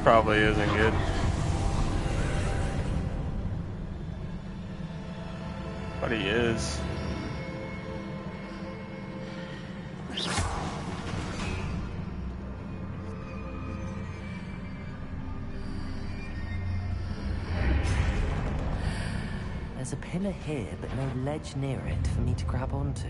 probably isn't good. But he is. There's a pillar here, but no ledge near it for me to grab onto.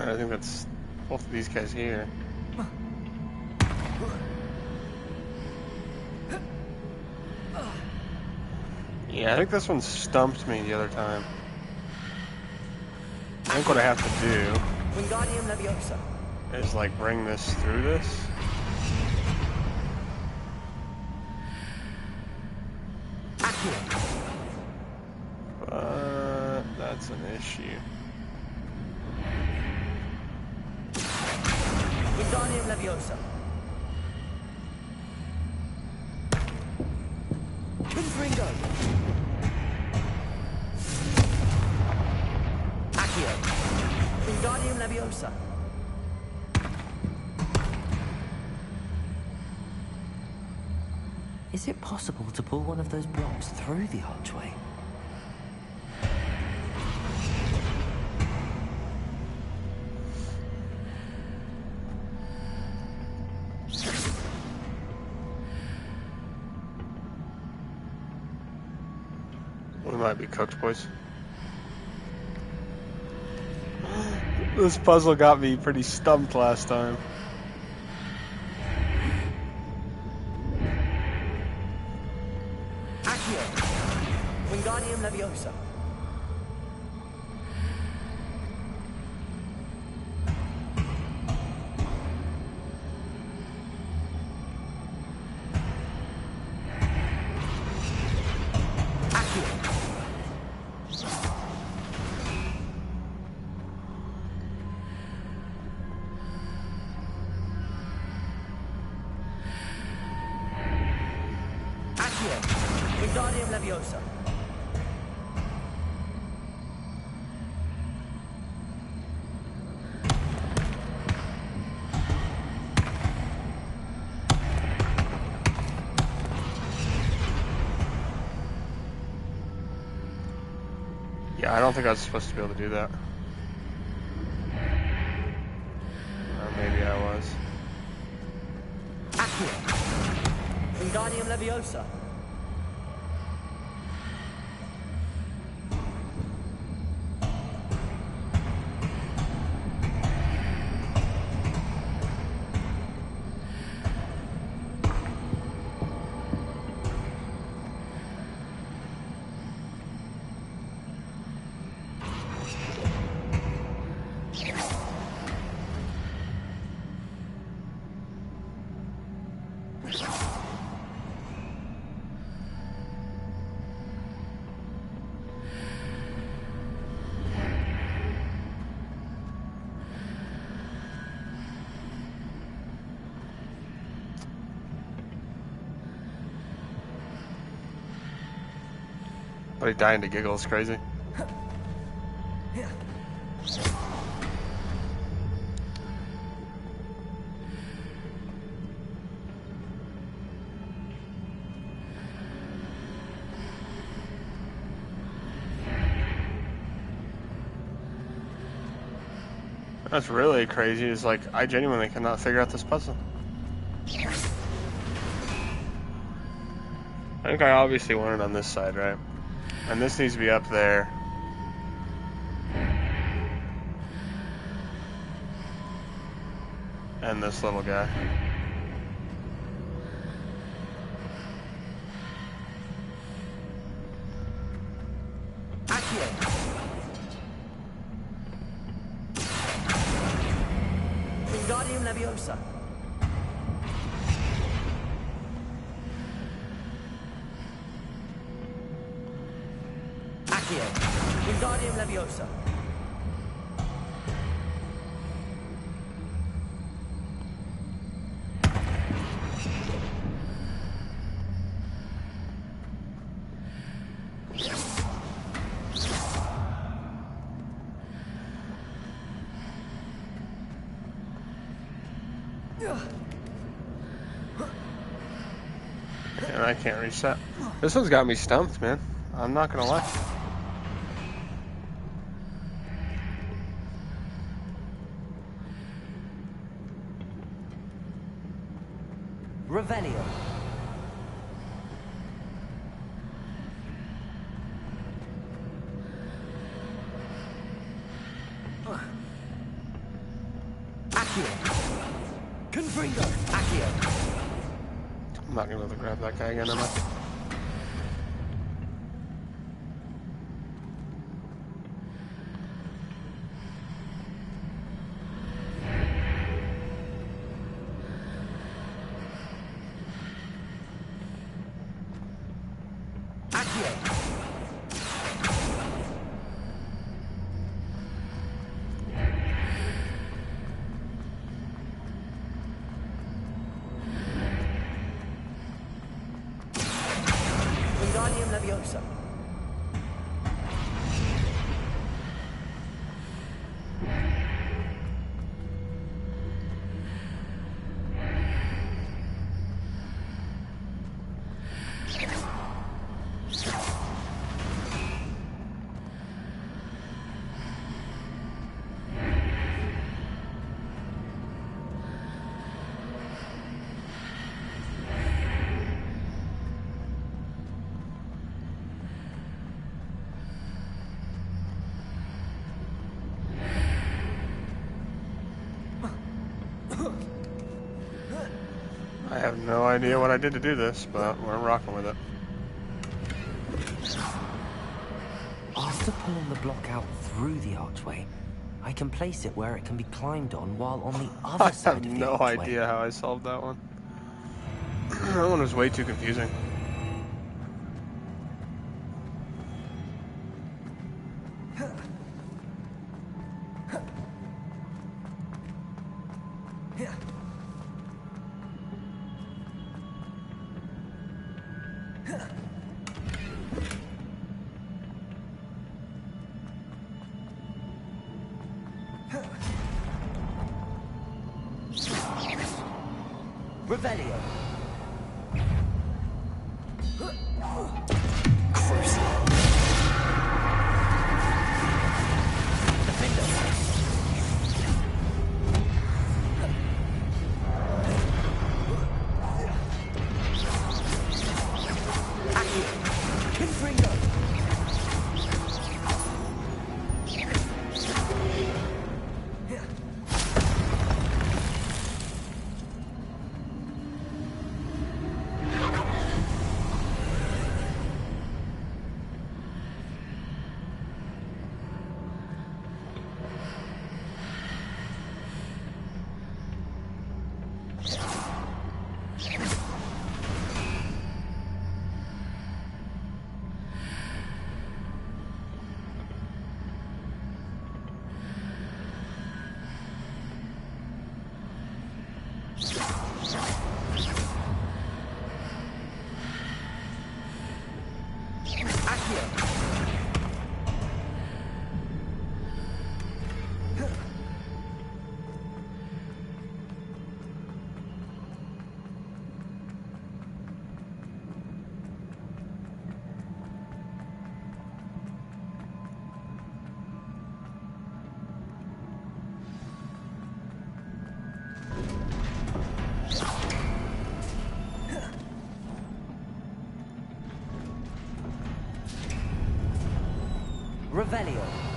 I think that's both of these guys here. Yeah, I think this one stumped me the other time. I think what I have to do is like bring this through this. But that's an issue. Leviosa. Confringo. Accio. Wingardium Leviosa. Is it possible to pull one of those blocks through the archway? We might be cooked, boys. This puzzle got me pretty stumped last time. Accio. Wingardium Leviosa. Wingardium Leviosa. Yeah, I don't think I was supposed to be able to do that. Or maybe I was. Accio. Wingardium Leviosa. But he dying to giggle is crazy. That's really crazy. Is like I genuinely cannot figure out this puzzle. I think I obviously want it on this side, right? And this needs to be up there. And this little guy. Wingardium Leviosa. Accio. Wingardium Leviosa. And I can't reach that. This one's got me stumped, man. I'm not gonna lie. Revelio. Accio. Confringo. Accio. I'm not gonna be able to grab that guy again, am I? Wingardium Leviosa. I have no idea what I did to do this, but we're rocking with it. After pulling the block out through the archway, I can place it where it can be climbed on while on the I other side have of the no archway. idea how I solved that one. That one was way too confusing. Revelio. Revelio.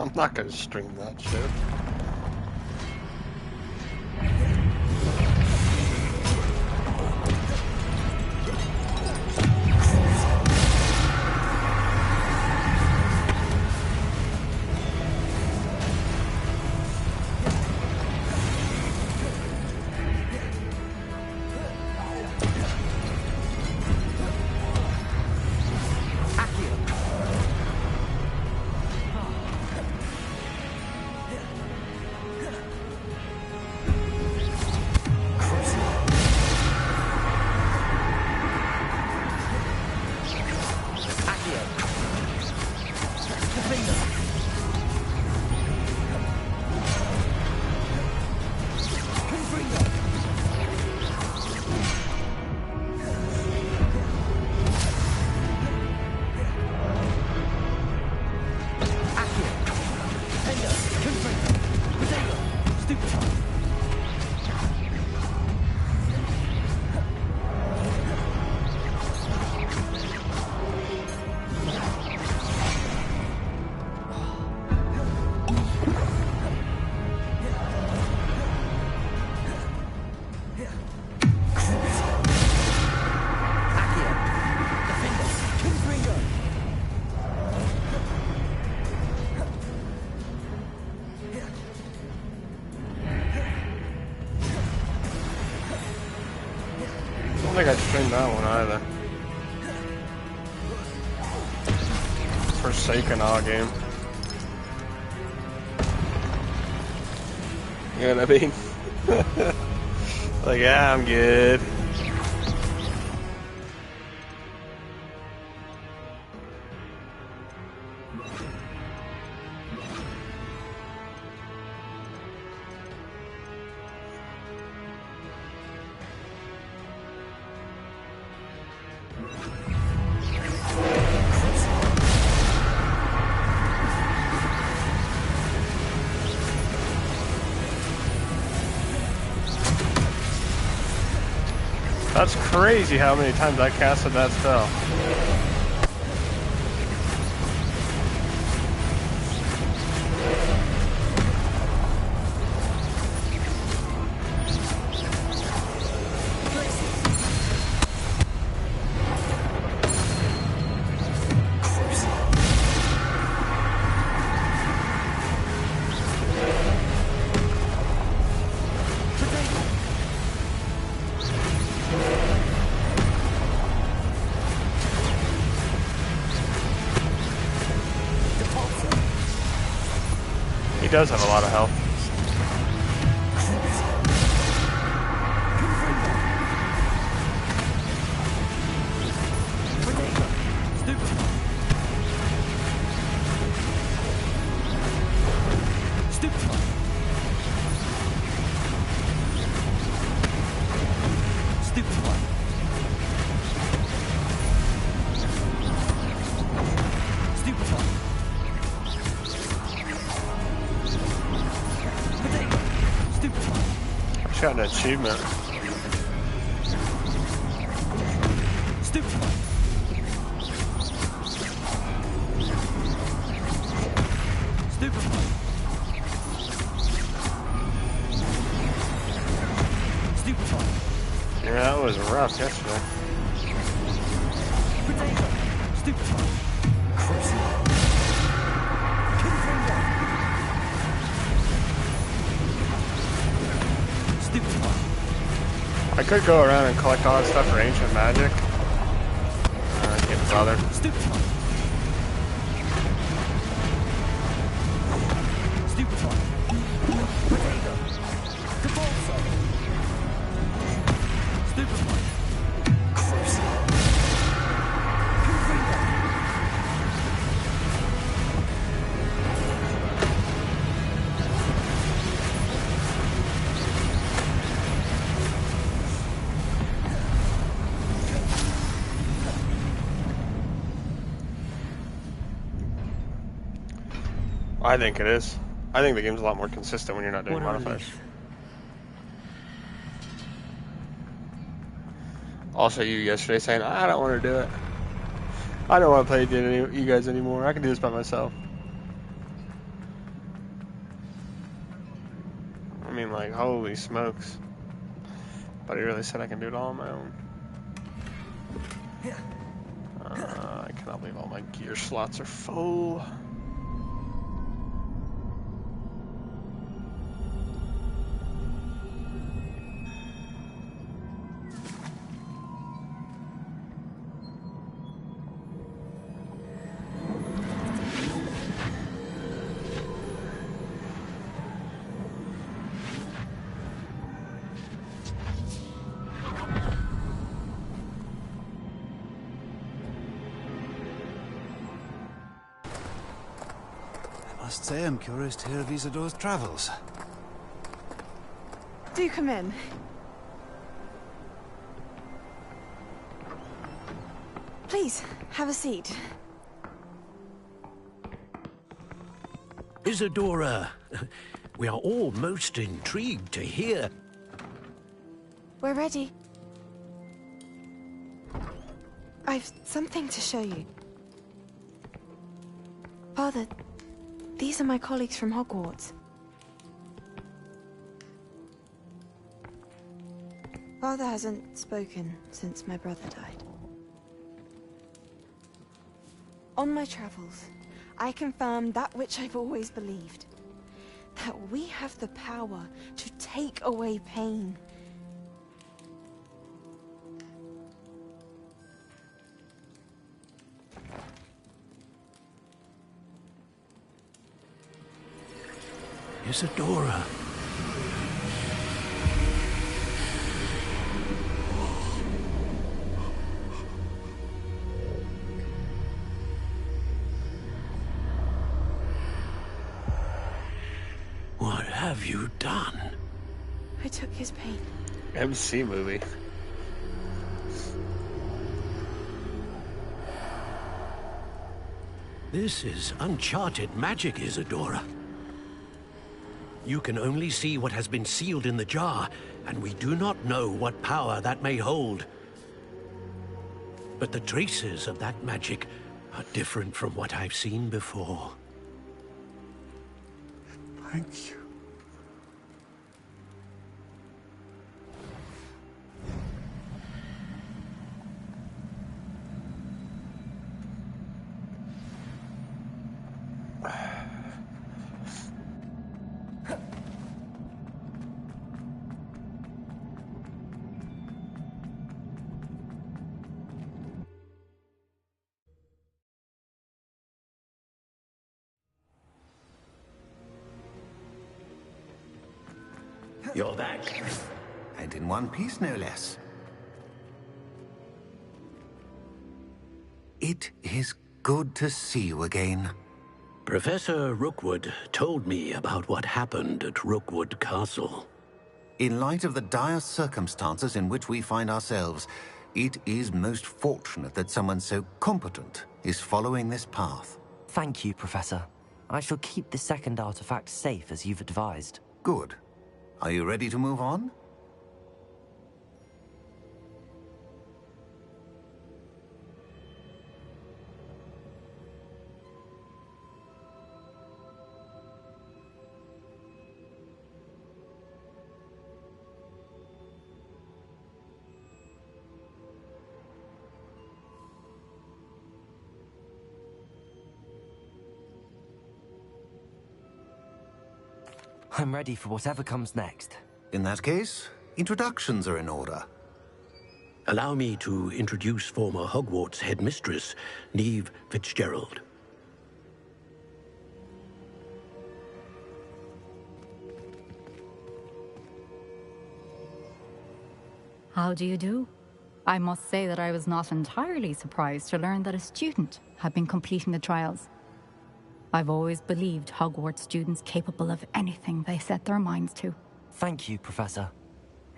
I'm not gonna stream that shit. I don't think I trained that one either. Forsaken all game. You know what I mean? Like, yeah, I'm good. That's crazy how many times I casted that spell. He does have a lot of health. Got an achievement. Stupid. Stupid. Stupid. Yeah, that was rough yesterday. Stupid. I could go around and collect all that stuff for ancient magic. I can't bother. Stupid. Stupid. Potato. Capulso. Stupid. I think it is. I think the game's a lot more consistent when you're not doing modifiers. Also, you yesterday saying, I don't want to do it. I don't want to play you guys anymore. I can do this by myself. I mean, like, holy smokes. But he really said I can do it all on my own. I cannot believe all my gear slots are full. I must say I'm curious to hear of Isadore's travels. Do come in. Please, have a seat. Isadora, we are all most intrigued to hear. We're ready. I've something to show you. Father, these are my colleagues from Hogwarts. Father hasn't spoken since my brother died. On my travels, I confirmed that which I've always believed. That we have the power to take away pain. Isadora. What have you done? I took his pain. MC movie. This is uncharted magic, Isadora. You can only see what has been sealed in the jar, and we do not know what power that may hold. But the traces of that magic are different from what I've seen before. Thank you. You're back. And in one piece, no less. It is good to see you again. Professor Rookwood told me about what happened at Rookwood Castle. In light of the dire circumstances in which we find ourselves, it is most fortunate that someone so competent is following this path. Thank you, Professor. I shall keep the second artifact safe as you've advised. Good. Are you ready to move on? I'm ready for whatever comes next. In that case, introductions are in order. Allow me to introduce former Hogwarts headmistress, Neve Fitzgerald. How do you do? I must say that I was not entirely surprised to learn that a student had been completing the trials. I've always believed Hogwarts students capable of anything they set their minds to. Thank you, Professor.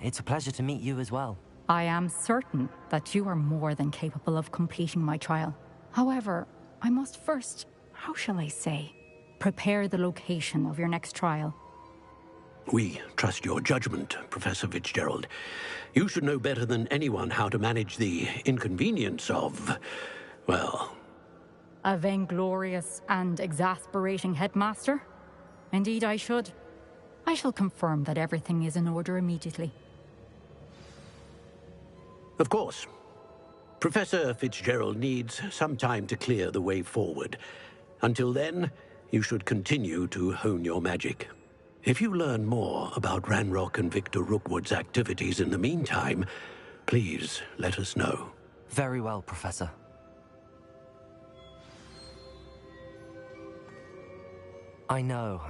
It's a pleasure to meet you as well. I am certain that you are more than capable of completing my trial. However, I must first, how shall I say, prepare the location of your next trial. We trust your judgment, Professor Fitzgerald. You should know better than anyone how to manage the inconvenience of, well... A vainglorious and exasperating headmaster? Indeed I should. I shall confirm that everything is in order immediately. Of course. Professor Fitzgerald needs some time to clear the way forward. Until then, you should continue to hone your magic. If you learn more about Ranrock and Victor Rookwood's activities in the meantime, please let us know. Very well, Professor. I know.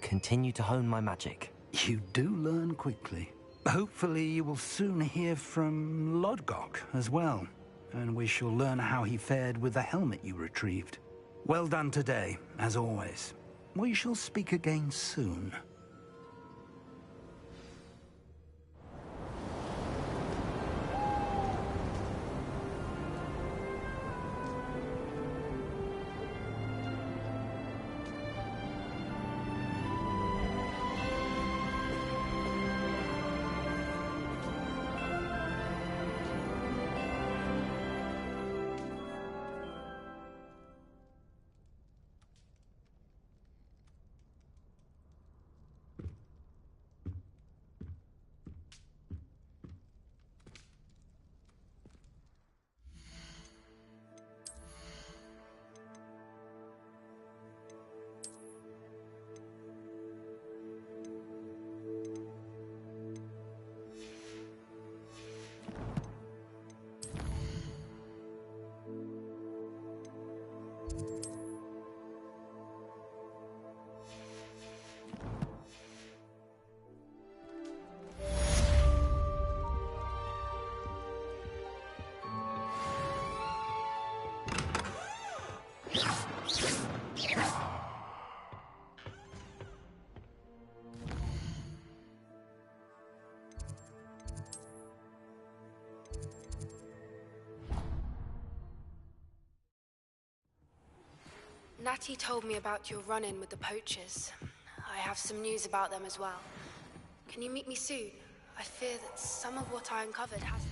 Continue to hone my magic. You do learn quickly. Hopefully you will soon hear from Lodgok as well, and we shall learn how he fared with the helmet you retrieved. Well done today, as always. We shall speak again soon. Natty told me about your run-in with the poachers. I have some news about them as well. Can you meet me soon? I fear that some of what I uncovered has...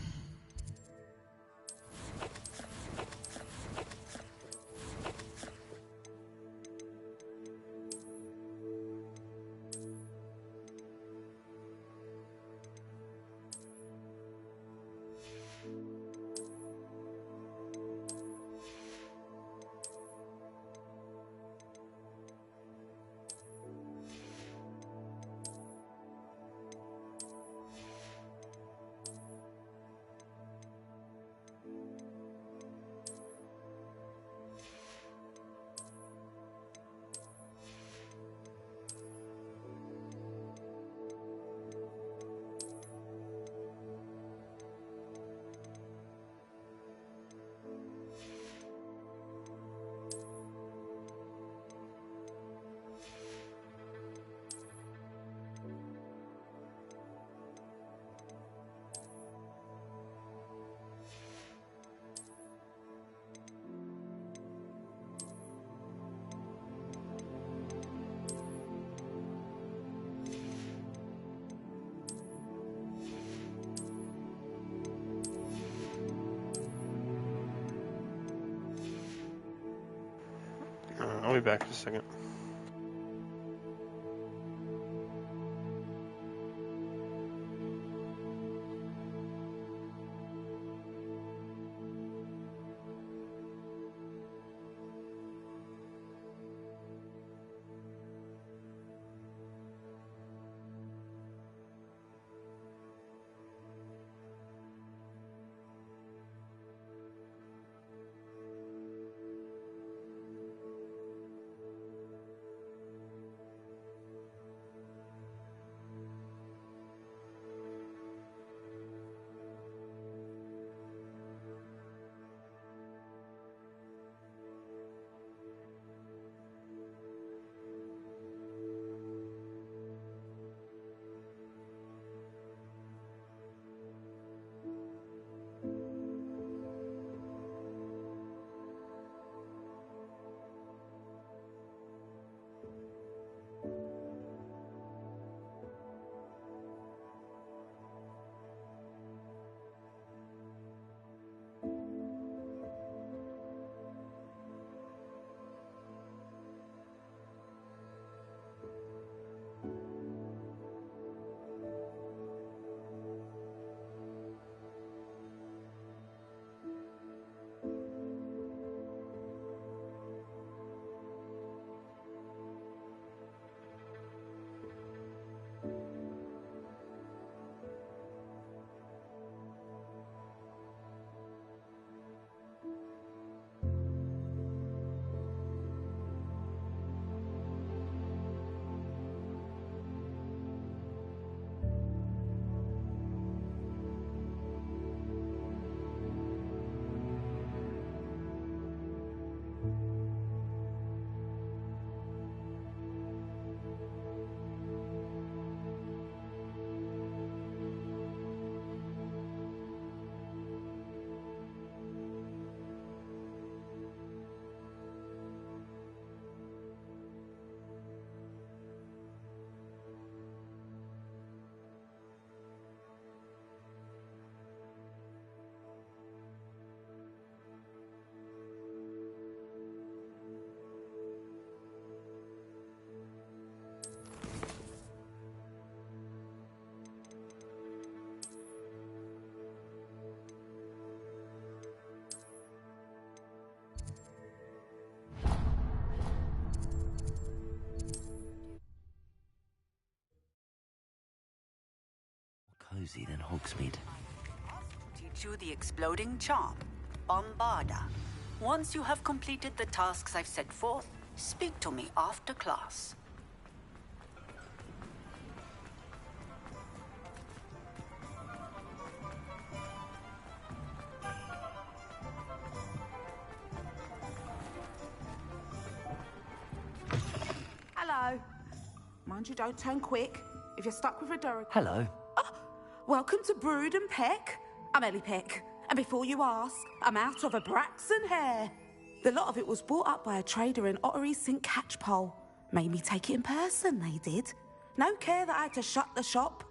I'll be back in a second. Cozy than Hogsmeade. Teach you the exploding charm, Bombarda. Once you have completed the tasks I've set forth, speak to me after class. Hello. Mind you don't turn quick. If you're stuck with a Durrican... Hello. Welcome to Brood and Peck. I'm Ellie Peck. And before you ask, I'm out of a Braxton hair. The lot of it was bought up by a trader in Ottery St. Catchpole. Made me take it in person, they did. No care that I had to shut the shop.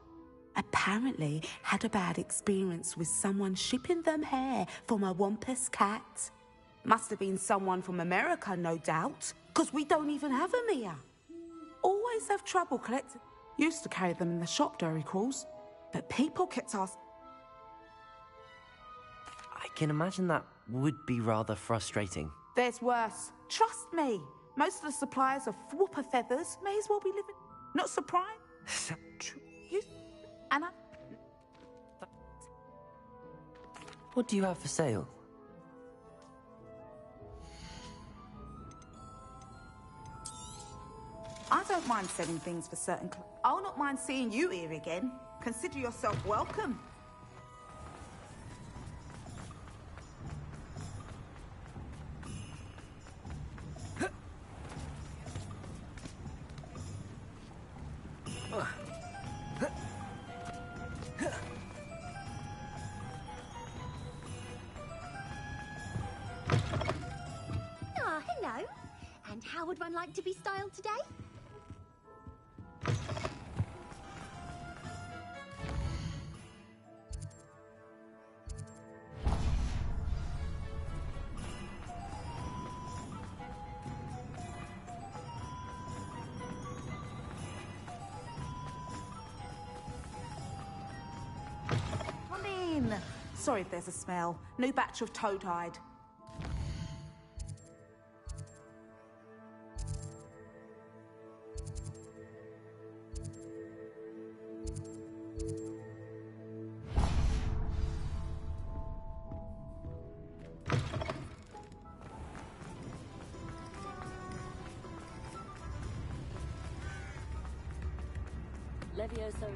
Apparently had a bad experience with someone shipping them hair from a wampus cat. Must have been someone from America, no doubt, because we don't even have them here. Always have trouble collecting. Used to carry them in the shop, Dory Crawls, but people kept asking. I can imagine that would be rather frustrating. There's worse. Trust me. Most of the suppliers of whooper feathers may as well be living. Not surprised. You, Anna. What do you have for sale? I don't mind selling things for certain I'll not mind seeing you here again. Consider yourself welcome. Ah, hello. And how would one like to be styled today? Come in. Sorry if there's a smell. New batch of toad-hide. Levioso.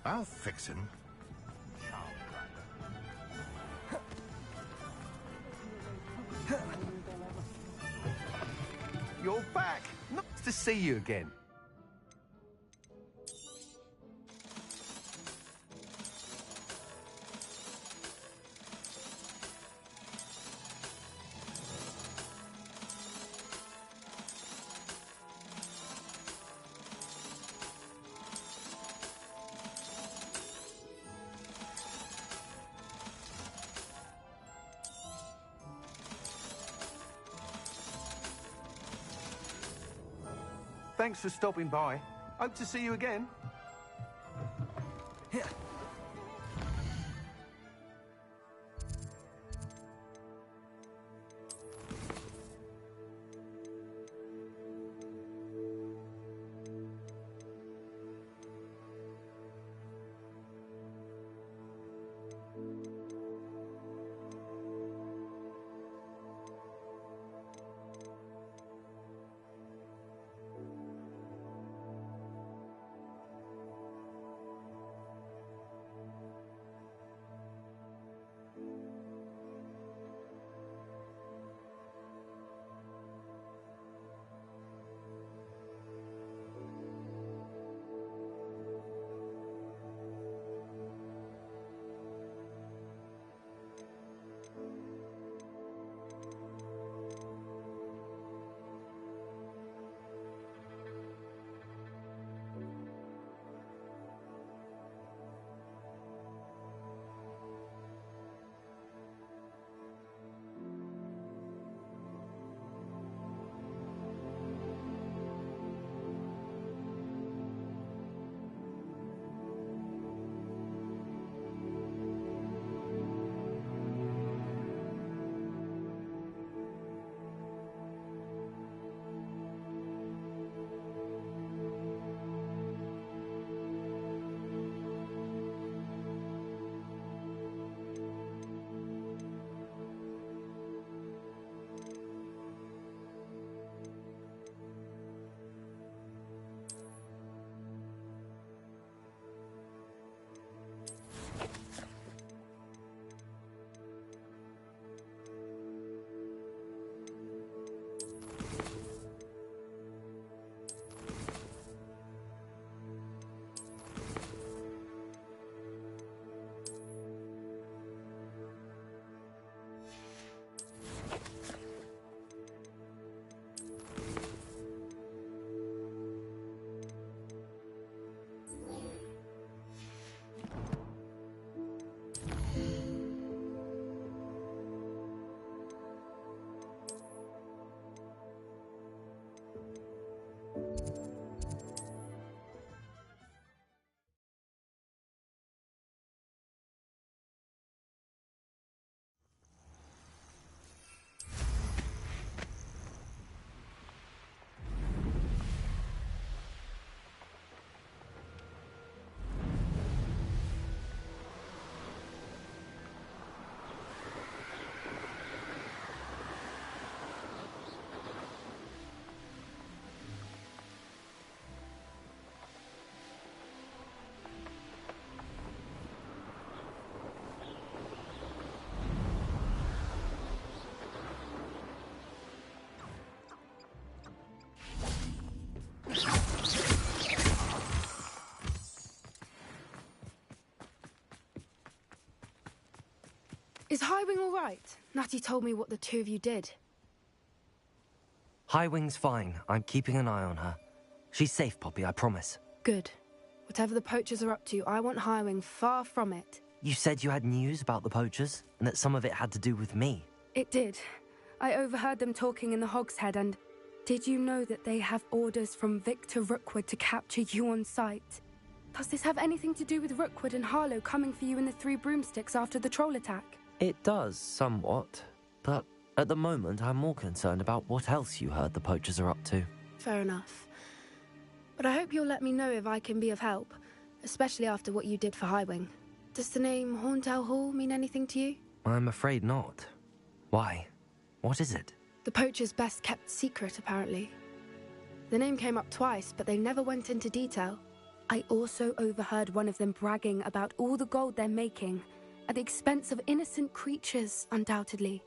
I'll fix him. You're back. Nice to see you again. Thanks for stopping by. Hope to see you again. Here. Is Highwing all right? Natty told me what the two of you did. Highwing's fine. I'm keeping an eye on her. She's safe, Poppy, I promise. Good. Whatever the poachers are up to, I want Highwing far from it. You said you had news about the poachers, and that some of it had to do with me. It did. I overheard them talking in the Hogshead, and did you know that they have orders from Victor Rookwood to capture you on sight? Does this have anything to do with Rookwood and Harlow coming for you in the Three Broomsticks after the troll attack? It does, somewhat. But at the moment, I'm more concerned about what else you heard the poachers are up to. Fair enough. But I hope you'll let me know if I can be of help, especially after what you did for Highwing. Does the name Horntail Hall mean anything to you? I'm afraid not. Why? What is it? The poachers' best kept secret, apparently. The name came up twice, but they never went into detail. I also overheard one of them bragging about all the gold they're making, at the expense of innocent creatures, undoubtedly.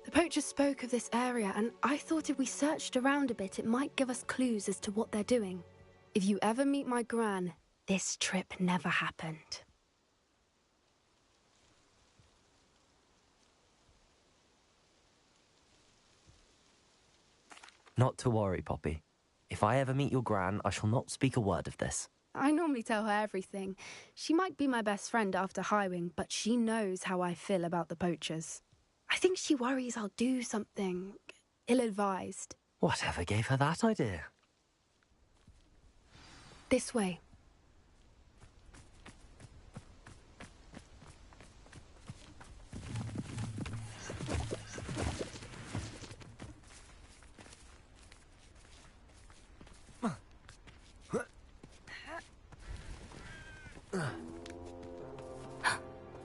The poachers spoke of this area, and I thought if we searched around a bit, it might give us clues as to what they're doing. If you ever meet my gran, this trip never happened. Not to worry, Poppy. If I ever meet your gran, I shall not speak a word of this. I normally tell her everything. She might be my best friend after Highwing, but she knows how I feel about the poachers. I think she worries I'll do something ill-advised. Whatever gave her that idea? This way.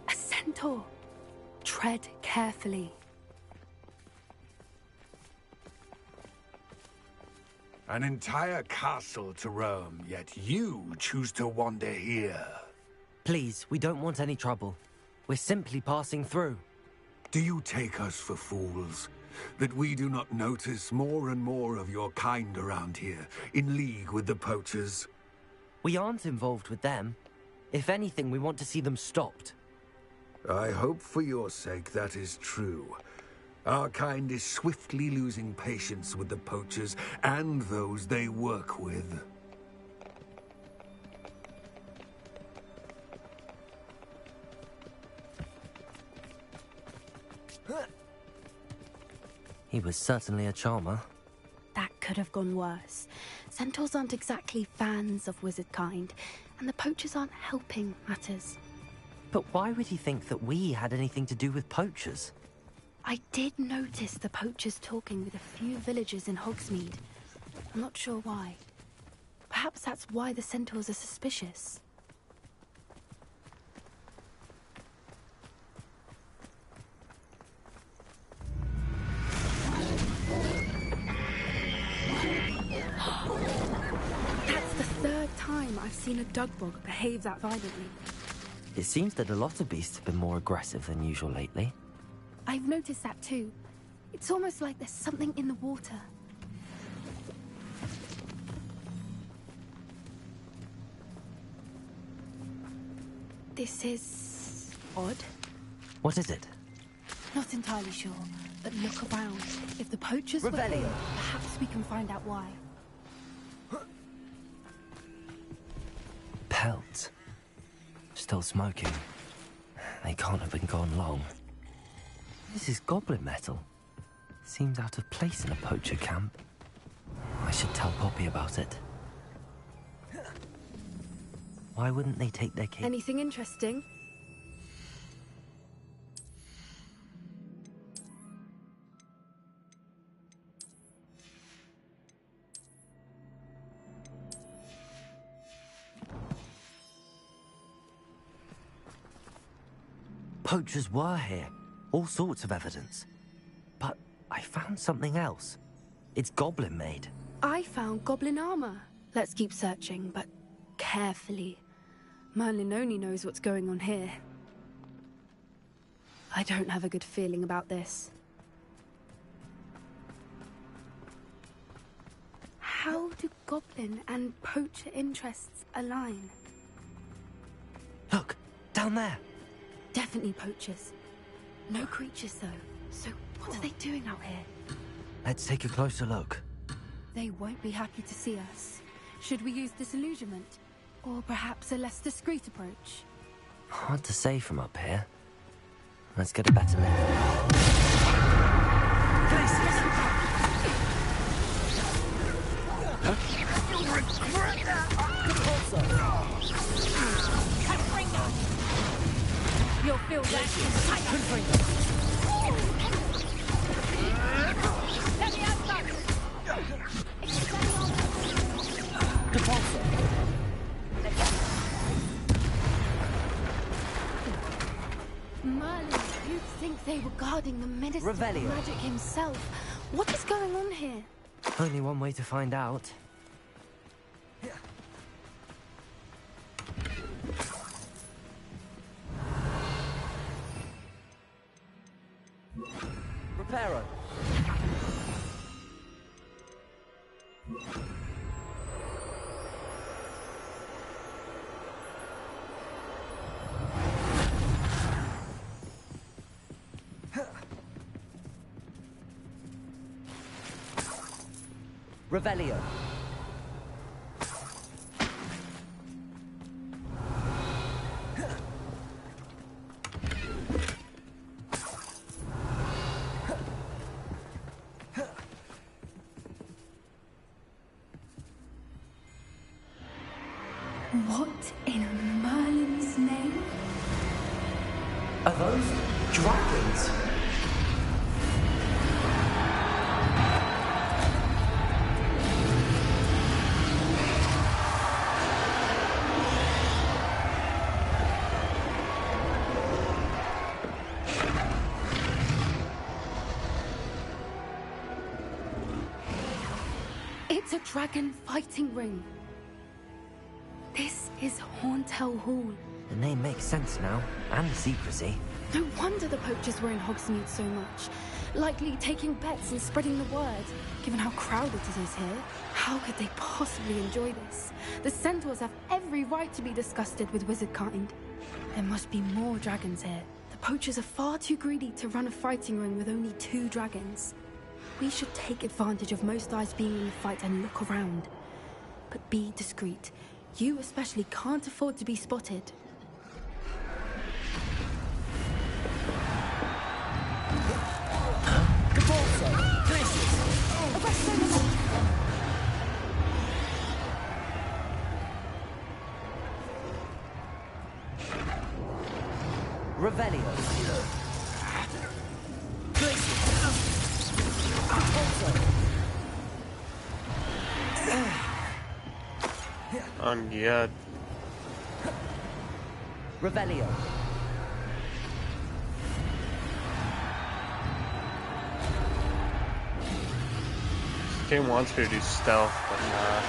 A centaur. Tread carefully. An entire castle to roam, yet you choose to wander here. Please, we don't want any trouble. We're simply passing through. Do you take us for fools? That we do not notice more and more of your kind around here, in league with the poachers? We aren't involved with them. If anything, we want to see them stopped. I hope for your sake that is true. Our kind is swiftly losing patience with the poachers and those they work with. He was certainly a charmer. That could have gone worse. Centaurs aren't exactly fans of wizard kind, and the poachers aren't helping matters. But why would he think that we had anything to do with poachers? I did notice the poachers talking with a few villagers in Hogsmeade. I'm not sure why. Perhaps that's why the centaurs are suspicious. That's the third time I've seen a dugbog behave that violently. It seems that a lot of beasts have been more aggressive than usual lately. I've noticed that too. It's almost like there's something in the water. This is odd. What is it? Not entirely sure, but look around. If the poachers were Revelio. here, perhaps we can find out why. Pelts. Still smoking. They can't have been gone long. This is goblin metal. Seems out of place in a poacher camp. I should tell Poppy about it. Why wouldn't they take their cake? Anything interesting? Poachers were here. All sorts of evidence. But I found something else. It's goblin made. I found goblin armor. Let's keep searching, but carefully. Merlin only knows what's going on here. I don't have a good feeling about this. How do goblin and poacher interests align? Look, down there. Definitely poachers. No creatures, though. So what are they doing out here? Let's take a closer look. They won't be happy to see us. Should we use disillusionment? Or perhaps a less discreet approach? Hard to say from up here. Let's get a better look. You'll feel that. Merlin, you'd think they were guarding the Minister of Revelio. Magic himself. What is going on here? Only one way to find out. Reparo. Revelio. What in Merlin's name? Are those dragons? It's a dragon fighting ring. This is Horntail Hall. The name makes sense now, and the secrecy. No wonder the poachers were in Hogsmeade so much. Likely taking bets and spreading the word. Given how crowded it is here, how could they possibly enjoy this? The centaurs have every right to be disgusted with wizard kind. There must be more dragons here. The poachers are far too greedy to run a fighting ring with only 2 dragons. We should take advantage of most eyes being in the fight and look around. But be discreet. You especially can't afford to be spotted. Revelio. On God. Revelio. This game wants me to do stealth, but nah.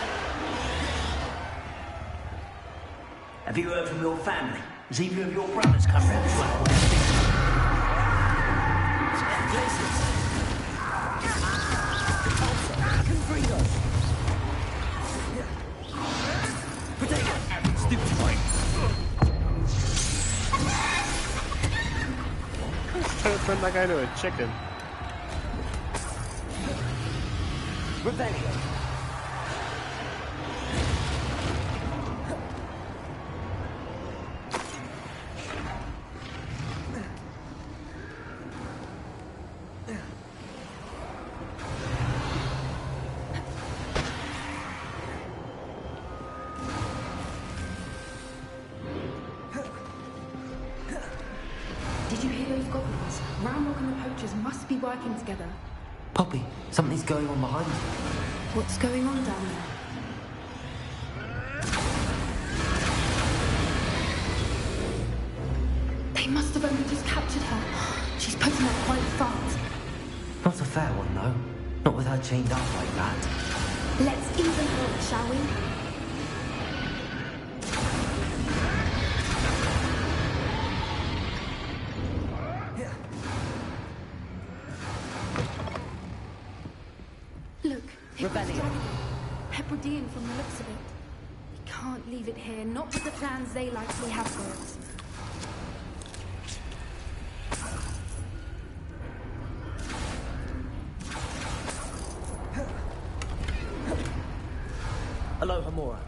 Have you heard from your family? Has either of your brothers come round to our way of Turn that guy into a chicken. Revelio. Did you hear those goblins? Roundlock and the poachers must be working together. Poppy, something's going on behind you. What's going on down there? They must have only just captured her. She's putting up quite fast. Not a fair one, though. Not with her chained up like that. Let's even her, shall we? Look, Hebridean from the looks of it. We can't leave it here, not with the plans they likely have for it. Hello, Hamura.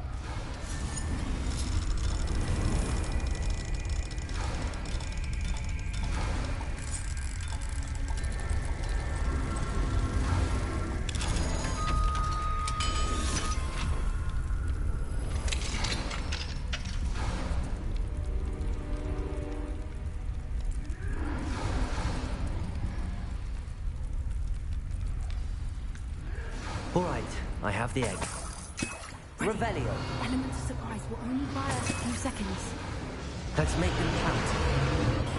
All right, I have the egg. Revelio. Elements of surprise will only buy us a few seconds. Let's make them count.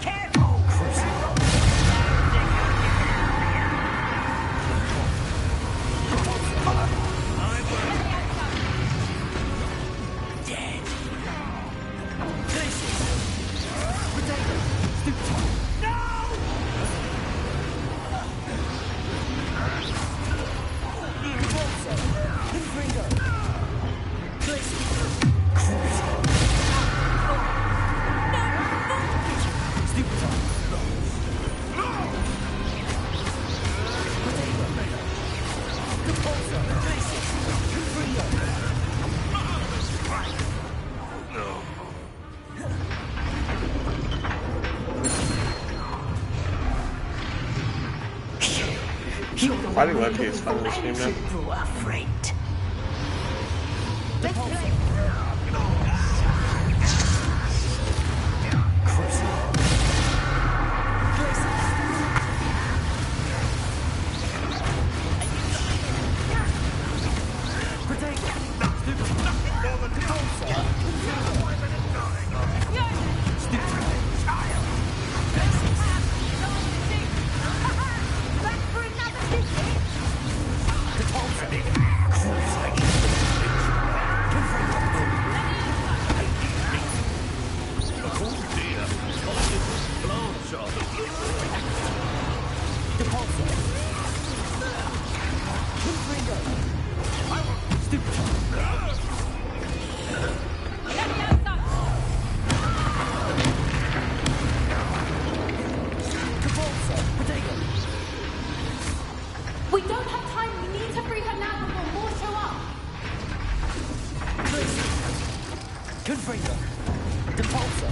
Careful! Dead. Fighting Lefty is fun in this game now. We don't have time. We need to free her now before more show up. Confringo. Depulso.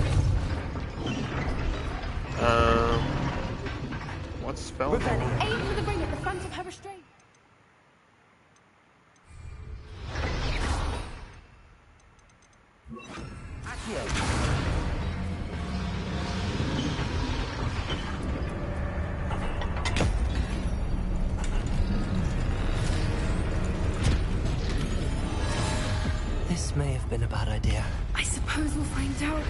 What's the spell? Aim for the ring at the front of her restraint. This may have been a bad idea. I suppose we'll find out.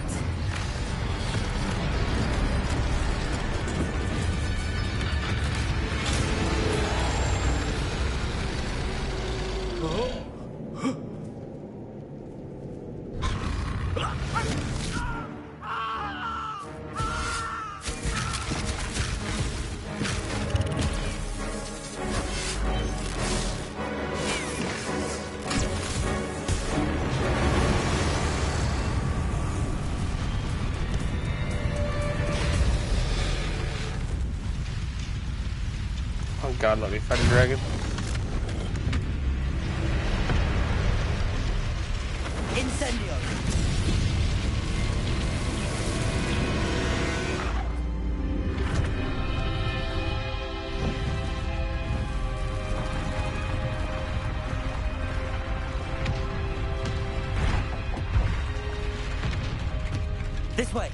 Oh god, let me fight a dragon. Incendio. This way.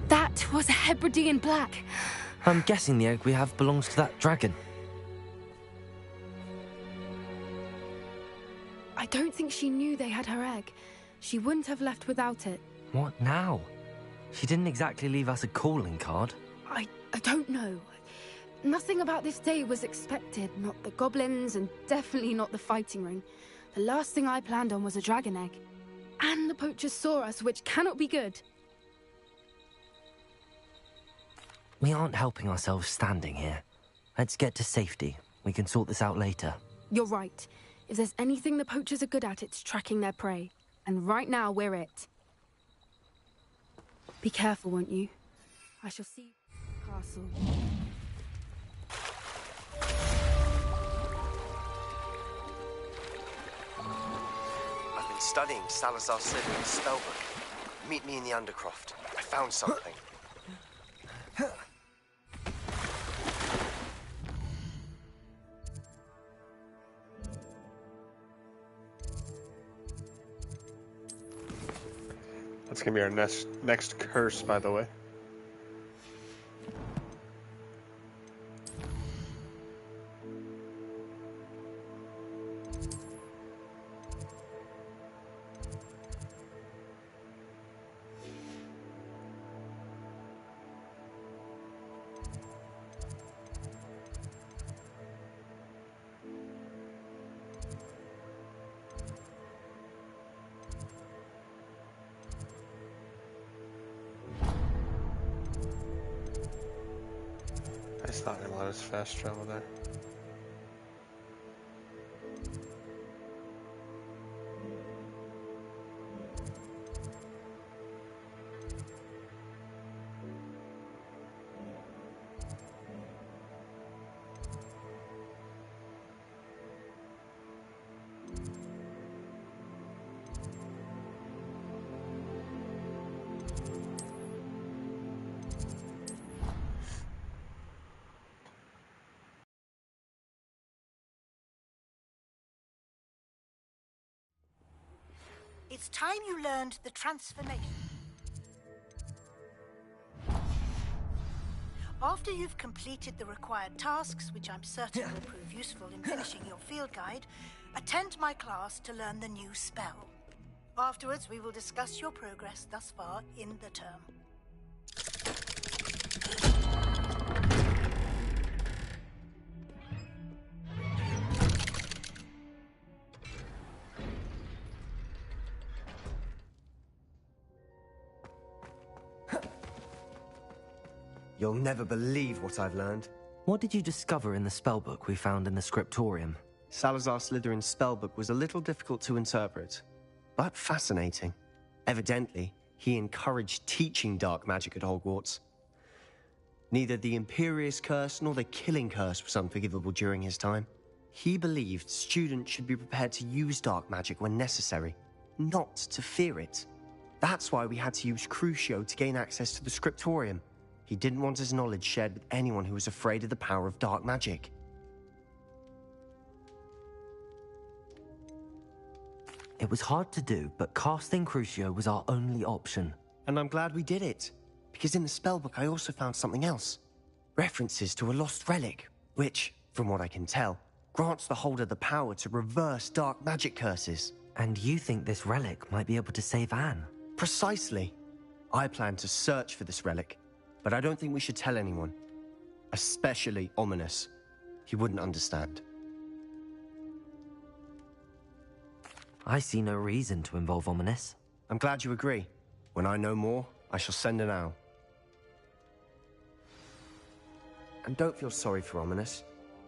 That was a Hebridean black. I'm guessing the egg we have belongs to that dragon. I don't think she knew they had her egg. She wouldn't have left without it. What now? She didn't exactly leave us a calling card. I don't know. Nothing about this day was expected. Not the goblins, and definitely not the fighting ring. The last thing I planned on was a dragon egg. And the poachers saw us, which cannot be good. We aren't helping ourselves standing here. Let's get to safety. We can sort this out later. You're right. If there's anything the poachers are good at, it's tracking their prey. And right now, we're it. Be careful, won't you? I shall see you at the castle. I've been studying Salazar Slytherin's spellbook. Meet me in the Undercroft. I found something. That's gonna be our next curse, by the way. It's not gonna let us fast travel there. It's time you learned the transformation. After you've completed the required tasks, which I'm certain will prove useful in finishing your field guide, attend my class to learn the new spell. Afterwards, we will discuss your progress thus far in the term. You'll never believe what I've learned. What did you discover in the spellbook we found in the scriptorium? Salazar Slytherin's spellbook was a little difficult to interpret, but fascinating. Evidently, he encouraged teaching dark magic at Hogwarts. Neither the Imperious Curse nor the Killing Curse was unforgivable during his time. He believed students should be prepared to use dark magic when necessary, not to fear it. That's why we had to use Crucio to gain access to the scriptorium. He didn't want his knowledge shared with anyone who was afraid of the power of dark magic. It was hard to do, but casting Crucio was our only option. And I'm glad we did it, because in the spellbook I also found something else. References to a lost relic, which, from what I can tell, grants the holder the power to reverse dark magic curses. And you think this relic might be able to save Anne? Precisely. I plan to search for this relic, but I don't think we should tell anyone. Especially Ominous. He wouldn't understand. I see no reason to involve Ominous. I'm glad you agree. When I know more, I shall send an owl. And don't feel sorry for Ominous.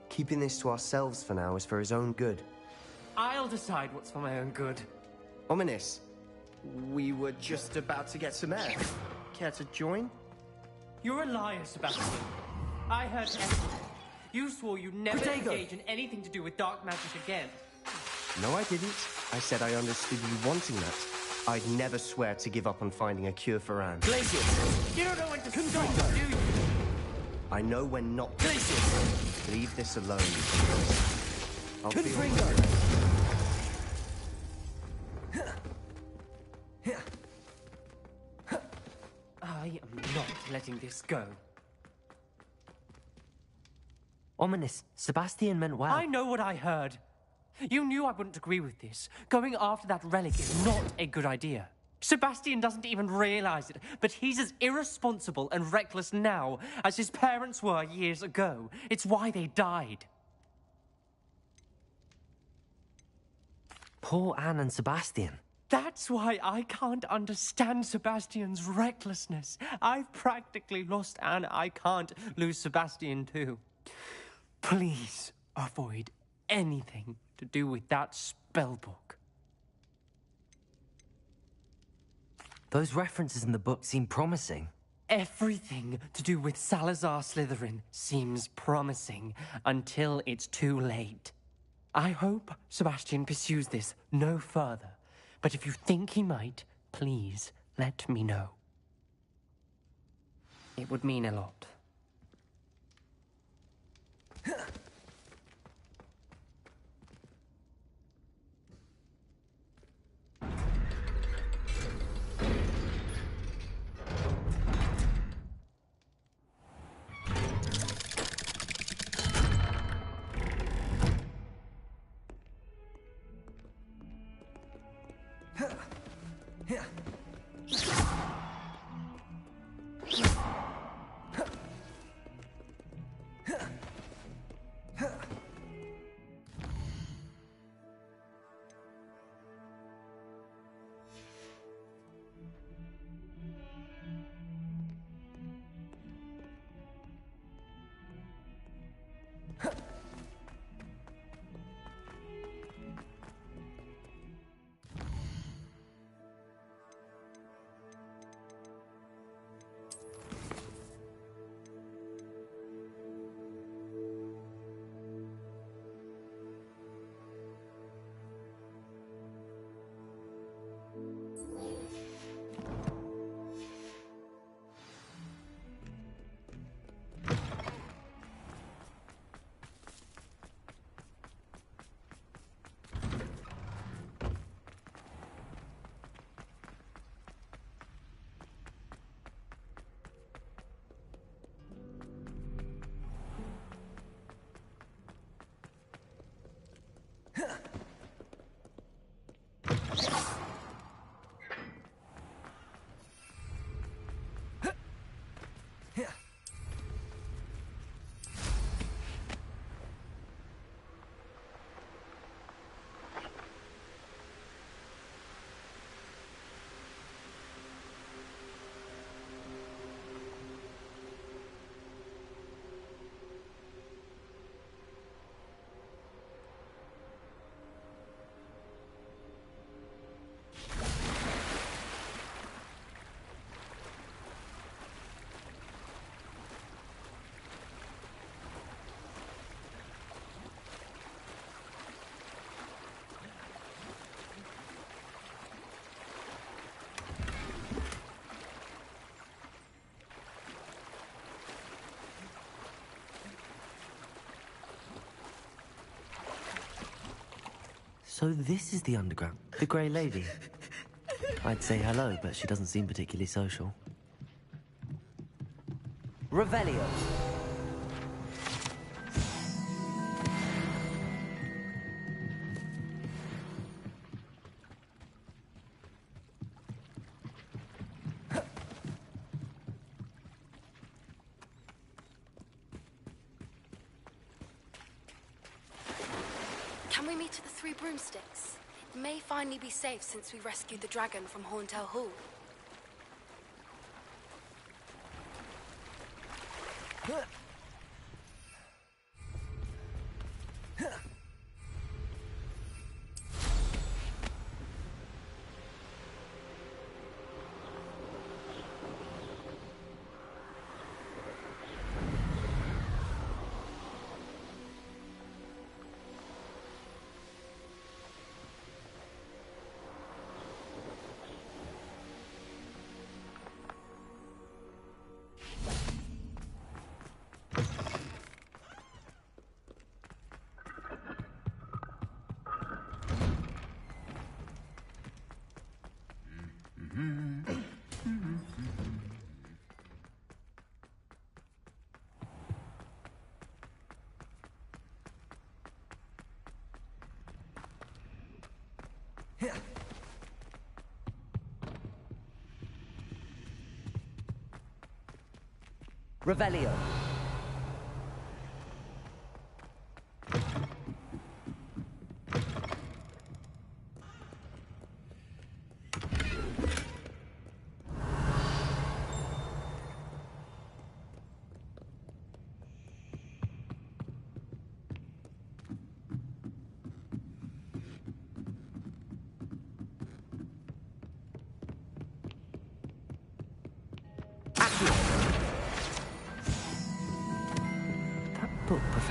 Keeping this to ourselves for now is for his own good. I'll decide what's for my own good. Ominous, we were just about to get some air. Care to join? You're a liar, Sebastian. I heard everything. You swore you'd never engage in anything to do with dark magic again. No, I didn't. I said I understood you wanting that. I'd never swear to give up on finding a cure for Anne. Glacius! You don't know when to stop, do you? I know when not to. Glacius! Leave this alone. I'll I am not letting this go. Ominous, Sebastian meant well. I know what I heard. You knew I wouldn't agree with this. Going after that relic is not a good idea. Sebastian doesn't even realize it, but he's as irresponsible and reckless now as his parents were years ago. It's why they died. Poor Anne and Sebastian. That's why I can't understand Sebastian's recklessness. I've practically lost Anne. I can't lose Sebastian too. Please avoid anything to do with that spellbook. Those references in the book seem promising. Everything to do with Salazar Slytherin seems promising until it's too late. I hope Sebastian pursues this no further, but if you think he might, please let me know. It would mean a lot. So this is the underground. The Grey Lady. I'd say hello, but she doesn't seem particularly social. Revelio. Can we meet at the Three Broomsticks? It may finally be safe since we rescued the dragon from Horntail Hall. Revelio.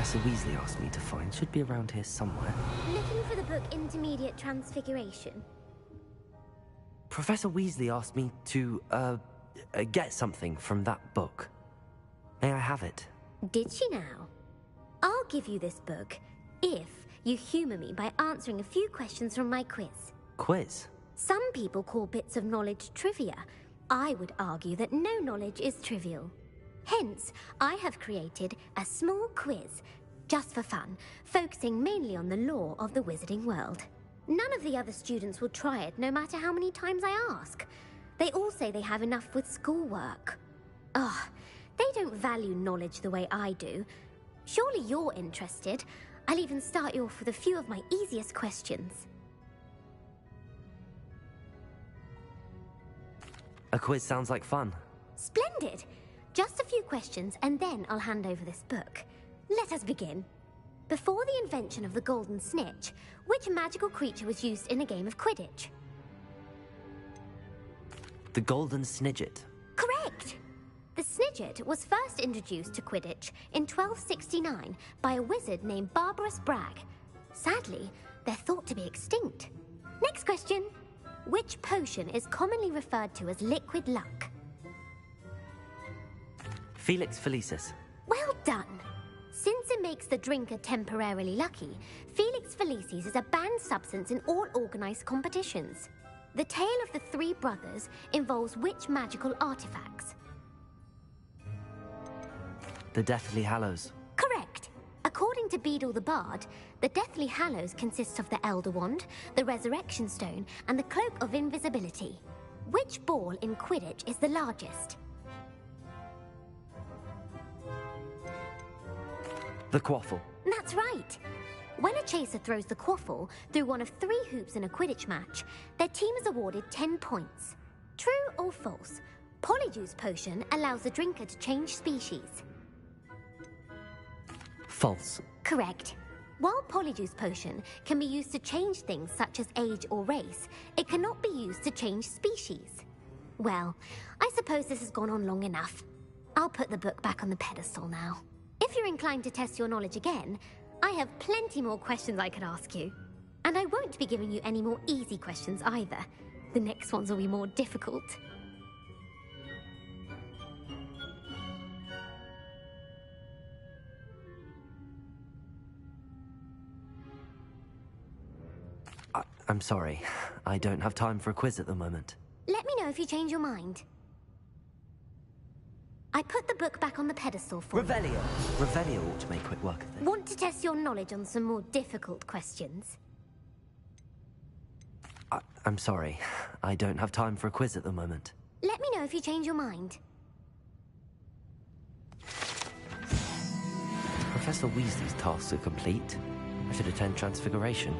Professor Weasley asked me to find should be around here somewhere. Looking for the book Intermediate Transfiguration. Professor Weasley asked me to, get something from that book. May I have it? Did she now? I'll give you this book if you humour me by answering a few questions from my quiz. Quiz? Some people call bits of knowledge trivia. I would argue that no knowledge is trivial. Hence, I have created a small quiz, just for fun, focusing mainly on the lore of the wizarding world. None of the other students will try it, no matter how many times I ask. They all say they have enough with schoolwork. Ugh, they don't value knowledge the way I do. Surely you're interested. I'll even start you off with a few of my easiest questions. A quiz sounds like fun. Splendid! Just a few questions, and then I'll hand over this book. Let us begin. Before the invention of the golden snitch, which magical creature was used in a game of Quidditch? The Golden Snidget. Correct! The Snidget was first introduced to Quidditch in 1269 by a wizard named Barbarous Bragg. Sadly, they're thought to be extinct. Next question. Which potion is commonly referred to as liquid luck? Felix Felicis. Well done! Since it makes the drinker temporarily lucky, Felix Felicis is a banned substance in all organised competitions. The tale of the three brothers involves which magical artifacts? The Deathly Hallows. Correct! According to Beedle the Bard, the Deathly Hallows consists of the Elder Wand, the Resurrection Stone, and the Cloak of Invisibility. Which ball in Quidditch is the largest? The Quaffle. That's right! When a chaser throws the quaffle through one of 3 hoops in a Quidditch match, their team is awarded 10 points. True or false? Polyjuice Potion allows the drinker to change species. False. Correct. While Polyjuice Potion can be used to change things such as age or race, it cannot be used to change species. Well, I suppose this has gone on long enough. I'll put the book back on the pedestal now. If you're inclined to test your knowledge again, I have plenty more questions I could ask you. And I won't be giving you any more easy questions either. The next ones will be more difficult. I'm sorry. I don't have time for a quiz at the moment. Let me know if you change your mind. I put the book back on the pedestal for Revelio. Revelio ought to make quick work of you. it. Want to test your knowledge on some more difficult questions? I'm sorry. I don't have time for a quiz at the moment. Let me know if you change your mind. Professor Weasley's tasks are complete. I should attend Transfiguration.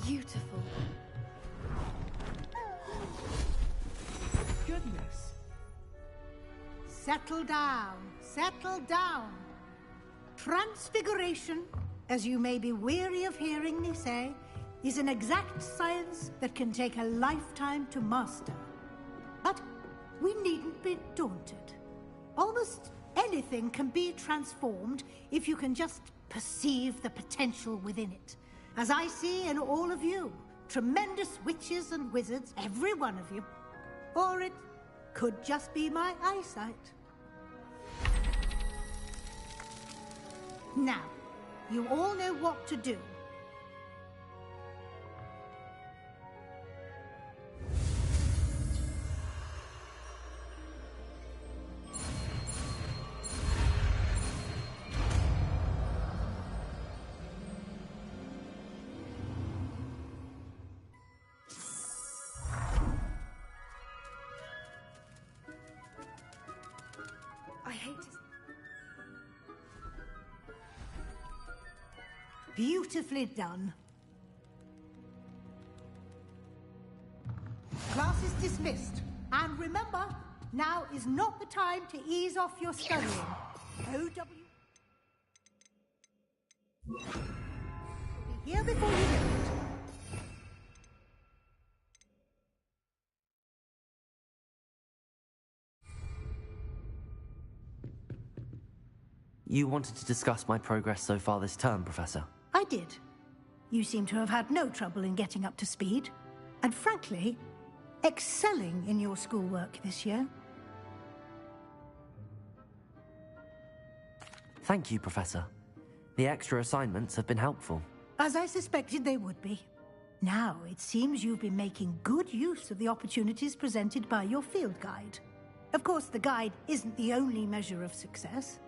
Beautiful. Goodness. Settle down. Settle down. Transfiguration, as you may be weary of hearing me say, is an exact science that can take a lifetime to master. But we needn't be daunted. Almost anything can be transformed if you can just perceive the potential within it. As I see in all of you, tremendous witches and wizards, every one of you. Or it could just be my eyesight. Now, you all know what to do. I hate to... Beautifully done. Class is dismissed. And remember, now is not the time to ease off your studying. OW... will be here before you know it. You wanted to discuss my progress so far this term, Professor? I did. You seem to have had no trouble in getting up to speed. And frankly, excelling in your schoolwork this year. Thank you, Professor. The extra assignments have been helpful. As I suspected they would be. Now, it seems you've been making good use of the opportunities presented by your field guide. Of course, the guide isn't the only measure of success.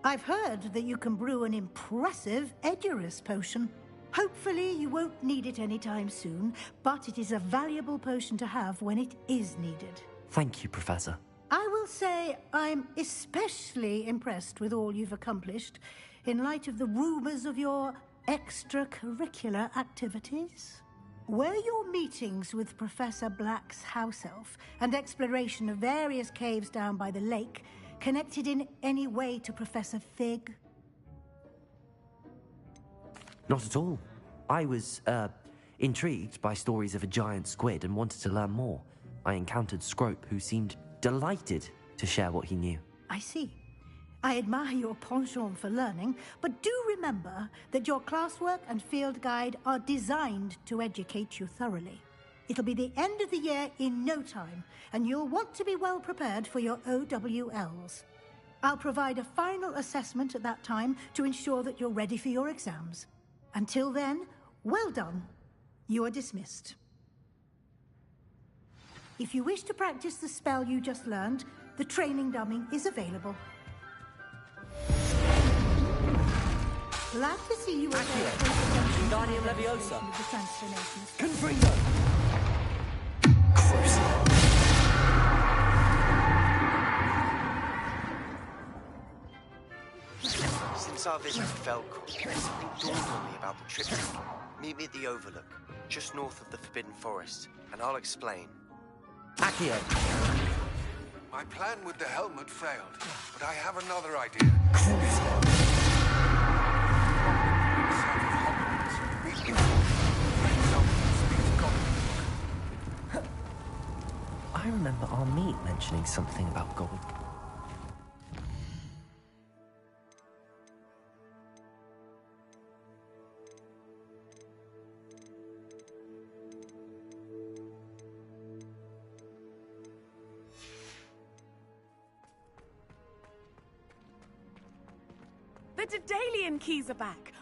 I've heard that you can brew an impressive Edurus potion. Hopefully, you won't need it anytime soon, but it is a valuable potion to have when it is needed. Thank you, Professor. I will say I'm especially impressed with all you've accomplished in light of the rumors of your extracurricular activities. Were your meetings with Professor Black's house elf and exploration of various caves down by the lake connected in any way to Professor Fig? Not at all. I was, intrigued by stories of a giant squid and wanted to learn more. I encountered Scrope, who seemed delighted to share what he knew. I see. I admire your penchant for learning, but do remember that your classwork and field guide are designed to educate you thoroughly. It'll be the end of the year in no time, and you'll want to be well prepared for your OWLs. I'll provide a final assessment at that time to ensure that you're ready for your exams. Until then, well done. You are dismissed. If you wish to practice the spell you just learned, the training dummy is available. Glad to see you again. Wingardium Leviosa. The transformations. Confringo. Since our visit to Felcroft, something dawned on me about the triptych. Meet me at the Overlook, just north of the Forbidden Forest, and I'll explain. Accio. My plan with the helmet failed, but I have another idea. I remember our meet mentioning something about gold. The Daedalian keys are back.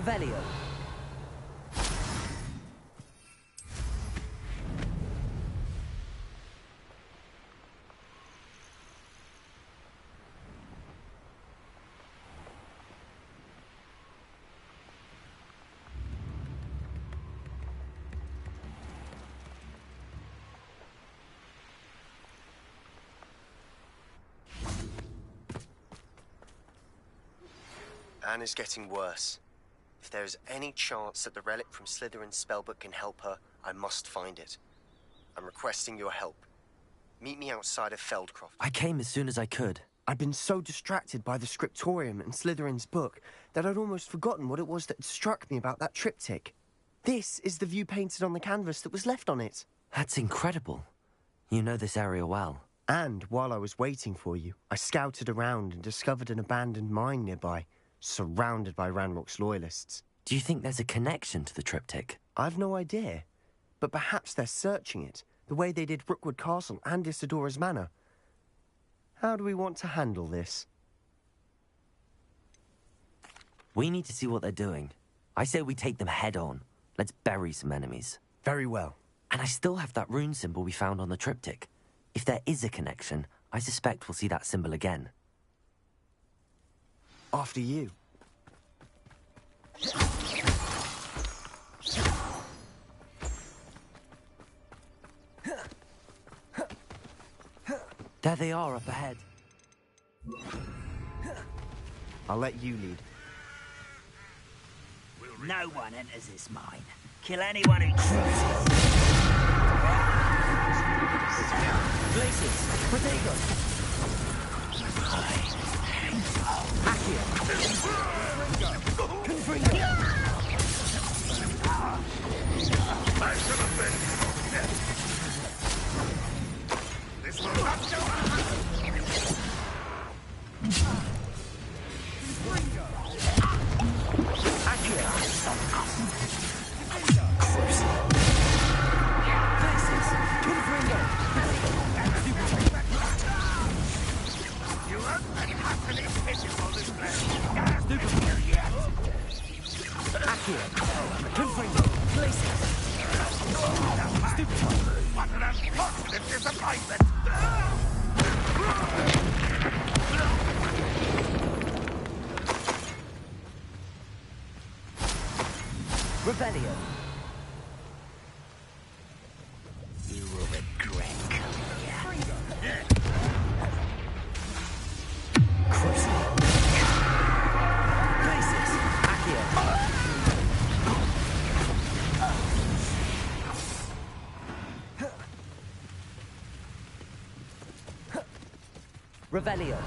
Revelio. Anne is getting worse. If there is any chance that the relic from Slytherin's spellbook can help her, I must find it. I'm requesting your help. Meet me outside of Feldcroft. I came as soon as I could. I'd been so distracted by the scriptorium and Slytherin's book that I'd almost forgotten what it was that struck me about that triptych. This is the view painted on the canvas that was left on it. That's incredible. You know this area well. And while I was waiting for you, I scouted around and discovered an abandoned mine nearby, surrounded by Ranrock's loyalists. Do you think there's a connection to the triptych? I've no idea, but perhaps they're searching it, the way they did Rookwood Castle and Isidora's Manor. How do we want to handle this? We need to see what they're doing. I say we take them head on. Let's bury some enemies. Very well. And I still have that rune symbol we found on the triptych. If there is a connection, I suspect we'll see that symbol again. After you. There they are up ahead. I'll let you lead. No one enters this mine. Kill anyone who tries. Places! Protego! Accio! Confringo! This will not go. What an unfortunate disappointment! Rebellion. You will regret coming here. Places! Accio! Revelio.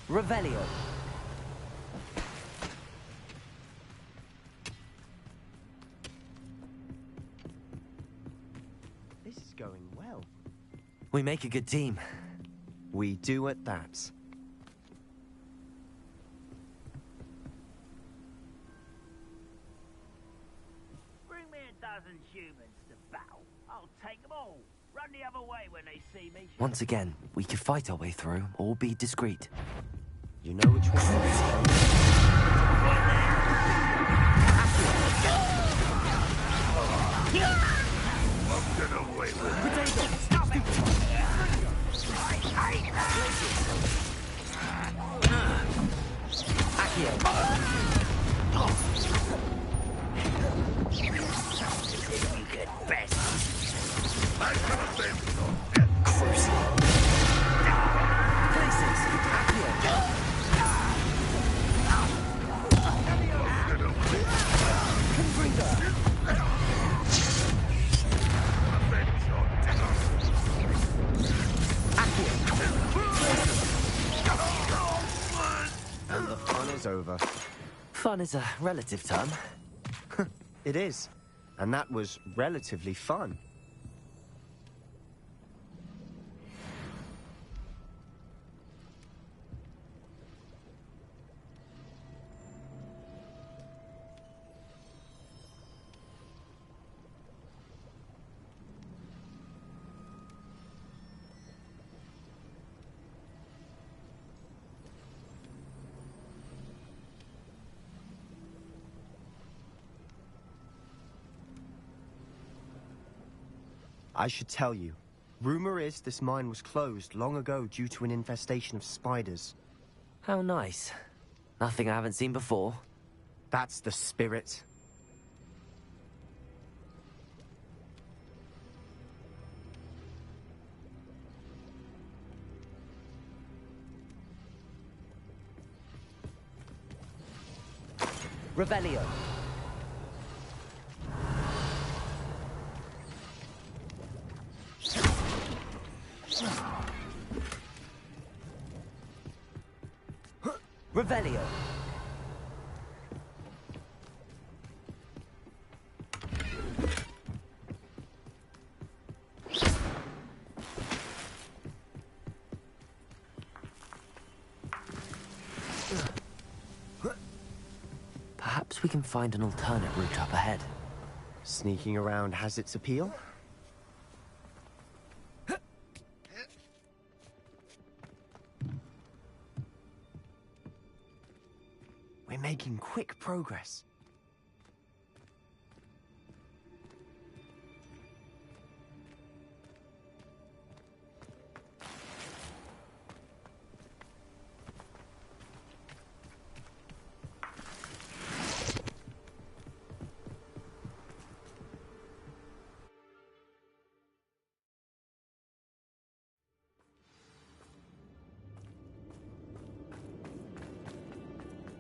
Revelio. This is going well. We make a good team. We do at that. Bring me 12 humans to battle. I'll take them all. Run the other way when they see me. Once again, we could fight our way through or be discreet. You know which one. Won't get away with it. Stop it! I hate that! And the fun is over. Fun is a relative term. It is. And that was relatively fun. I should tell you. Rumor is this mine was closed long ago due to an infestation of spiders. How nice. Nothing I haven't seen before. That's the spirit. Revelio. Revelio. Perhaps we can find an alternate route up ahead. Sneaking around has its appeal. We're making quick progress.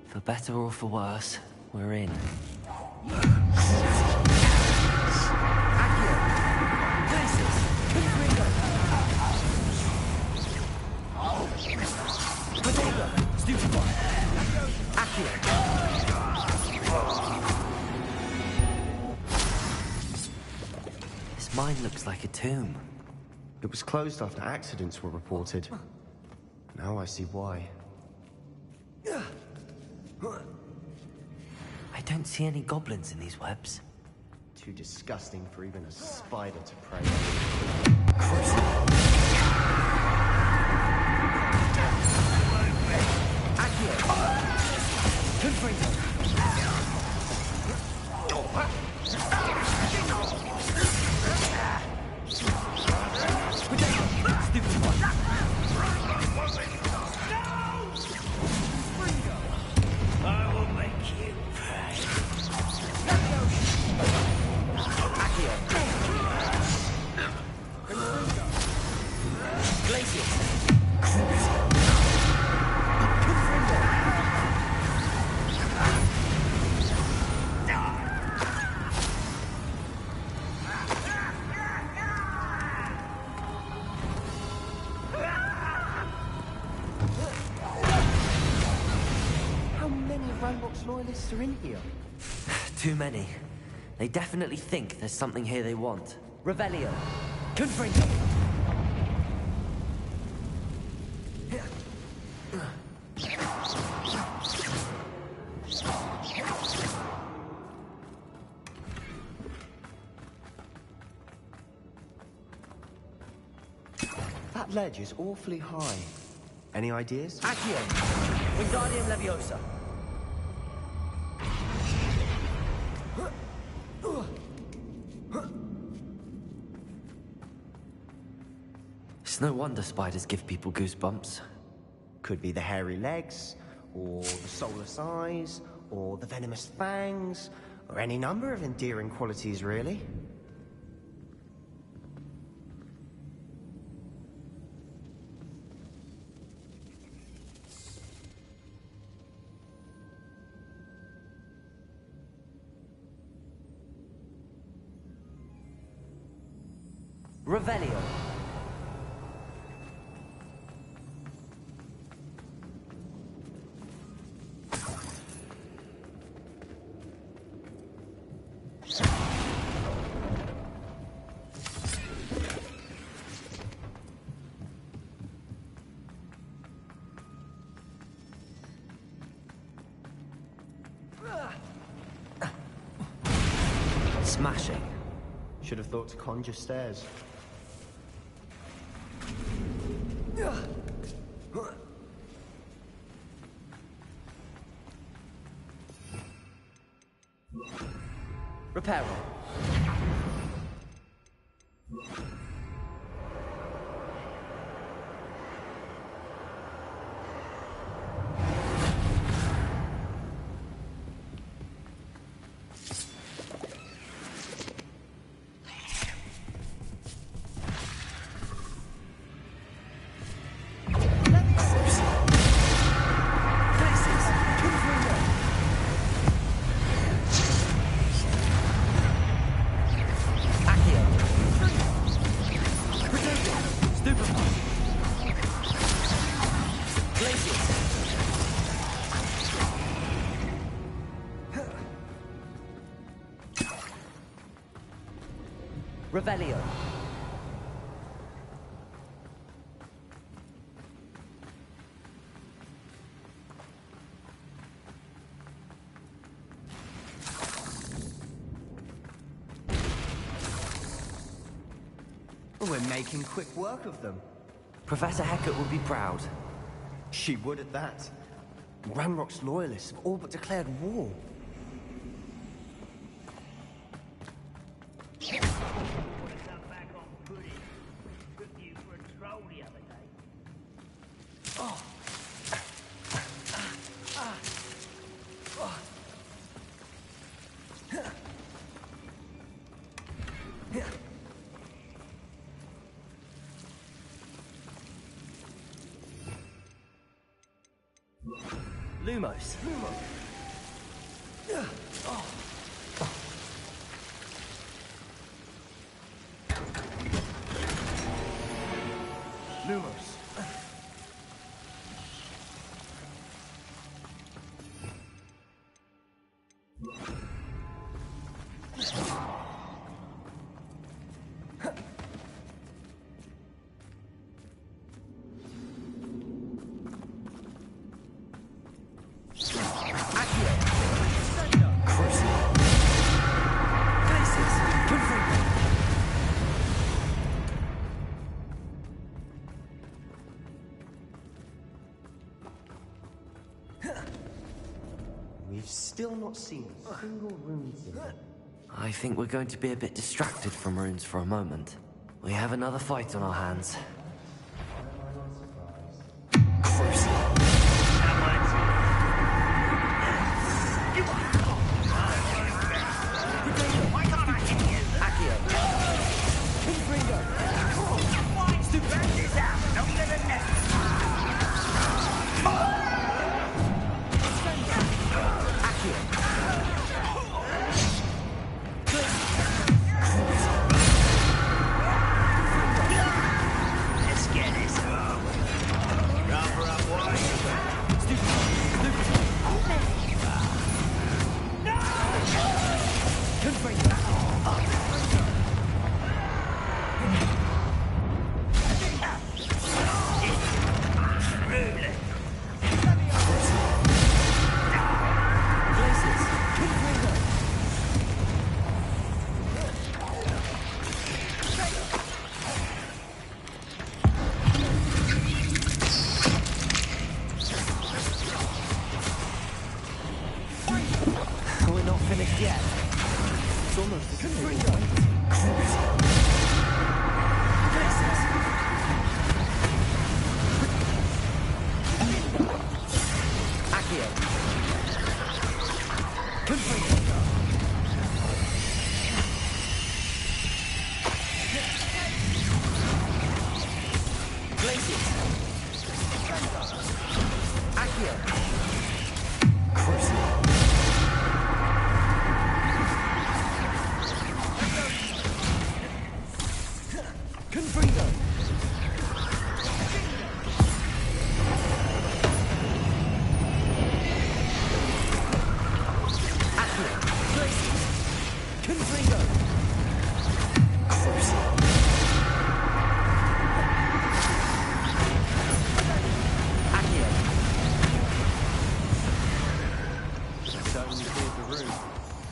For better or for worse, we're in. This mine looks like a tomb. It was closed after accidents were reported. Now I see why. I don't see any goblins in these webs. Too disgusting for even a spider to prey loyalists are in here? Too many. They definitely think there's something here they want. Revelio. Confringo. That ledge is awfully high. Any ideas? Accio. Wingardium Leviosa. It's no wonder spiders give people goosebumps. Could be the hairy legs, or the soulless eyes, or the venomous fangs, or any number of endearing qualities, really. Revelio. Smashing. Should have thought to conjure stairs. Reparo. Revelio. We're making quick work of them. Professor Hecat would be proud. She would at that. Ranrock's loyalists have all but declared war. Lumos. Lumos. We've still not seen a single rune symbol. I think we're going to be a bit distracted from runes for a moment. We have another fight on our hands.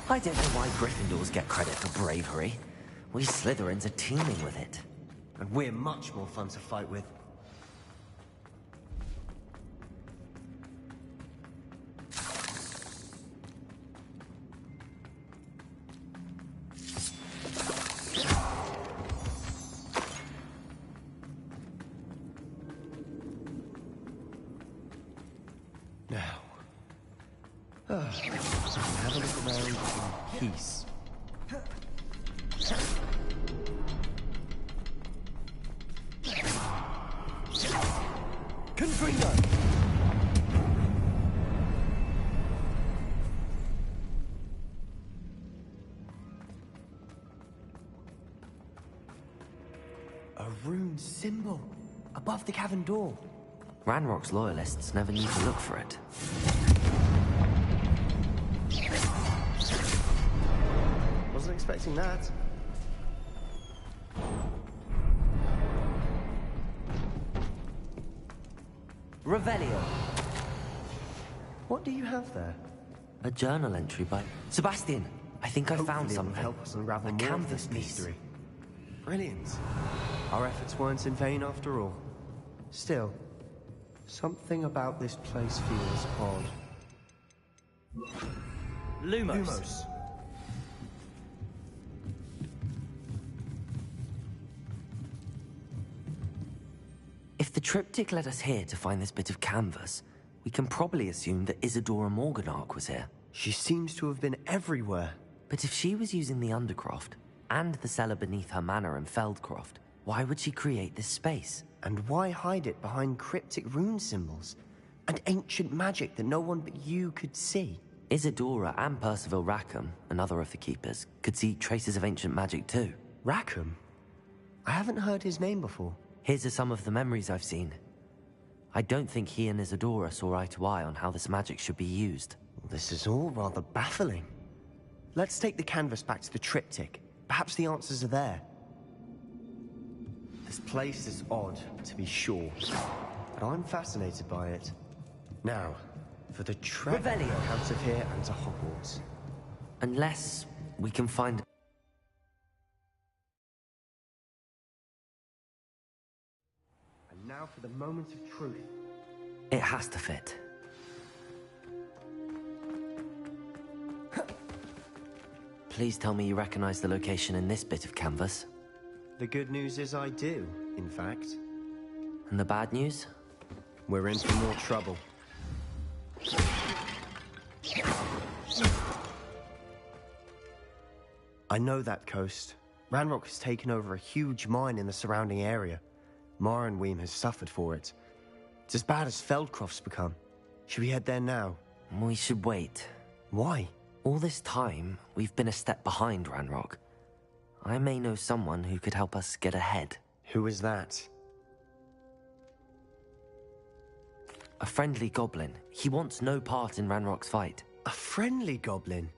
I don't know why Gryffindors get credit for bravery. We Slytherins are teeming with it. And we're much more fun to fight with. Now, have a look around in peace. Confringo! A rune symbol above the cavern door. Ranrock's loyalists never need to look for it. Wasn't expecting that. Revelio. What do you have there? A journal entry by Sebastian. I think I found Hopefully it will something. help us unravel A more of canvas this piece. mystery. Brilliant. Our efforts weren't in vain after all. Still, something about this place feels odd. Lumos. If the triptych led us here to find this bit of canvas, we can probably assume that Isadora Morganark was here. She seems to have been everywhere. But if she was using the Undercroft, and the cellar beneath her manor in Feldcroft, why would she create this space? And why hide it behind cryptic rune symbols? And ancient magic that no one but you could see? Isadora and Percival Rackham, another of the Keepers, could see traces of ancient magic too. Rackham? I haven't heard his name before. Here's some of the memories I've seen. I don't think he and Isadora saw eye to eye on how this magic should be used. This is all rather baffling. Let's take the canvas back to the triptych. Perhaps the answers are there. This place is odd, to be sure, but I'm fascinated by it. Now, for the trek Revelio. out of here and to Hogwarts. Unless we can find... And now for the moment of truth. It has to fit. Please tell me you recognize the location in this bit of canvas. The good news is I do, in fact. And the bad news? We're in for more trouble. I know that coast. Ranrock has taken over a huge mine in the surrounding area. Mornweem has suffered for it. It's as bad as Feldcroft's become. Should we head there now? We should wait. Why? All this time, we've been a step behind Ranrock. I may know someone who could help us get ahead. Who is that? A friendly goblin. He wants no part in Ranrock's fight. A friendly goblin?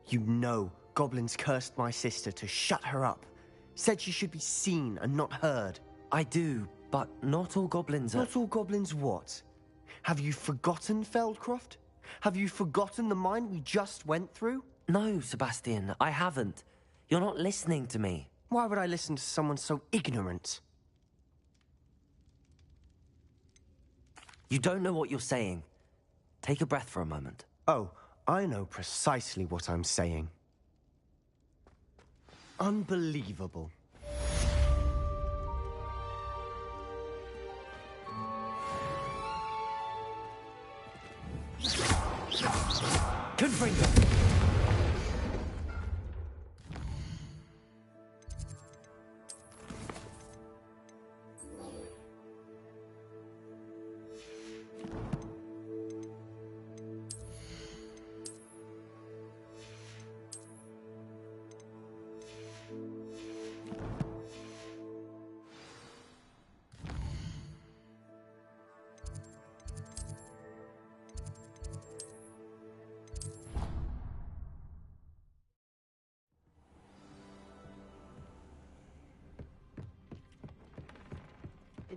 You know goblins cursed my sister to shut her up. Said she should be seen and not heard. I do, but not all goblins are... Not all goblins what? Have you forgotten Feldcroft? Have you forgotten the mine we just went through? No, Sebastian, I haven't. You're not listening to me. Why would I listen to someone so ignorant? You don't know what you're saying. Take a breath for a moment. Oh, I know precisely what I'm saying. Unbelievable. Confringo!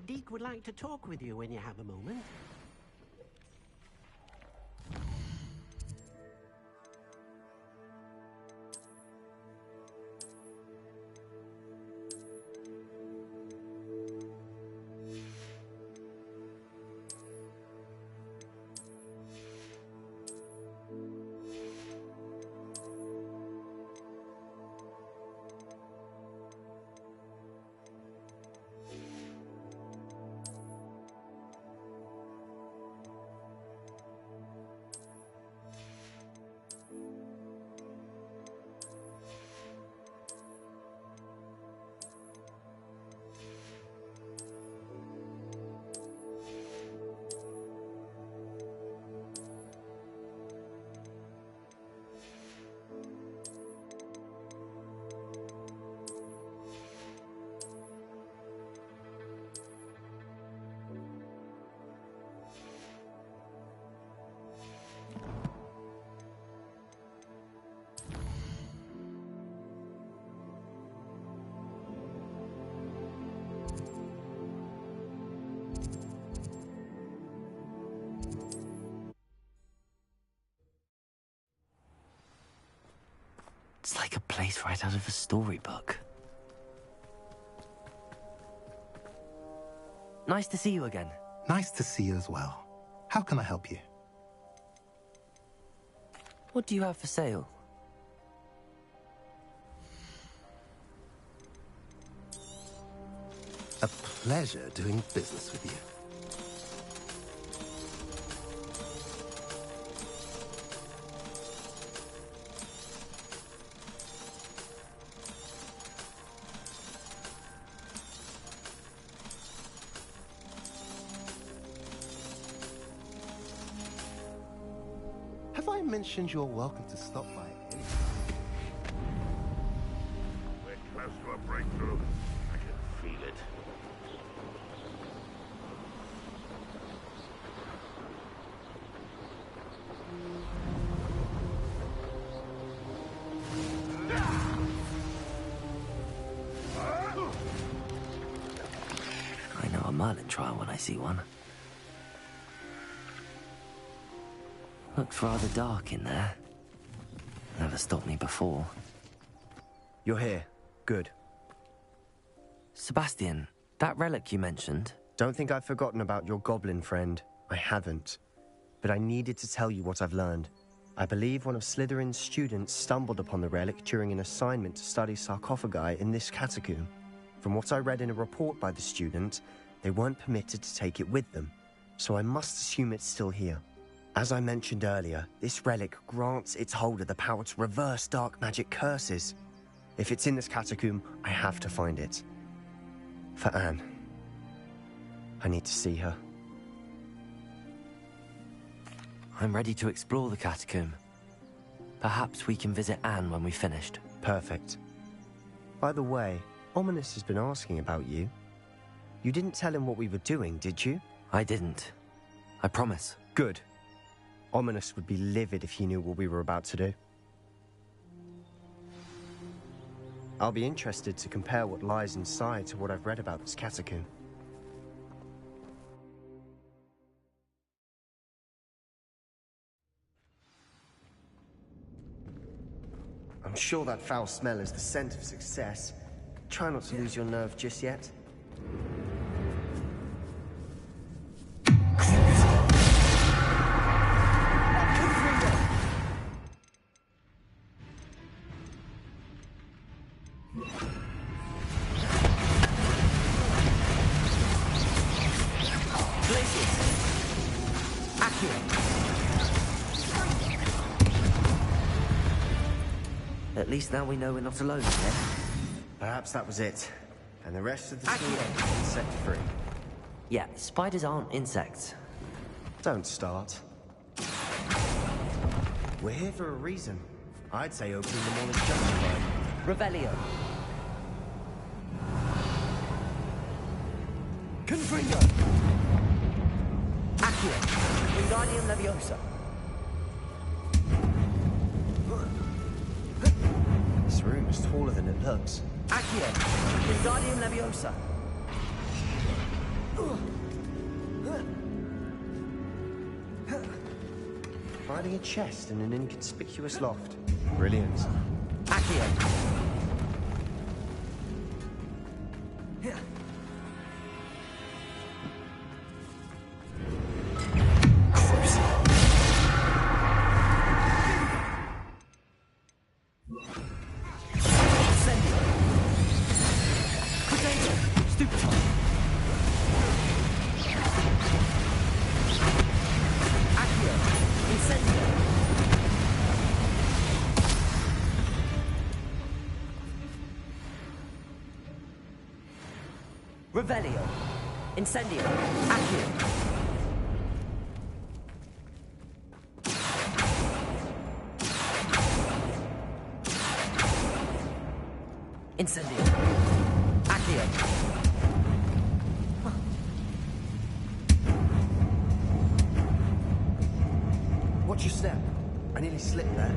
Deek would like to talk with you when you have a moment. It's like a place right out of a storybook. Nice to see you again. Nice to see you as well. How can I help you? What do you have for sale? A pleasure doing business with you. Have I mentioned you're welcome to stop by any time? We're close to a breakthrough. I can feel it. I know a Merlin trial when I see one. Looks rather dark in there. Never stopped me before. You're here. Good. Sebastian, that relic you mentioned... Don't think I've forgotten about your goblin friend. I haven't. But I needed to tell you what I've learned. I believe one of Slytherin's students stumbled upon the relic during an assignment to study sarcophagi in this catacomb. From what I read in a report by the student, they weren't permitted to take it with them, so I must assume it's still here. As I mentioned earlier, this relic grants its holder the power to reverse dark magic curses. If it's in this catacomb, I have to find it. For Anne. I need to see her. I'm ready to explore the catacomb. Perhaps we can visit Anne when we've finished. Perfect. By the way, Ominous has been asking about you. You didn't tell him what we were doing, did you? I didn't. I promise. Good. Ominous would be livid if he knew what we were about to do. I'll be interested to compare what lies inside to what I've read about this catacomb. I'm sure that foul smell is the scent of success. Try not to lose your nerve just yet. At least now we know we're not alone here. Perhaps that was it. And the rest of the team is insect-free. Yeah, spiders aren't insects. Don't start. We're here for a reason. I'd say opening them all is justified. Revelio. Confringo! Accio. Wingardium Leviosa. This room is taller than it looks. Accio. Wingardium Leviosa. guarding a chest in an inconspicuous loft. Brilliant. Accio. Revelio. Incendio. Accio. Incendio. Accio. Watch your step. I nearly slipped there.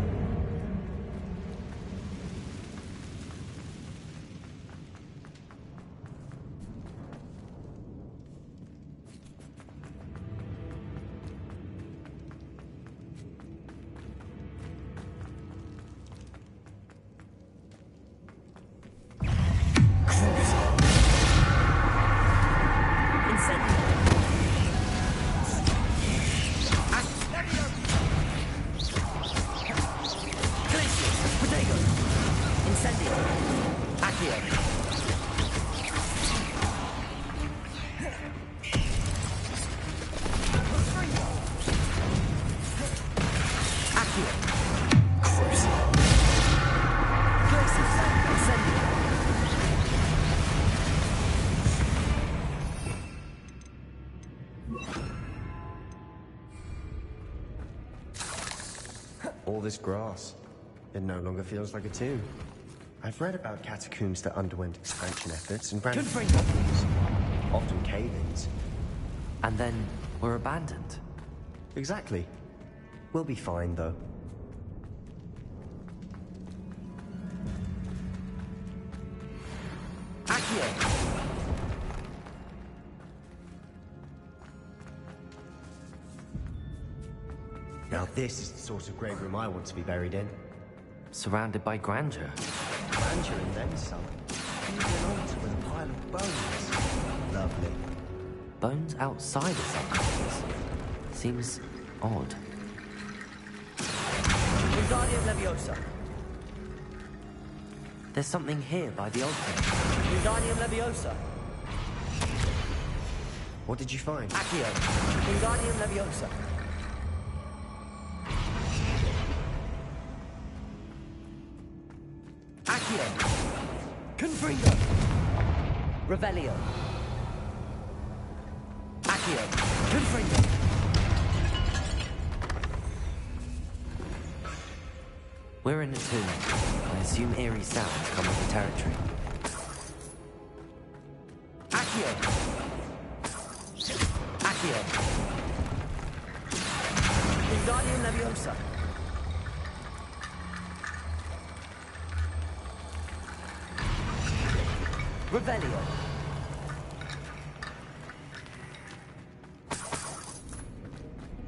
All this grass. It no longer feels like a tomb. I've read about catacombs that underwent expansion efforts and ran problems, often cave-ins. And then were abandoned. Exactly. We'll be fine, though. Accio. Now this is the sort of grave room I want to be buried in. Surrounded by grandeur. Grandeur and then some. Even an altar with a pile of bones. Lovely. Bones outside of sarcophagus. Seems odd. Wingardium Leviosa. There's something here by the altar. Wingardium Leviosa. What did you find? Accio. Wingardium Leviosa. Accio. Confringo. Revelio. Accio. Confringo. We're in a tomb. I assume eerie sounds come with the territory. Accio. Accio. Wingardium Leviosa. Revelio.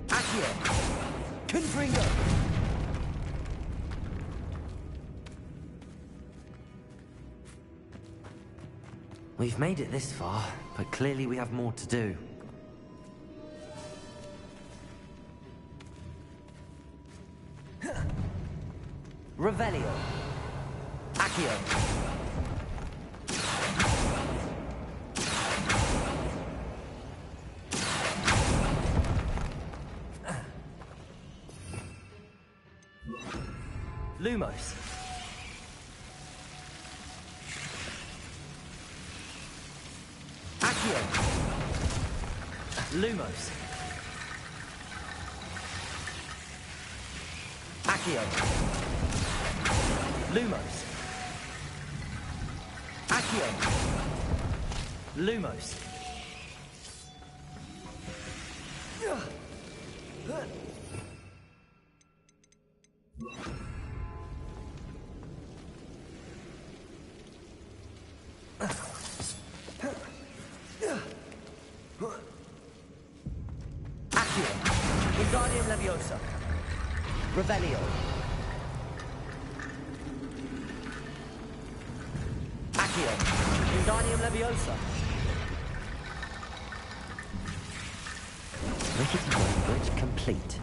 Accio. Confringo. We've made it this far, but clearly we have more to do. Revelio. Accio. Lumos. Accio. Lumos. Accio. Lumos. Accio. Lumos. Accio. Wingardium Leviosa. Revelio. Accio. Wingardium Leviosa. Rickety Bone Bridge complete.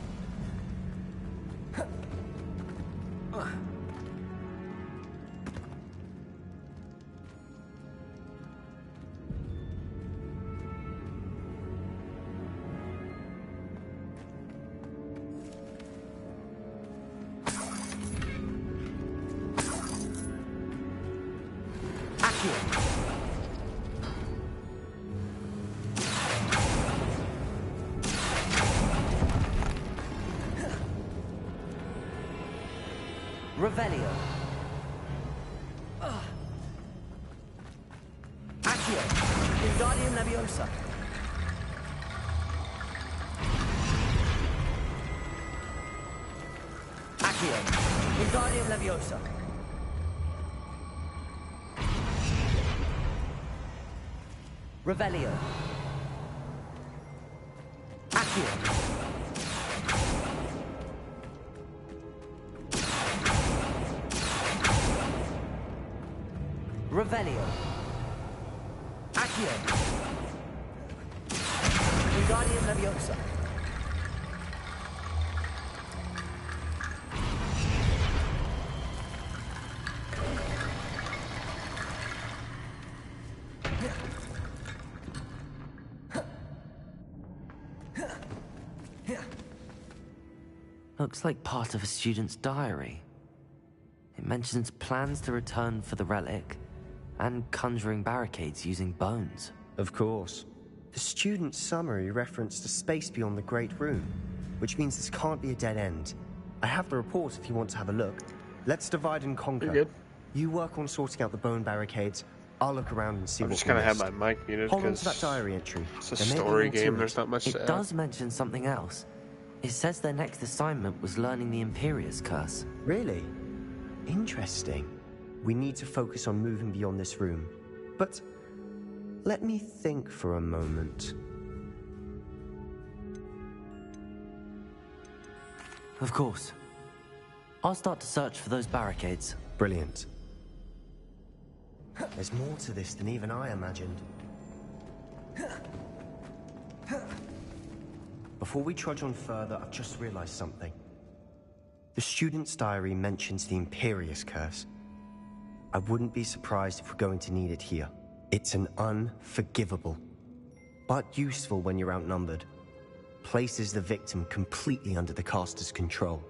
Revelio. Accio. Wingardium Leviosa. Accio. Wingardium Leviosa. Revelio. Accio. Revelio. Accio. Wingardium Leviosa. Looks like part of a student's diary. It mentions plans to return for the relic and conjuring barricades using bones. Of course. The student's summary referenced a space beyond the Great Room, which means this can't be a dead end. I have the report if you want to have a look. Let's divide and conquer. You're good. You work on sorting out the bone barricades. I'll look around and see I'm what just we gonna have missed. my mic muted Hold on to because that diary entry. it's a There may be story more to game. it. There's not much to It add. does mention something else. It says their next assignment was learning the Imperius Curse. Really? Interesting. We need to focus on moving beyond this room. But let me think for a moment. Of course. I'll start to search for those barricades. Brilliant. There's more to this than even I imagined. Before we trudge on further, I've just realized something. The student's diary mentions the Imperius Curse. I wouldn't be surprised if we're going to need it here. It's an unforgivable, but useful when you're outnumbered. Places the victim completely under the caster's control.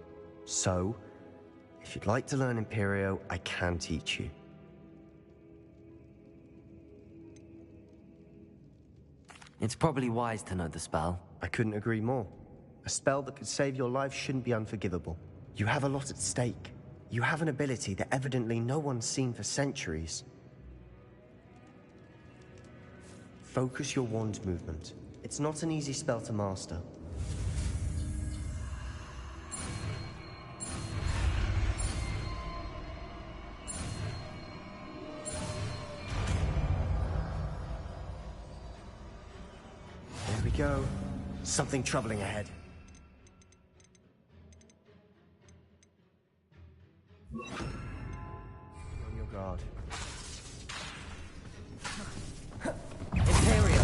So, if you'd like to learn Imperio, I can teach you. It's probably wise to know the spell. I couldn't agree more. A spell that could save your life shouldn't be unforgivable. You have a lot at stake. You have an ability that evidently no one's seen for centuries. Focus your wand movement. It's not an easy spell to master. There we go. Something troubling ahead. On your guard. Imperio.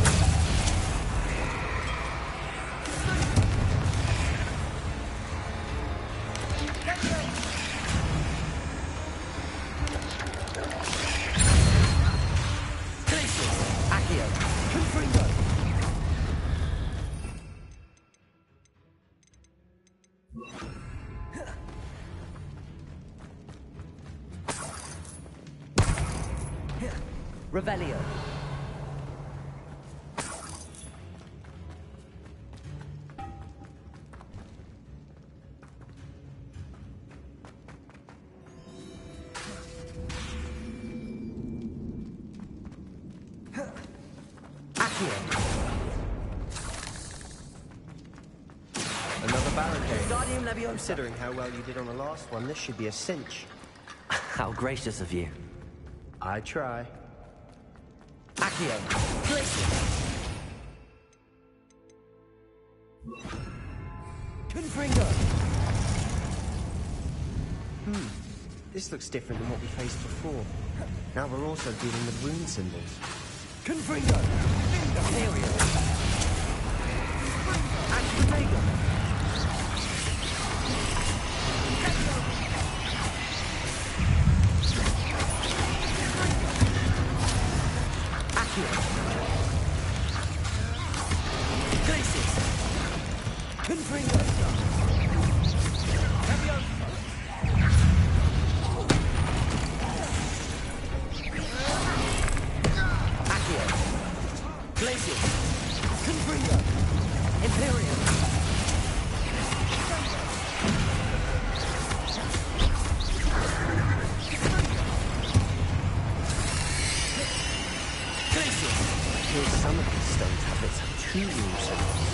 Glacius. Accio. Confringo. Revelio. Another barricade. Wingardium Leviosa. Considering how well you did on the last one, this should be a cinch. How gracious of you. I try. Accio. Glacius. Confringo. This looks different than what we faced before. Now we're also dealing with rune symbols. Confringo! Imperial! Activator! Accio! Glacis! Confringo! Glacier! Confringo! Imperial! Glacier! Here's some of these stone tablets have two rune symbols.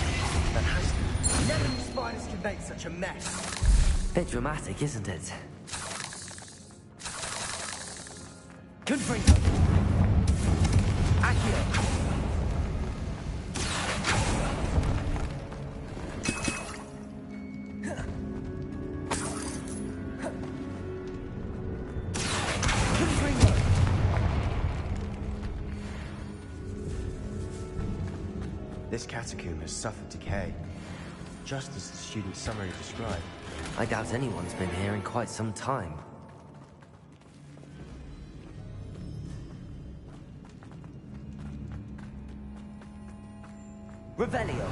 That has to. Never knew spiders could make such a mess. Bit dramatic, isn't it? Confringo! Accio! This catacomb has suffered decay, just as the student's summary described. I doubt anyone's been here in quite some time. Revelio!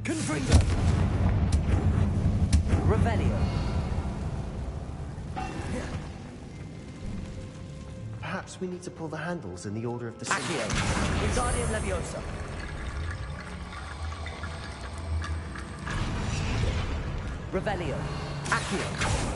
Confringo! Revelio! Perhaps we need to pull the handles in the order of the symbol. Accio! Wingardium Leviosa! Revelio! Accio!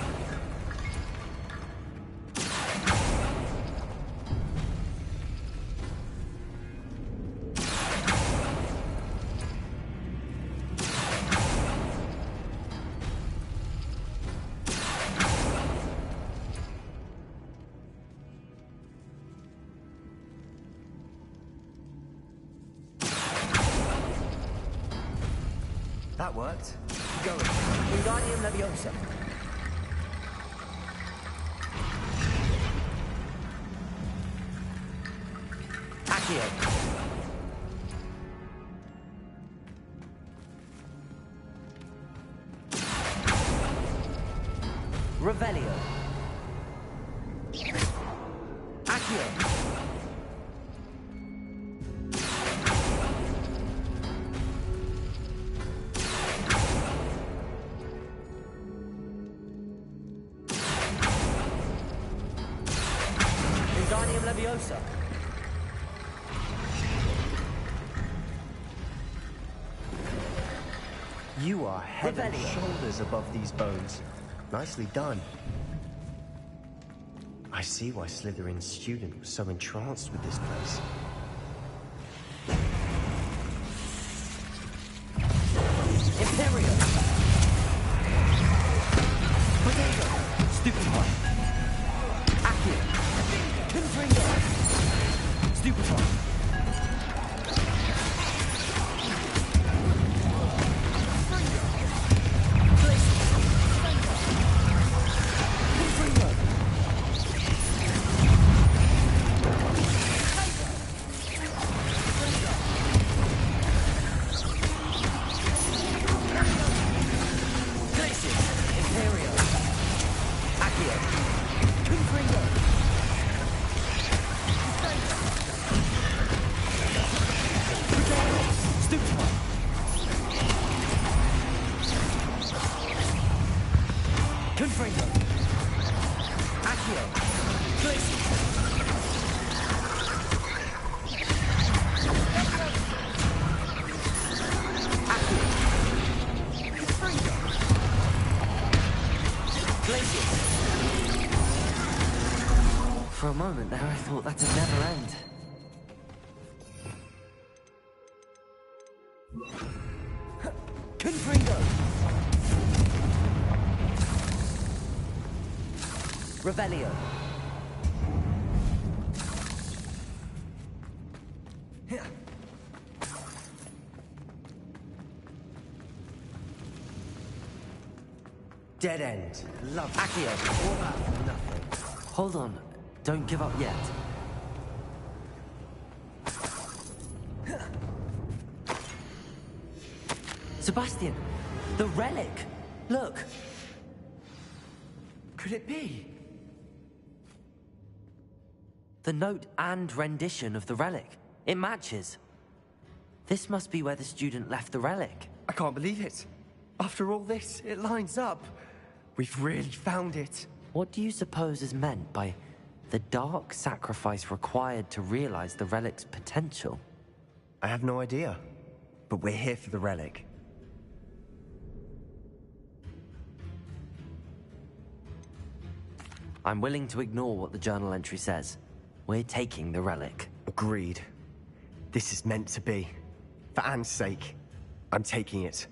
That worked. Going. Wingardium Leviosa! Accio! Revelio! Accio! Wingardium Leviosa! You are head and Revelio. shoulders above these bones. Nicely done. I see why Slytherin's student was so entranced with this place. Imperial! Potato! Stupefy! Accio! Confringo! Stupefy! Confringo! Accio! Glacier! Accio! Confringo! Glacier! For a moment there, I thought that'd never end. Confringo! Revelio! Dead end. Love Accio. all that for nothing. Hold on. Don't give up yet. Sebastian! The relic! Look! Could it be? The note and rendition of the relic. It matches. This must be where the student left the relic. I can't believe it. After all this, it lines up. We've really found it. What do you suppose is meant by the dark sacrifice required to realize the relic's potential? I have no idea. But we're here for the relic. I'm willing to ignore what the journal entry says. We're taking the relic. Agreed. This is meant to be. For Anne's sake, I'm taking it.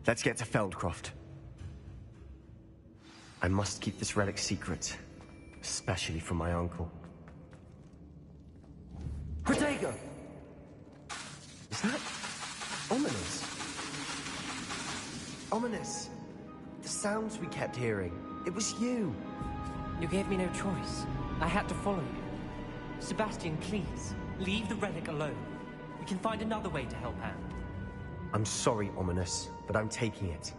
Let's get to Feldcroft. I must keep this relic secret, especially from my uncle. Protego! Is that ominous? Ominous. The sounds we kept hearing. It was you. You gave me no choice. I had to follow you. Sebastian, please, leave the relic alone. We can find another way to help Anne. I'm sorry, Ominous, but I'm taking it.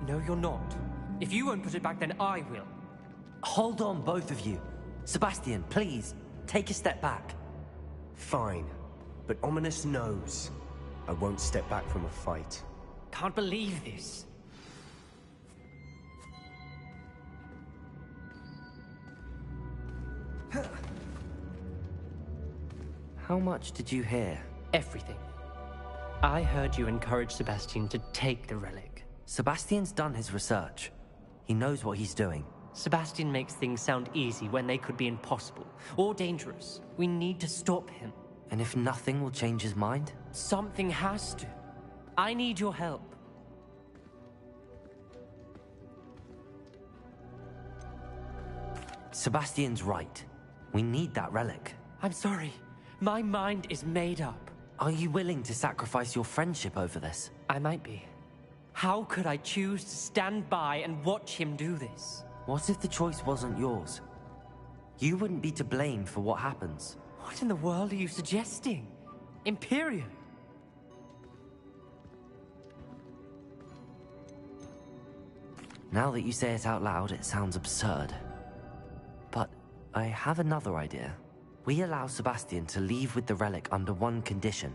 No, you're not. If you won't put it back, then I will. Hold on, both of you. Sebastian, please, take a step back. Fine, but Ominous knows I won't step back from a fight. Can't believe this. How much did you hear? Everything. I heard you encourage Sebastian to take the relic. Sebastian's done his research. He knows what he's doing. Sebastian makes things sound easy when they could be impossible or dangerous. We need to stop him. And if nothing will change his mind? Something has to. I need your help. Sebastian's right. We need that relic. I'm sorry. My mind is made up. Are you willing to sacrifice your friendship over this? I might be. How could I choose to stand by and watch him do this? What if the choice wasn't yours? You wouldn't be to blame for what happens. What in the world are you suggesting? Imperium? Now that you say it out loud, it sounds absurd. But I have another idea. We allow Sebastian to leave with the relic under one condition.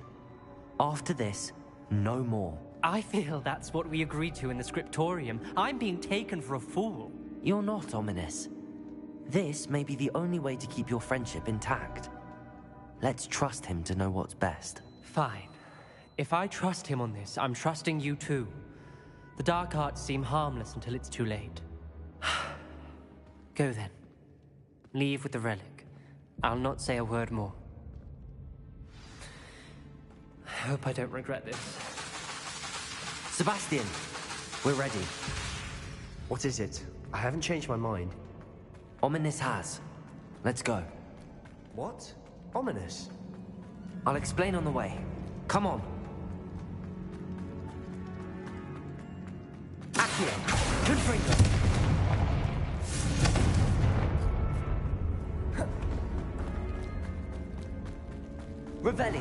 After this, no more. I feel that's what we agreed to in the scriptorium. I'm being taken for a fool. You're not, Ominous. This may be the only way to keep your friendship intact. Let's trust him to know what's best. Fine. If I trust him on this, I'm trusting you too. The dark arts seem harmless until it's too late. Go then. Leave with the relic. I'll not say a word more. I hope I don't regret this. Sebastian, we're ready. What is it? I haven't changed my mind. Ominous has. Let's go. What? Ominous? I'll explain on the way. Come on. Accio, Confringo. Revelio.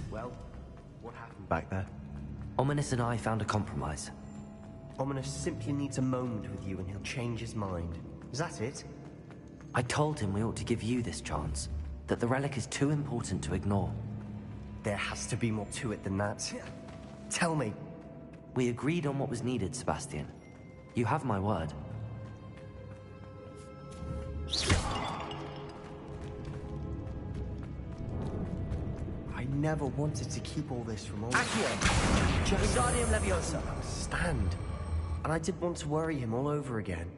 Well, what happened back there? Ominous and I found a compromise. Ominous simply needs a moment with you and he'll change his mind. Is that it? I told him we ought to give you this chance, that the relic is too important to ignore. There has to be more to it than that. Tell me. We agreed on what was needed, Sebastian. You have my word. I never wanted to keep all this from all. Accio! Wingardium Leviosa! Stand. And I didn't want to worry him all over again.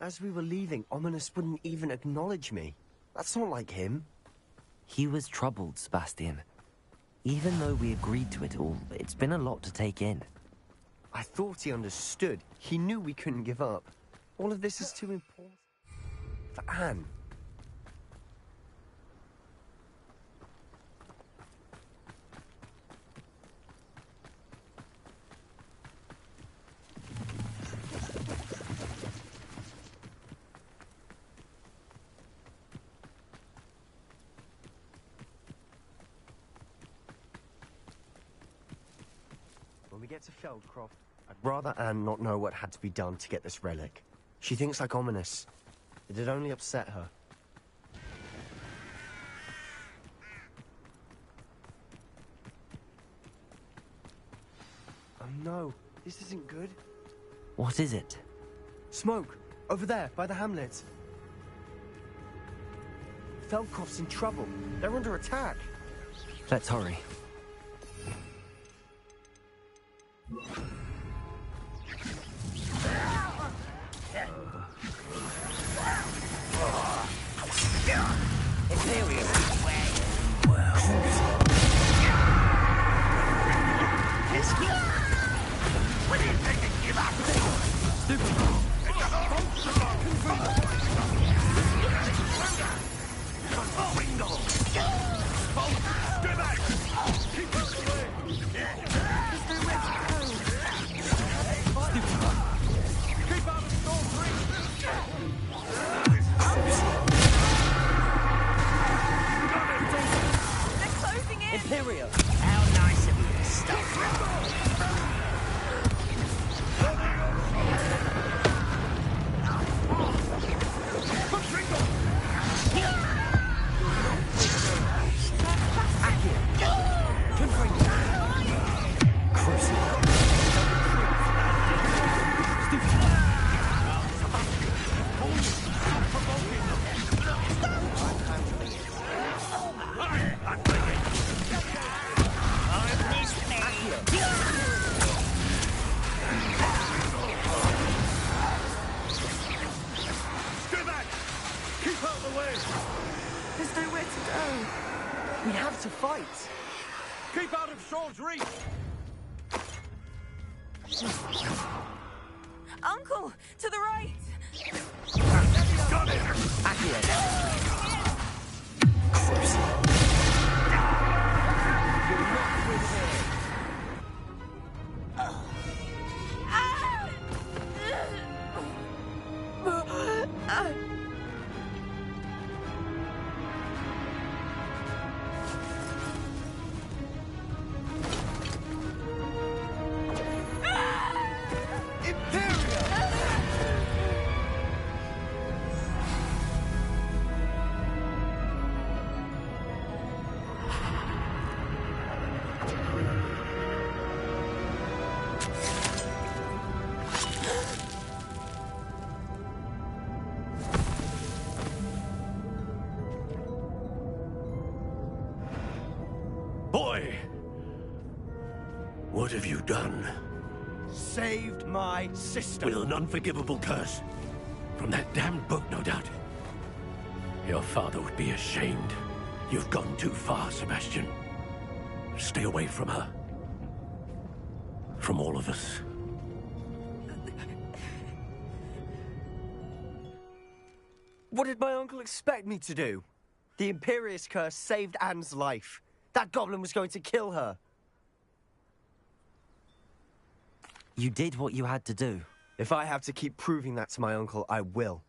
As we were leaving, Ominous wouldn't even acknowledge me. That's not like him. He was troubled, Sebastian. Even though we agreed to it all, it's been a lot to take in. I thought he understood. He knew we couldn't give up. All of this is too important for Anne. When we get to Feldcroft, I'd rather Anne not know what had to be done to get this relic. She thinks like Ominous. It'd only upset her. Oh no, this isn't good. What is it? Smoke! Over there, by the hamlet. Feldcroft's in trouble. They're under attack. Let's hurry. What do you think they give up? Imperial! How nice of you to stop. There's nowhere to go. We have to fight. Keep out of Saul's reach. Uncle, to the right. Got it. Boy, what have you done? Saved my sister. With an unforgivable curse. From that damned book, no doubt. Your father would be ashamed. You've gone too far, Sebastian. Stay away from her. From all of us. What did my uncle expect me to do? The Imperious curse saved Anne's life. That goblin was going to kill her. You did what you had to do. If I have to keep proving that to my uncle, I will.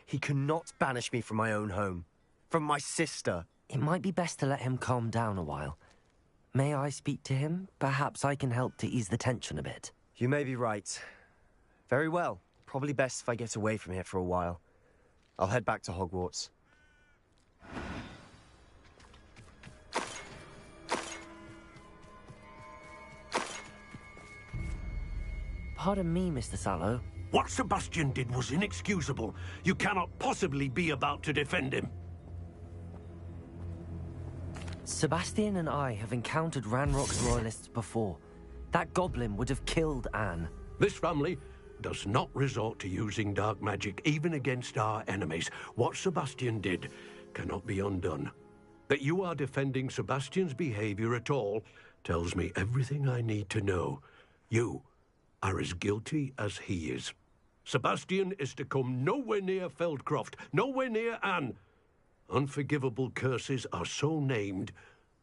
He cannot banish me from my own home. From my sister. It might be best to let him calm down a while. May I speak to him? Perhaps I can help to ease the tension a bit. You may be right. Very well. Probably best if I get away from here for a while. I'll head back to Hogwarts. Pardon me, Mr. Sallow. What Sebastian did was inexcusable. You cannot possibly be about to defend him. Sebastian and I have encountered Ranrock's royalists before. That goblin would have killed Anne. This family does not resort to using dark magic even against our enemies. What Sebastian did cannot be undone. That you are defending Sebastian's behavior at all tells me everything I need to know. You are as guilty as he is. Sebastian is to come nowhere near Feldcroft, nowhere near Anne. Unforgivable curses are so named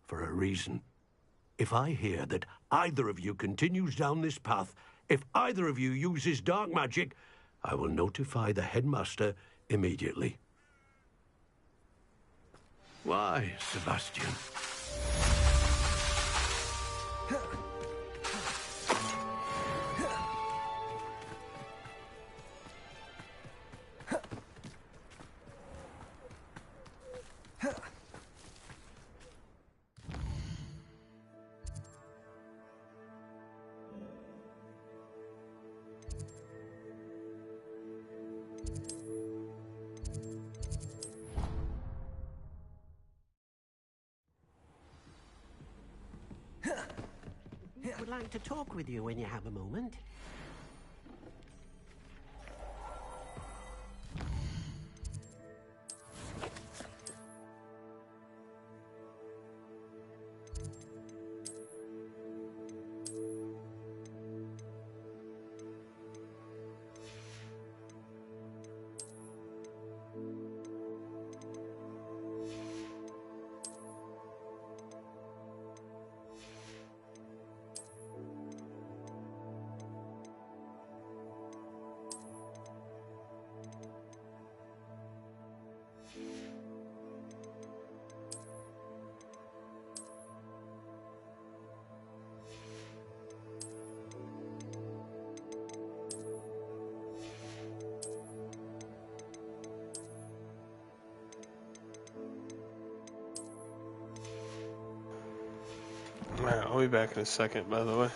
for a reason. If I hear that either of you continues down this path, if either of you uses dark magic, I will notify the headmaster immediately. Why, Sebastian? Would like to talk with you when you have a moment. Alright, I'll be back in a second, by the way.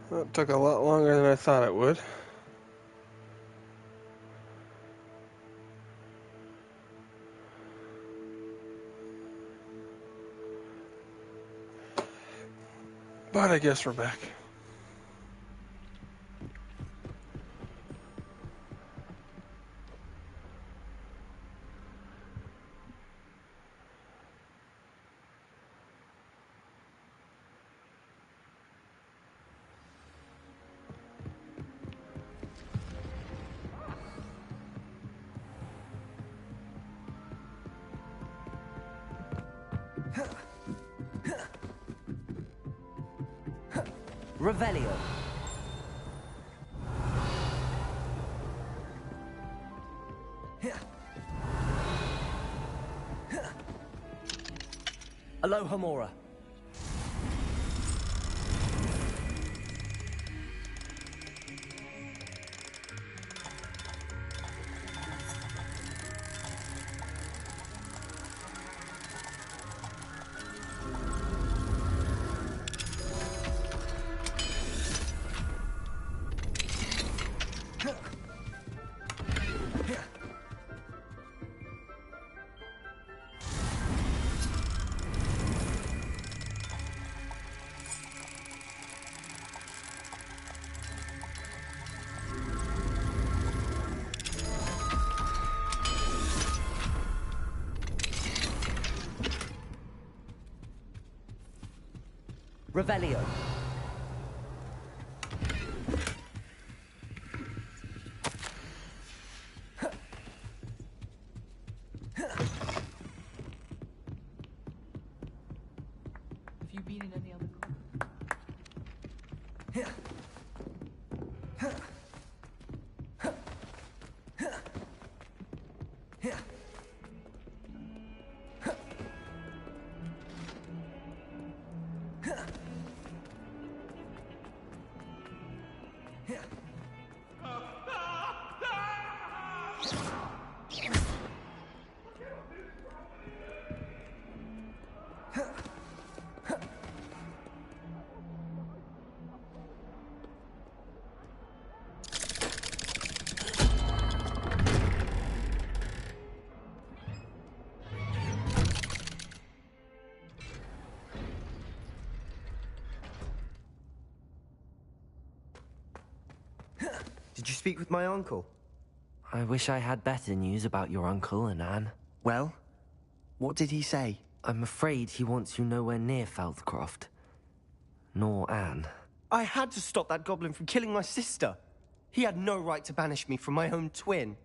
Well, it took a lot longer than I thought it would. But I guess we're back. Revelio. Alohomora. Revelio. Have you been in any other Did you speak with my uncle? I wish I had better news about your uncle and Anne. Well, what did he say? I'm afraid he wants you nowhere near Feldcroft. Nor Anne. I had to stop that goblin from killing my sister. He had no right to banish me from my own twin.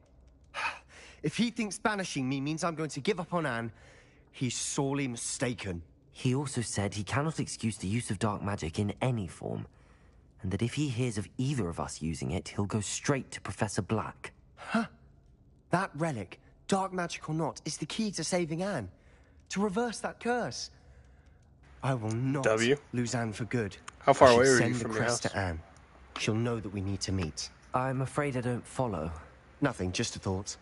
If he thinks banishing me means I'm going to give up on Anne, he's sorely mistaken. He also said he cannot excuse the use of dark magic in any form, and that if he hears of either of us using it, he'll go straight to Professor Black. Huh? That relic, dark magic or not, is the key to saving Anne. To reverse that curse. I will not lose Anne for good. How far I away should were you send the from your crest house? to Anne. She'll know that we need to meet. I'm afraid I don't follow. Nothing, just a thought.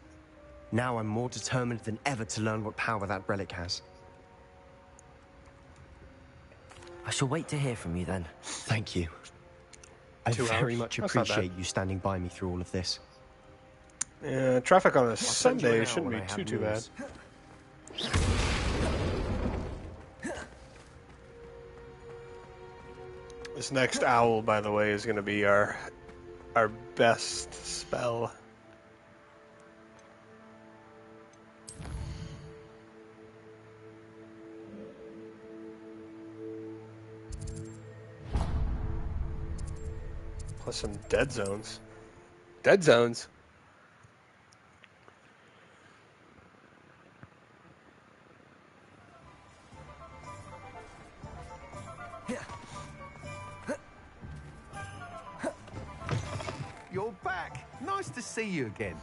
Now I'm more determined than ever to learn what power that relic has. I shall wait to hear from you then. Thank you. I 2 very hours? much That's not bad. appreciate you standing by me through all of this. Yeah, traffic on a send you an Sunday hour shouldn't when be I have too bad. news. This next owl, by the way, is going to be our best spell. Plus some dead zones. Dead zones. You're back. Nice to see you again.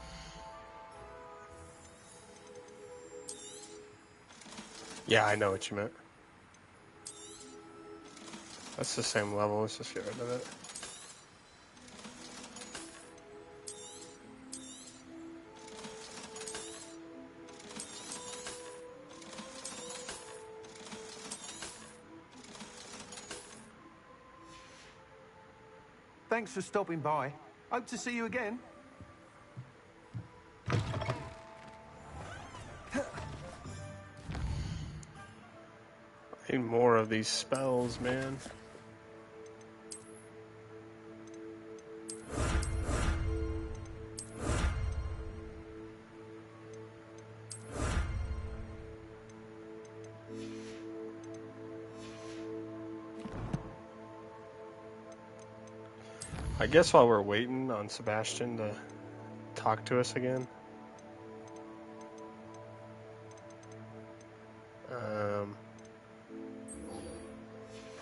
Yeah, I know what you meant. That's the same level. Let's just get rid of it. Thanks for stopping by. Hope to see you again. I need more of these spells, man. I guess while we're waiting on Sebastian to talk to us again,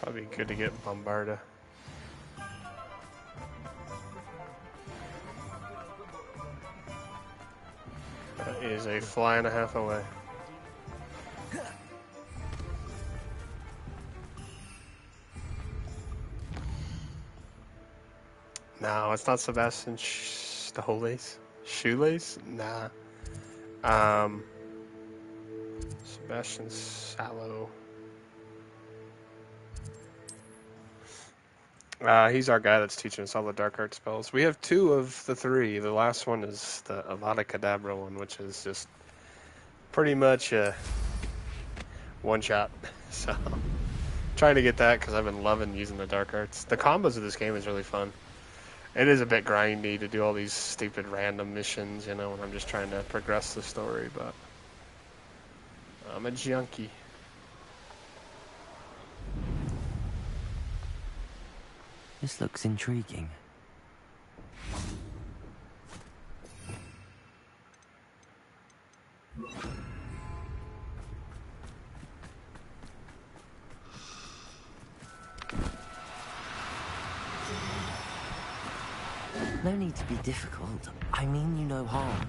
probably good to get Bombarda. That is a fly and a half away. No, it's not Sebastian Shoelace. Shoelace? Nah. Sebastian Sallow. He's our guy that's teaching us all the dark art spells. We have 2 of the 3. The last one is the Avada Kedavra one, which is just pretty much a one-shot. So, trying to get that because I've been loving using the dark arts. The combos of this game is really fun. It is a bit grindy to do all these stupid random missions, you know, when I'm just trying to progress the story, but I'm a junkie. This looks intriguing. No need to be difficult. I mean you no harm.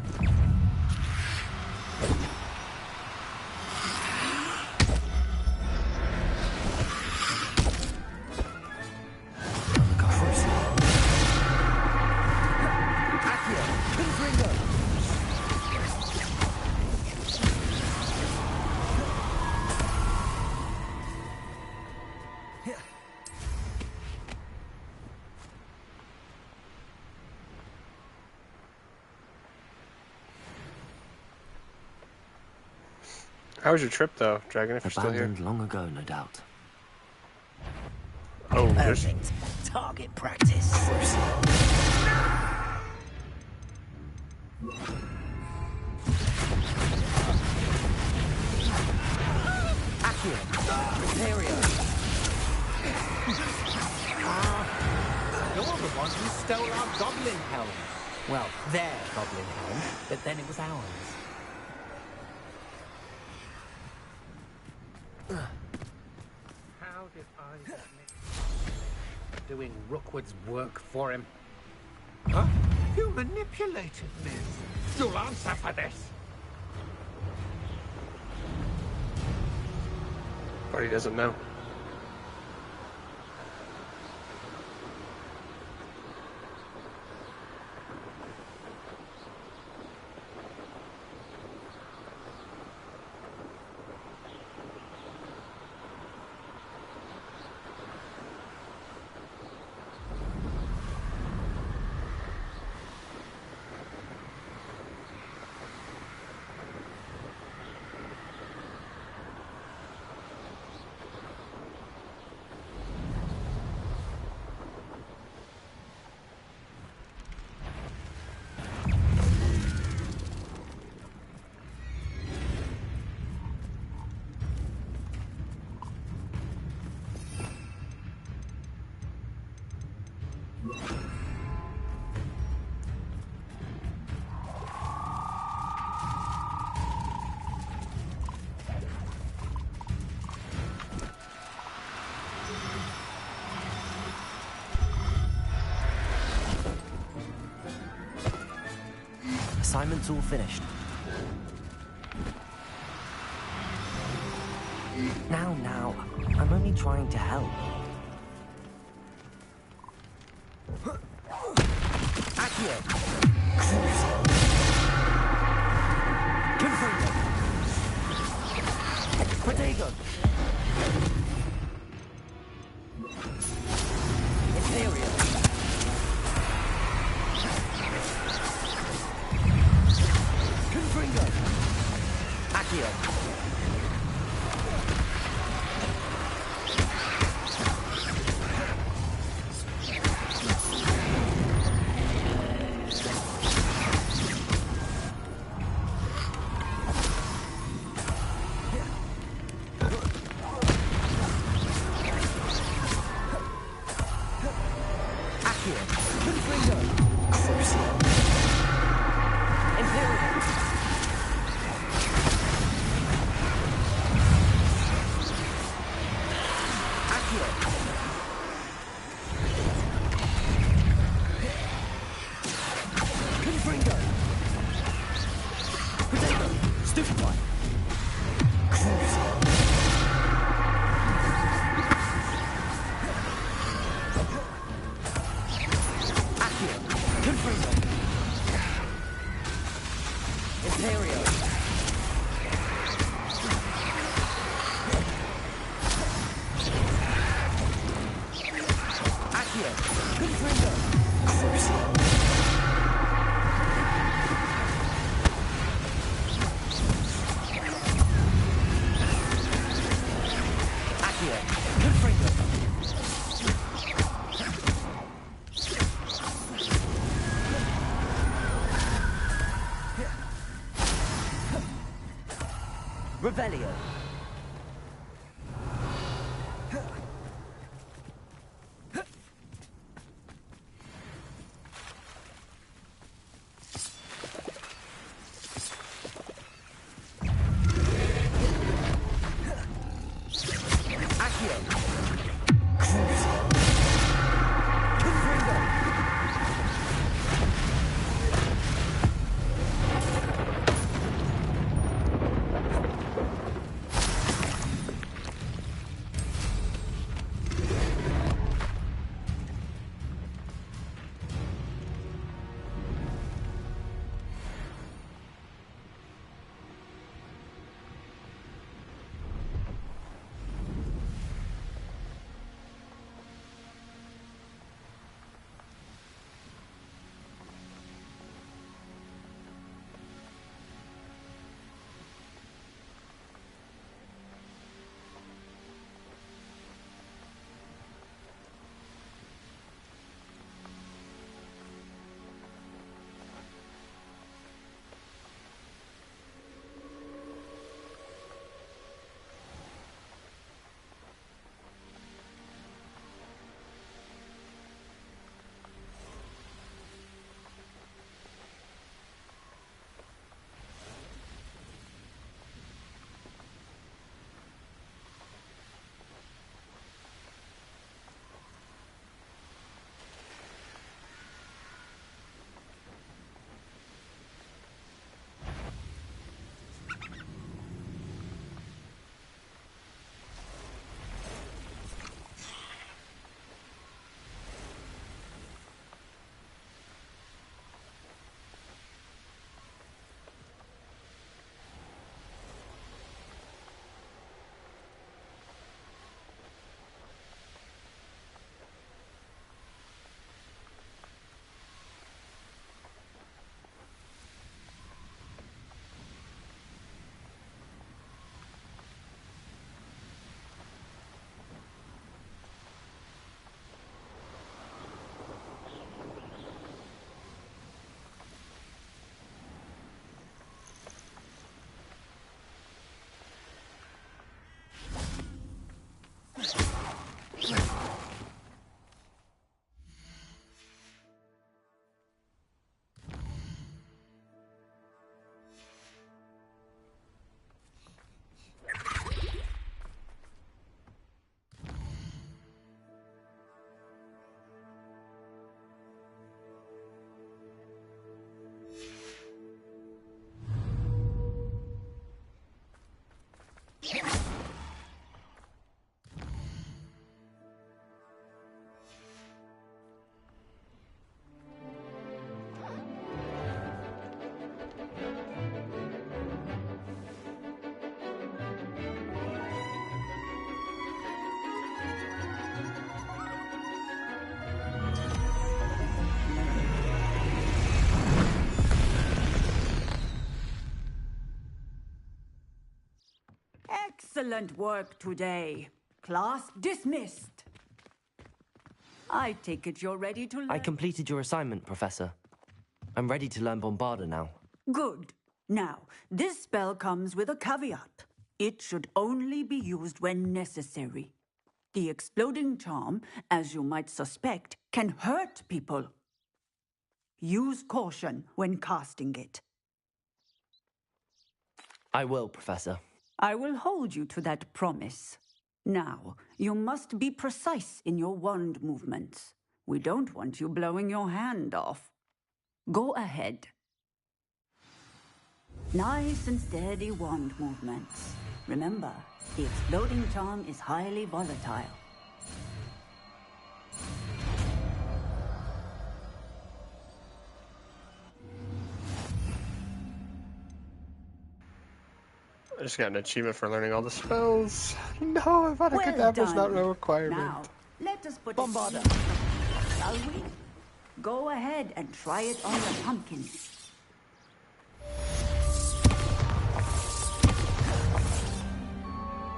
How was your trip, though, Dragon, if you're still here? Abandoned long ago, no doubt. Oh, there's... Perfect. Target practice. Accio. Materia. You're the one who stole our goblin helm. Well, their goblin helm, but then it was ours. How did I doing Rookwood's work for him? Huh? You manipulated me. You'll answer for this. But he doesn't know. Assignment's all finished. Now, I'm only trying to help. Accio. Confringo. Protego. Ethereal. Accio. Revelio. Excellent work today. Class dismissed. I take it you're ready to learn. I completed your assignment, Professor. I'm ready to learn Bombarda now. Good. Now, this spell comes with a caveat. It should only be used when necessary. The exploding charm, as you might suspect, can hurt people. Use caution when casting it. I will, Professor. I will hold you to that promise. Now, you must be precise in your wand movements. We don't want you blowing your hand off. Go ahead. Nice and steady wand movements. Remember, the exploding charm is highly volatile. I just got an achievement for learning all the spells. No, Avada Well Kedabra's done. not a requirement. Now, let us put Bombarda. Shall we? Go ahead and try it on the pumpkin.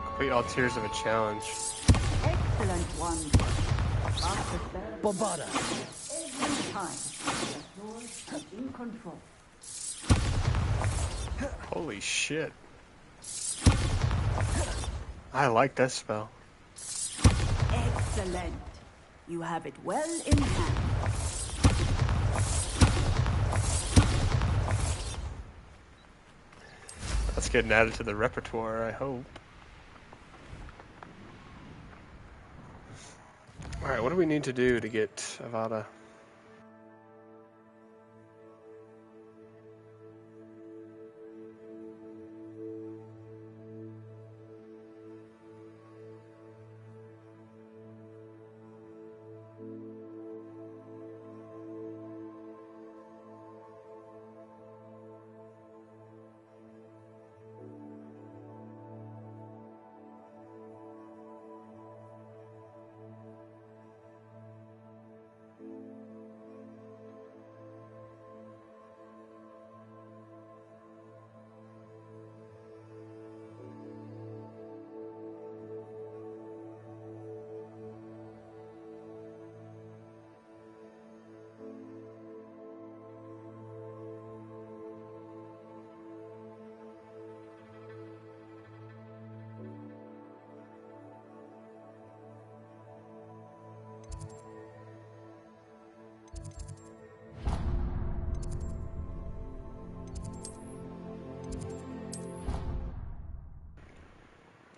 Complete all tiers of a challenge. Excellent one. Bombarda. Every time. The yours are in control. Holy shit. I like that spell. Excellent. You have it well in hand. That's getting added to the repertoire, I hope. Alright, what do we need to do to get Avada?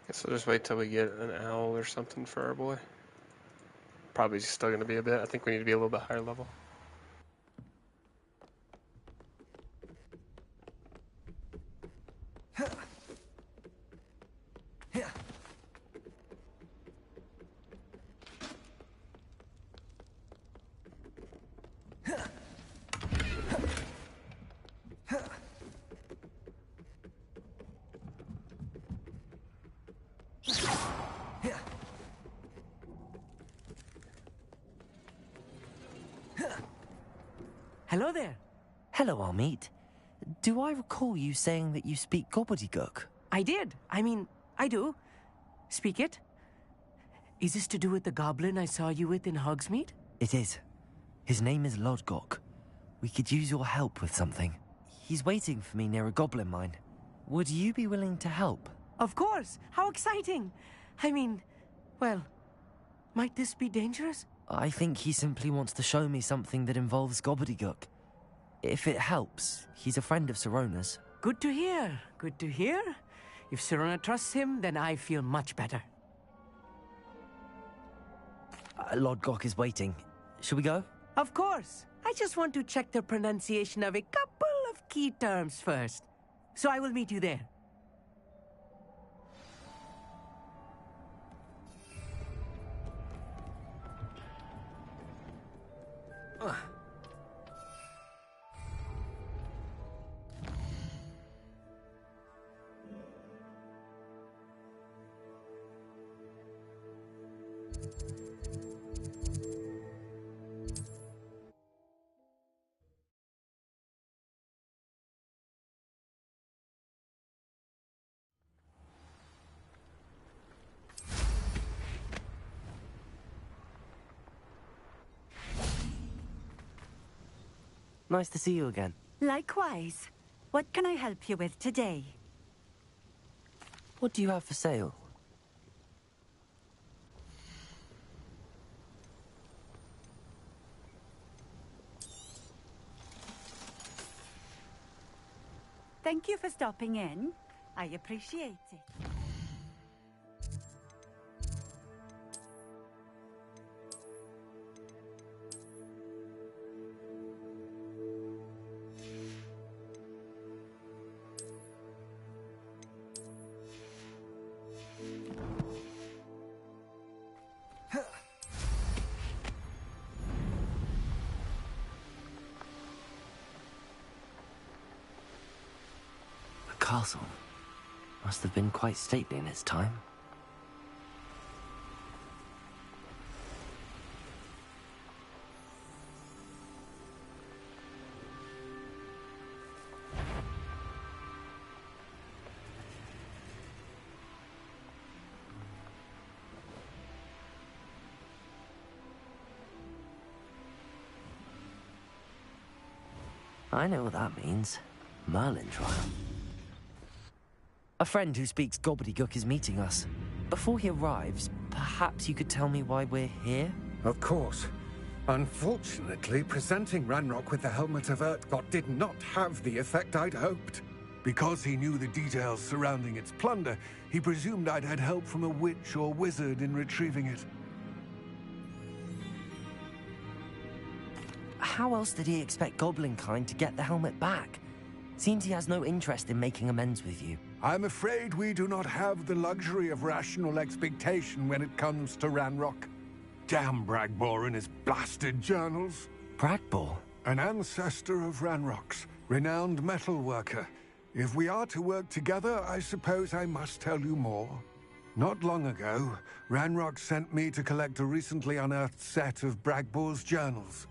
Guess we'll just wait till we get an owl or something for our boy. Probably still going to be a bit. I think we need to be a little bit higher level. Hello there. Hello, Armeet. Do I recall you saying that you speak gobbledygook? I did. I mean, I do. Speak it. Is this to do with the goblin I saw you with in Hogsmeade? It is. His name is Lodgok. We could use your help with something. He's waiting for me near a goblin mine. Would you be willing to help? Of course. How exciting. I mean, well, might this be dangerous? I think he simply wants to show me something that involves gobbledygook. If it helps, he's a friend of Sirona's. Good to hear. Good to hear. If Sirona trusts him, then I feel much better. Lodgok is waiting. Shall we go? Of course. I just want to check the pronunciation of a couple of key terms first. So I will meet you there. Nice to see you again. Likewise. What can I help you with today? What do you have for sale? Thank you for stopping in. I appreciate it. The castle must have been quite stately in its time. I know what that means. Merlin trial. A friend who speaks gobbledygook is meeting us. Before he arrives, perhaps you could tell me why we're here? Of course. Unfortunately, presenting Ranrock with the Helmet of Urtkot did not have the effect I'd hoped. Because he knew the details surrounding its plunder, he presumed I'd had help from a witch or wizard in retrieving it. How else did he expect Goblinkind to get the helmet back? Seems he has no interest in making amends with you. I'm afraid we do not have the luxury of rational expectation when it comes to Ranrock. Damn Bragbor and his blasted journals. Bragbor? An ancestor of Ranrock's, renowned metalworker. If we are to work together, I suppose I must tell you more. Not long ago, Ranrock sent me to collect a recently unearthed set of Bragbor's journals.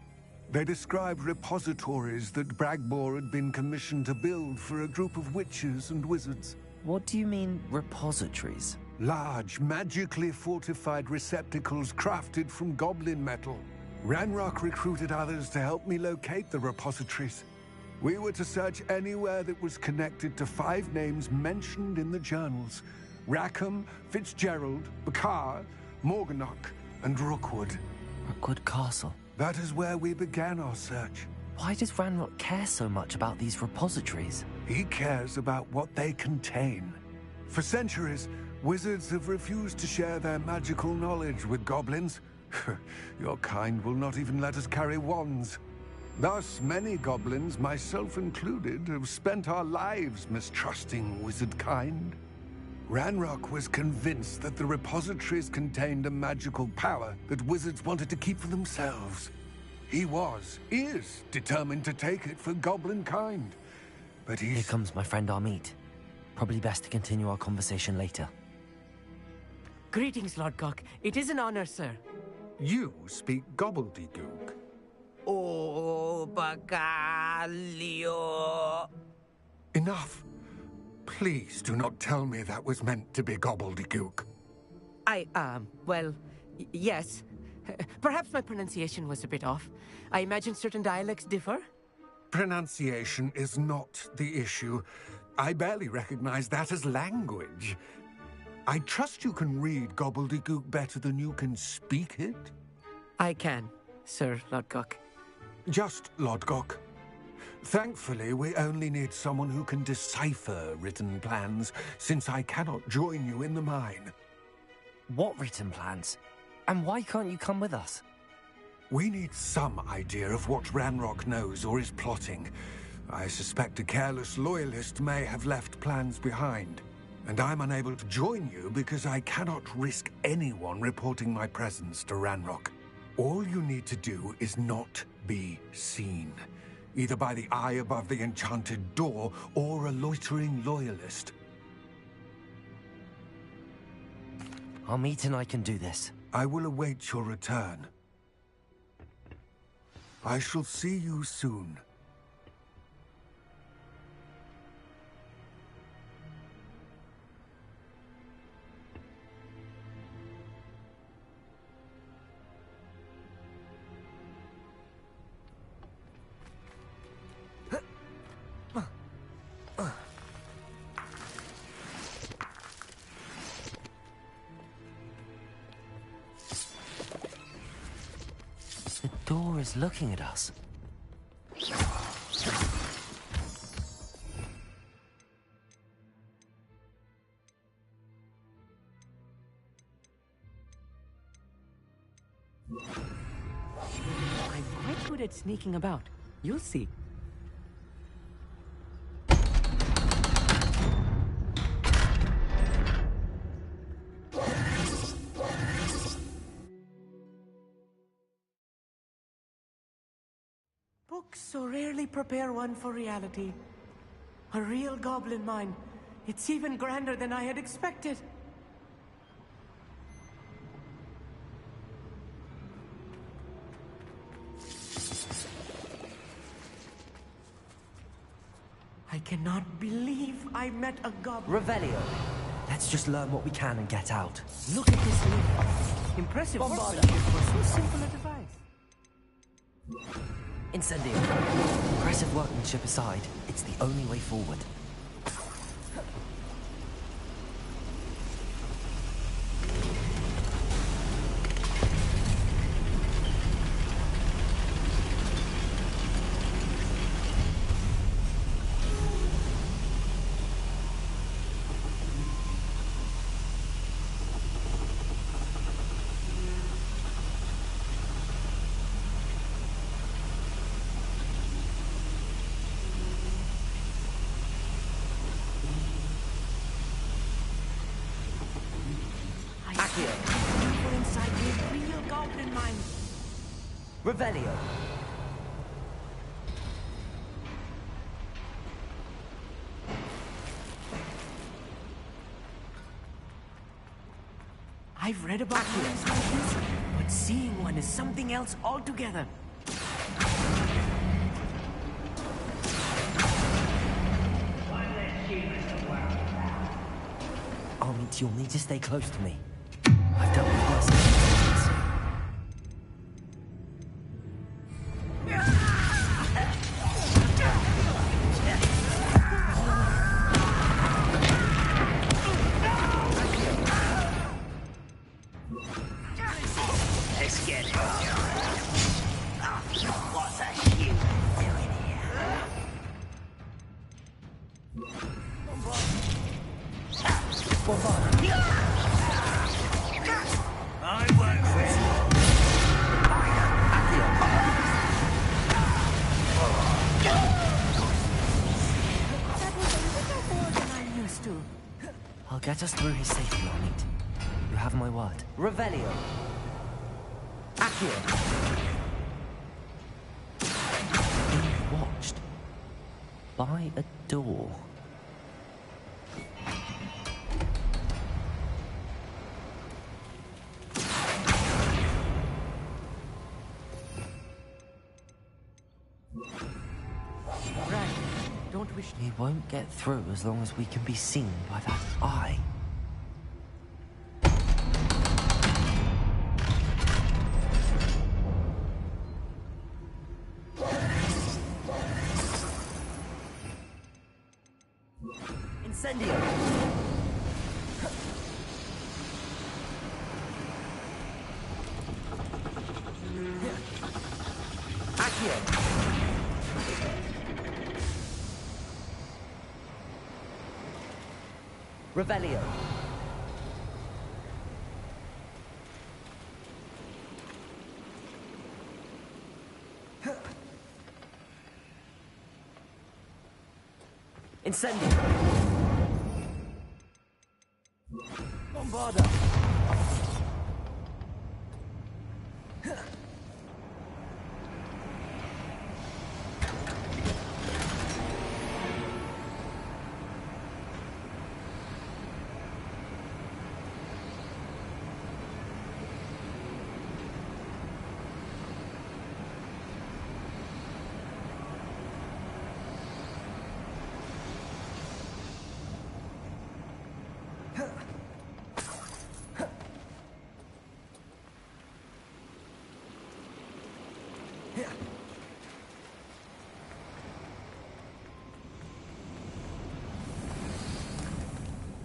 They described repositories that Bragbor had been commissioned to build for a group of witches and wizards. What do you mean, repositories? Large, magically fortified receptacles crafted from goblin metal. Ranrock recruited others to help me locate the repositories. We were to search anywhere that was connected to 5 names mentioned in the journals: Rackham, Fitzgerald, Bakar, Morganach, and Rookwood. Rookwood Castle. That is where we began our search. Why does Ranrock care so much about these repositories? He cares about what they contain. For centuries, wizards have refused to share their magical knowledge with goblins. Your kind will not even let us carry wands. Thus, many goblins, myself included, have spent our lives mistrusting wizard kind. Ranrock was convinced that the repositories contained a magical power that wizards wanted to keep for themselves. He is determined to take it for goblin kind. But Here comes my friend Amit. Probably best to continue our conversation later. Greetings, Lord Cock. It is an honor, sir. You speak gobbledygook. Oh, Bacalio. Enough. Please do not tell me that was meant to be gobbledygook. Well, yes. Perhaps my pronunciation was a bit off. I imagine certain dialects differ? Pronunciation is not the issue. I barely recognize that as language. I trust you can read gobbledygook better than you can speak it? I can, Sir Lodgok. Just Lodgok. Thankfully, we only need someone who can decipher written plans, since I cannot join you in the mine. What written plans? And why can't you come with us? We need some idea of what Ranrock knows or is plotting. I suspect a careless loyalist may have left plans behind. And I'm unable to join you because I cannot risk anyone reporting my presence to Ranrock. All you need to do is not be seen. Either by the eye above the enchanted door, or a loitering loyalist. Amit and I can do this. I will await your return. I shall see you soon. door is looking at us. I'm quite good at sneaking about. You'll see. Books so rarely prepare one for reality. A real goblin mine. It's even grander than I had expected. I cannot believe I met a goblin. Revelio. Let's just learn what we can and get out. Look at this leaf. Impressive workmanship for so simple a device. Incendio. Impressive workmanship aside, it's the only way forward. We're inside the real goblin mine. Revelio. I've read about mines like this, but seeing one is something else altogether. Armit, you'll need to stay close to me. I've dealt with worse situations. Let's get it. What's that shit doing here? I work for it. That was a little more than I'm used to. I'll get us through his safety, Armit. You have my word. Revelio. Accio. Being watched by a door. Right. Don't wish He won't get through as long as we can be seen by that eye. Incendio. Accio. Revelio. Incendio. Bombarda.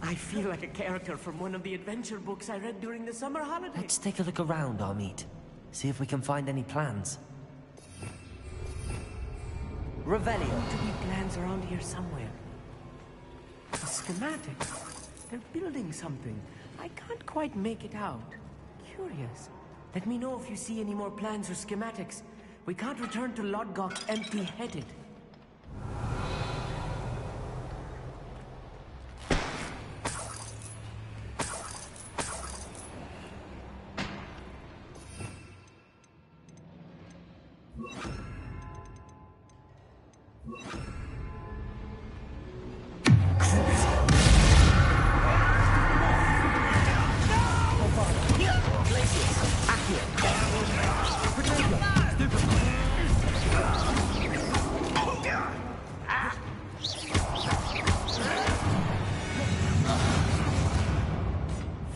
I feel like a character from one of the adventure books I read during the summer holidays. Let's take a look around, Armit. See if we can find any plans. Revelio. To be plans around here somewhere. A schematic. They're building something. I can't quite make it out. Curious. Let me know if you see any more plans or schematics. We can't return to Lodgok empty-headed.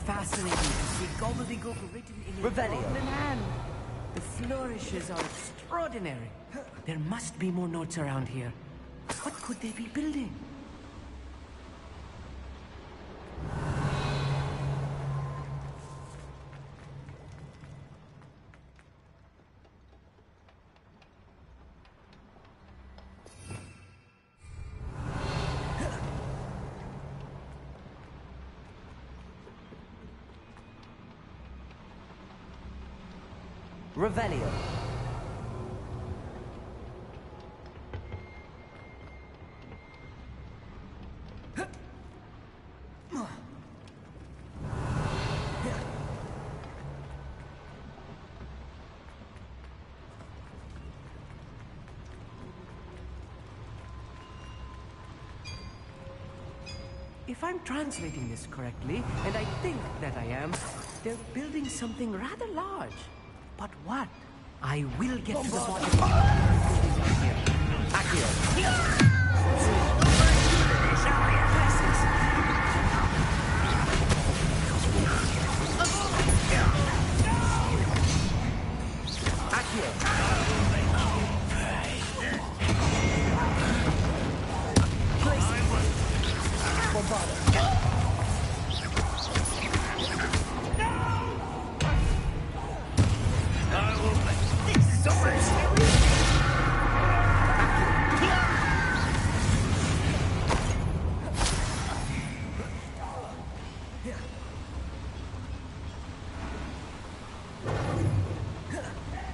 Fascinating to see gobbledygook written in your golden hand. The flourishes are extraordinary. There must be more notes around here. What could they be building? Revelio. If I'm translating this correctly, and I think that I am, they're building something rather large. But what? I will get to the bottom of Accio.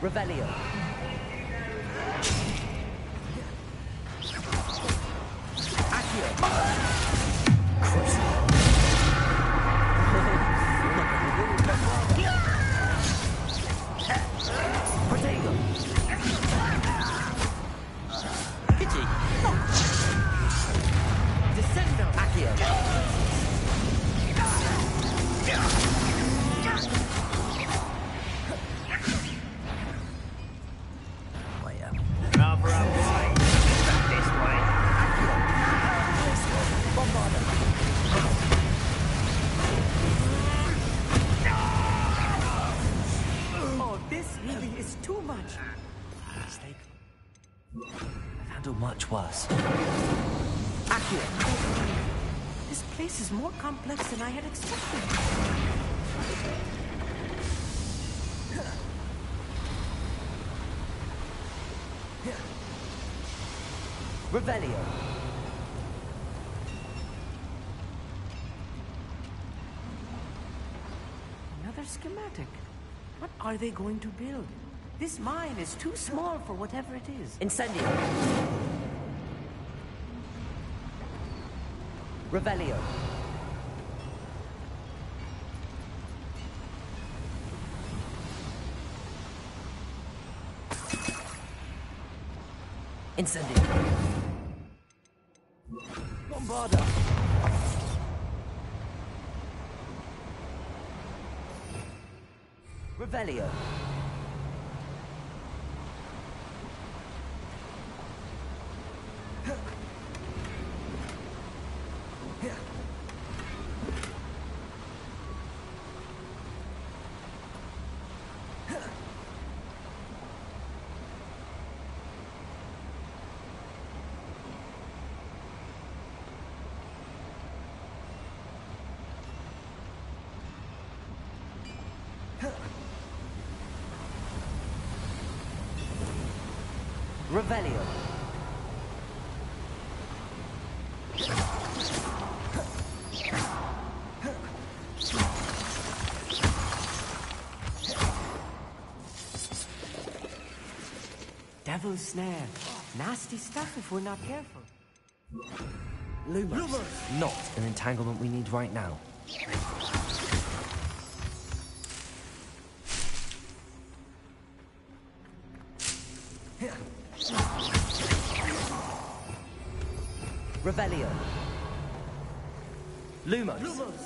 Revelio. Much worse. Accurate. This place is more complex than I had expected. Revelio. Another schematic. What are they going to build? This mine is too small for whatever it is. Incendio. Revelio. Incendio. Bombarda. Revelio. Revelio. devil's snare. Nasty stuff if we're not careful. Lumos. Not an entanglement we need right now. Revelio. Lumos.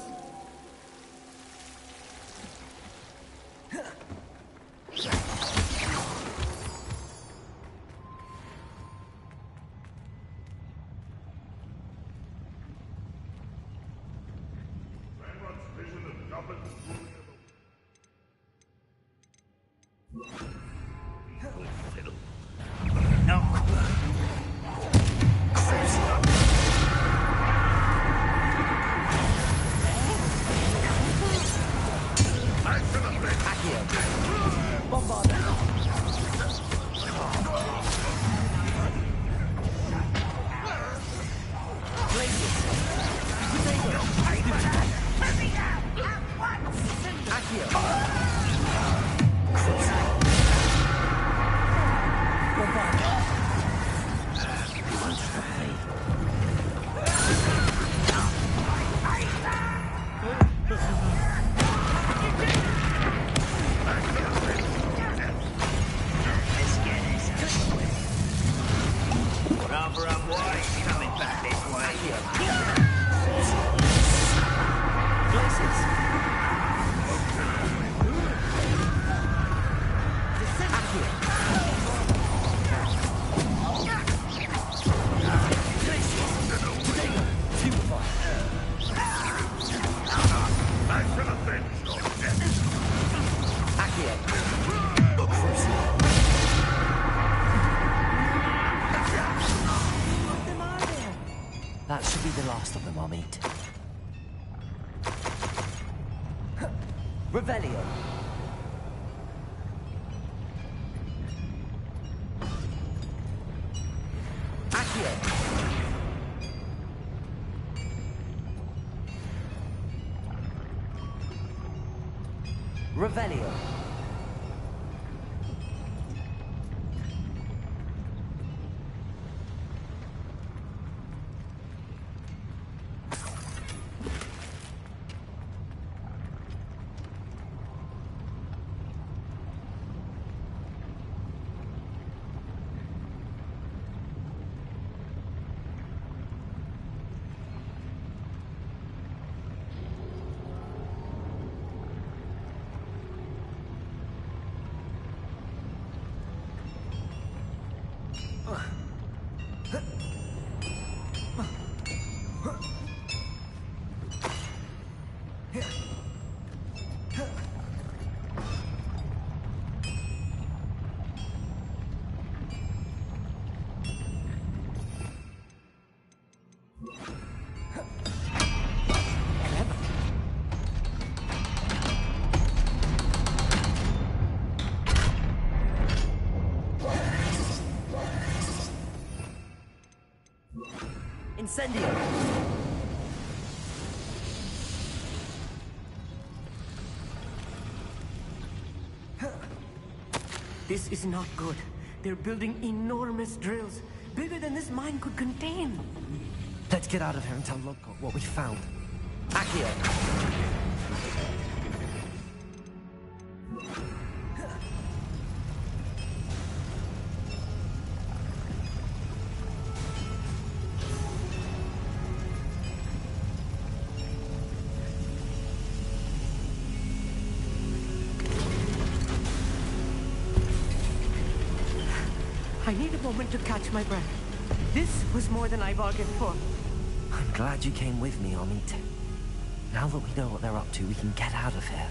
That should be the last of them I'll meet. Revelio. Accio. Revelio. Incendio. This is not good. They're building enormous drills, bigger than this mine could contain. Let's get out of here and tell Lodgott what we found. Accio. I need a moment to catch my breath. This was more than I bargained for. I'm glad you came with me, Amit. Now that we know what they're up to, we can get out of here.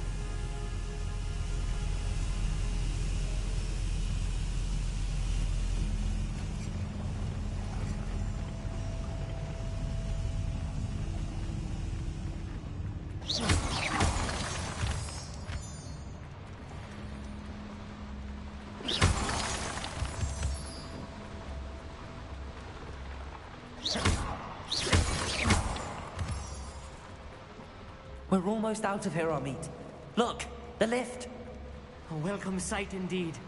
We're almost out of here, Amit. Look, the lift. A welcome sight indeed.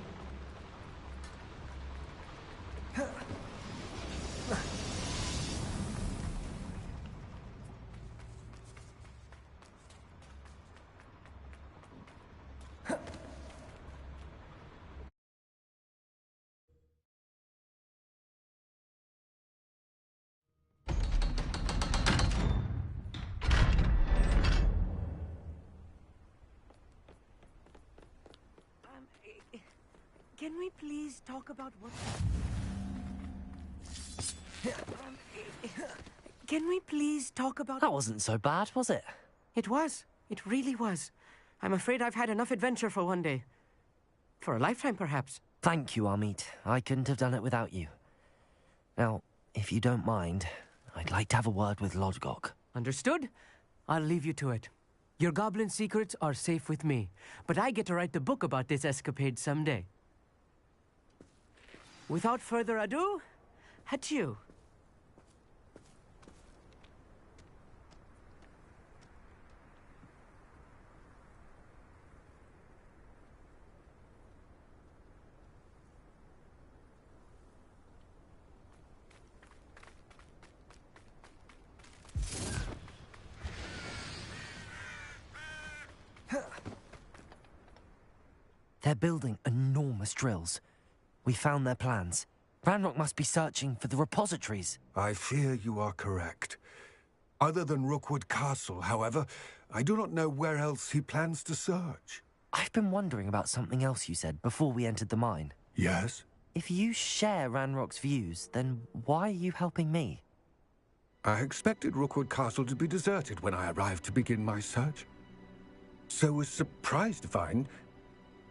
Can we please talk about what... Can we please talk about... That wasn't so bad, was it? It was. It really was. I'm afraid I've had enough adventure for one day. For a lifetime, perhaps. Thank you, Amit. I couldn't have done it without you. Now, if you don't mind, I'd like to have a word with Lodgok. Understood? I'll leave you to it. Your goblin secrets are safe with me, but I get to write the book about this escapade someday. Without further ado, adieu. They're building enormous drills. We found their plans. Ranrock must be searching for the repositories. I fear you are correct. Other than Rookwood Castle, however, I do not know where else he plans to search. I've been wondering about something else you said before we entered the mine. Yes? If you share Ranrock's views, then why are you helping me? I expected Rookwood Castle to be deserted when I arrived to begin my search. So was surprised to find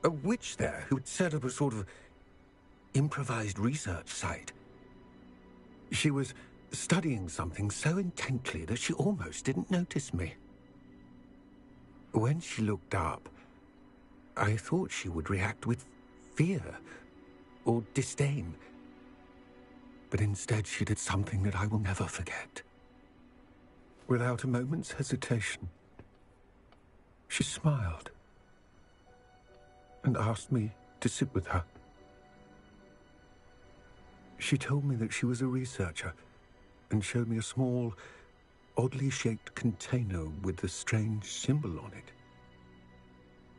a witch there who had set up a sort of improvised research site. She was studying something so intently that she almost didn't notice me. When she looked up, I thought she would react with fear or disdain. But instead she did something that I will never forget. Without a moment's hesitation, she smiled and asked me to sit with her. She told me that she was a researcher and showed me a small, oddly shaped container with a strange symbol on it.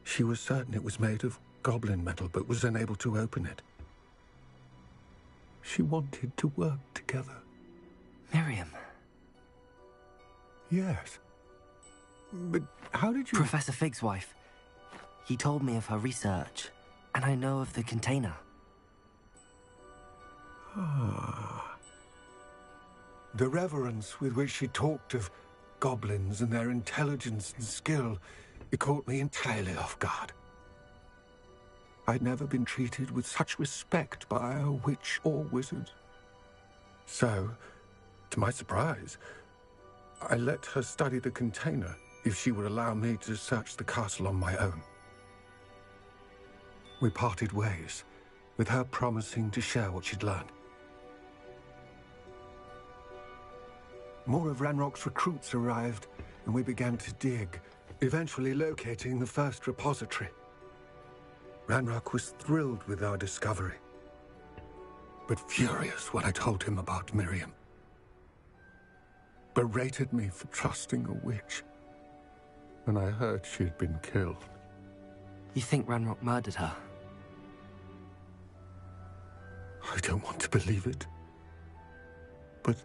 She was certain it was made of goblin metal, but was unable to open it. She wanted to work together. Miriam. Yes. But how did you... Professor Fig's wife. He told me of her research, and I know of the container. Ah. The reverence with which she talked of goblins and their intelligence and skill, it caught me entirely off guard. I'd never been treated with such respect by a witch or wizard. So, to my surprise, I let her study the container if she would allow me to search the castle on my own. We parted ways, with her promising to share what she'd learned. More of Ranrock's recruits arrived, and we began to dig, eventually locating the first repository. Ranrock was thrilled with our discovery, but furious when I told him about Miriam. Berated me for trusting a witch when I heard she'd been killed. You think Ranrock murdered her? I don't want to believe it, but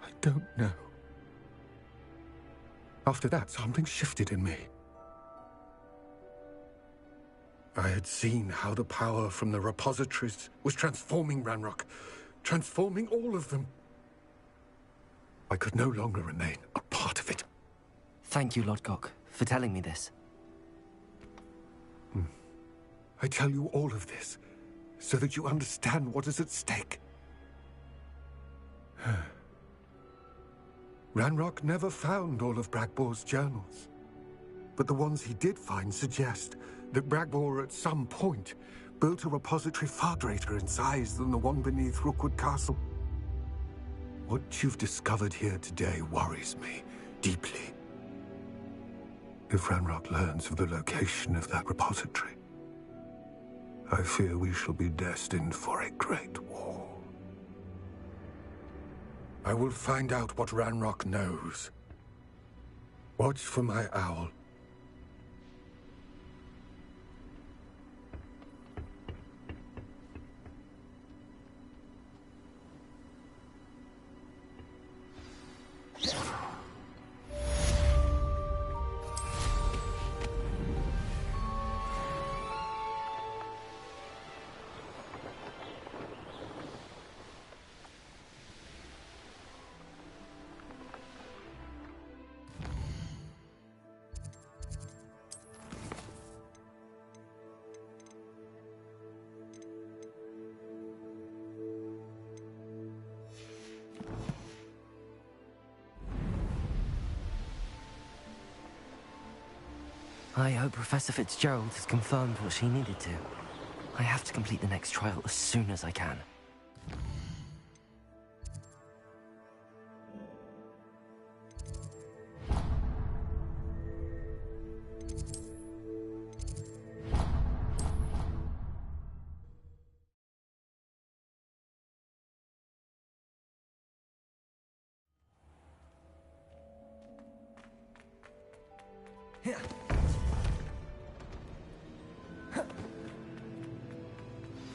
I don't know. After that, something shifted in me. I had seen how the power from the repositories was transforming Ranrock, transforming all of them. I could no longer remain a part of it. Thank you, Lodgok, for telling me this. I tell you all of this so that you understand what is at stake. Ranrock never found all of Bragbor's journals, but the ones he did find suggest that Bragbor at some point built a repository far greater in size than the one beneath Rookwood Castle. What you've discovered here today worries me deeply. If Ranrock learns of the location of that repository, I fear we shall be destined for a great war. I will find out what Ranrock knows. Watch for my owl. I hope Professor Fitzgerald has confirmed what she needed to. I have to complete the next trial as soon as I can.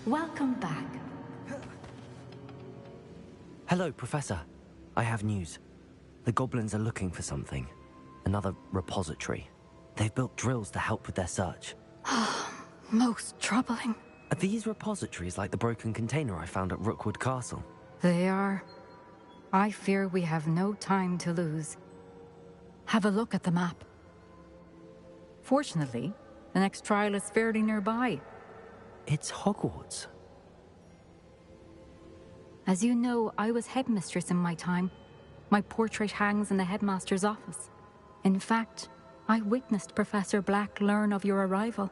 Welcome back. Hello, Professor. I have news. The goblins are looking for something. Another repository. They've built drills to help with their search. Most troubling. Are these repositories like the broken container I found at Rookwood Castle? They are. I fear we have no time to lose. Have a look at the map. Fortunately, the next trial is fairly nearby. It's Hogwarts. As you know, I was headmistress in my time. My portrait hangs in the headmaster's office. In fact, I witnessed Professor Black learn of your arrival.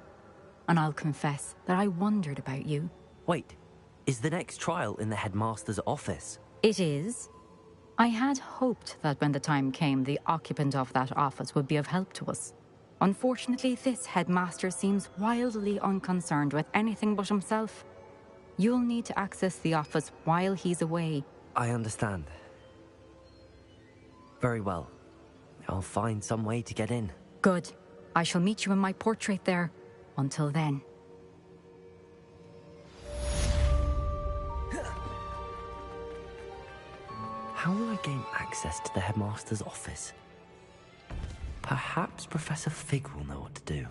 And I'll confess that I wondered about you. Wait, is the next trial in the headmaster's office? It is. I had hoped that when the time came, the occupant of that office would be of help to us. Unfortunately, this headmaster seems wildly unconcerned with anything but himself. You'll need to access the office while he's away. I understand. Very well. I'll find some way to get in. Good. I shall meet you in my portrait there. Until then. How will I gain access to the headmaster's office? Perhaps Professor Fig will know what to do.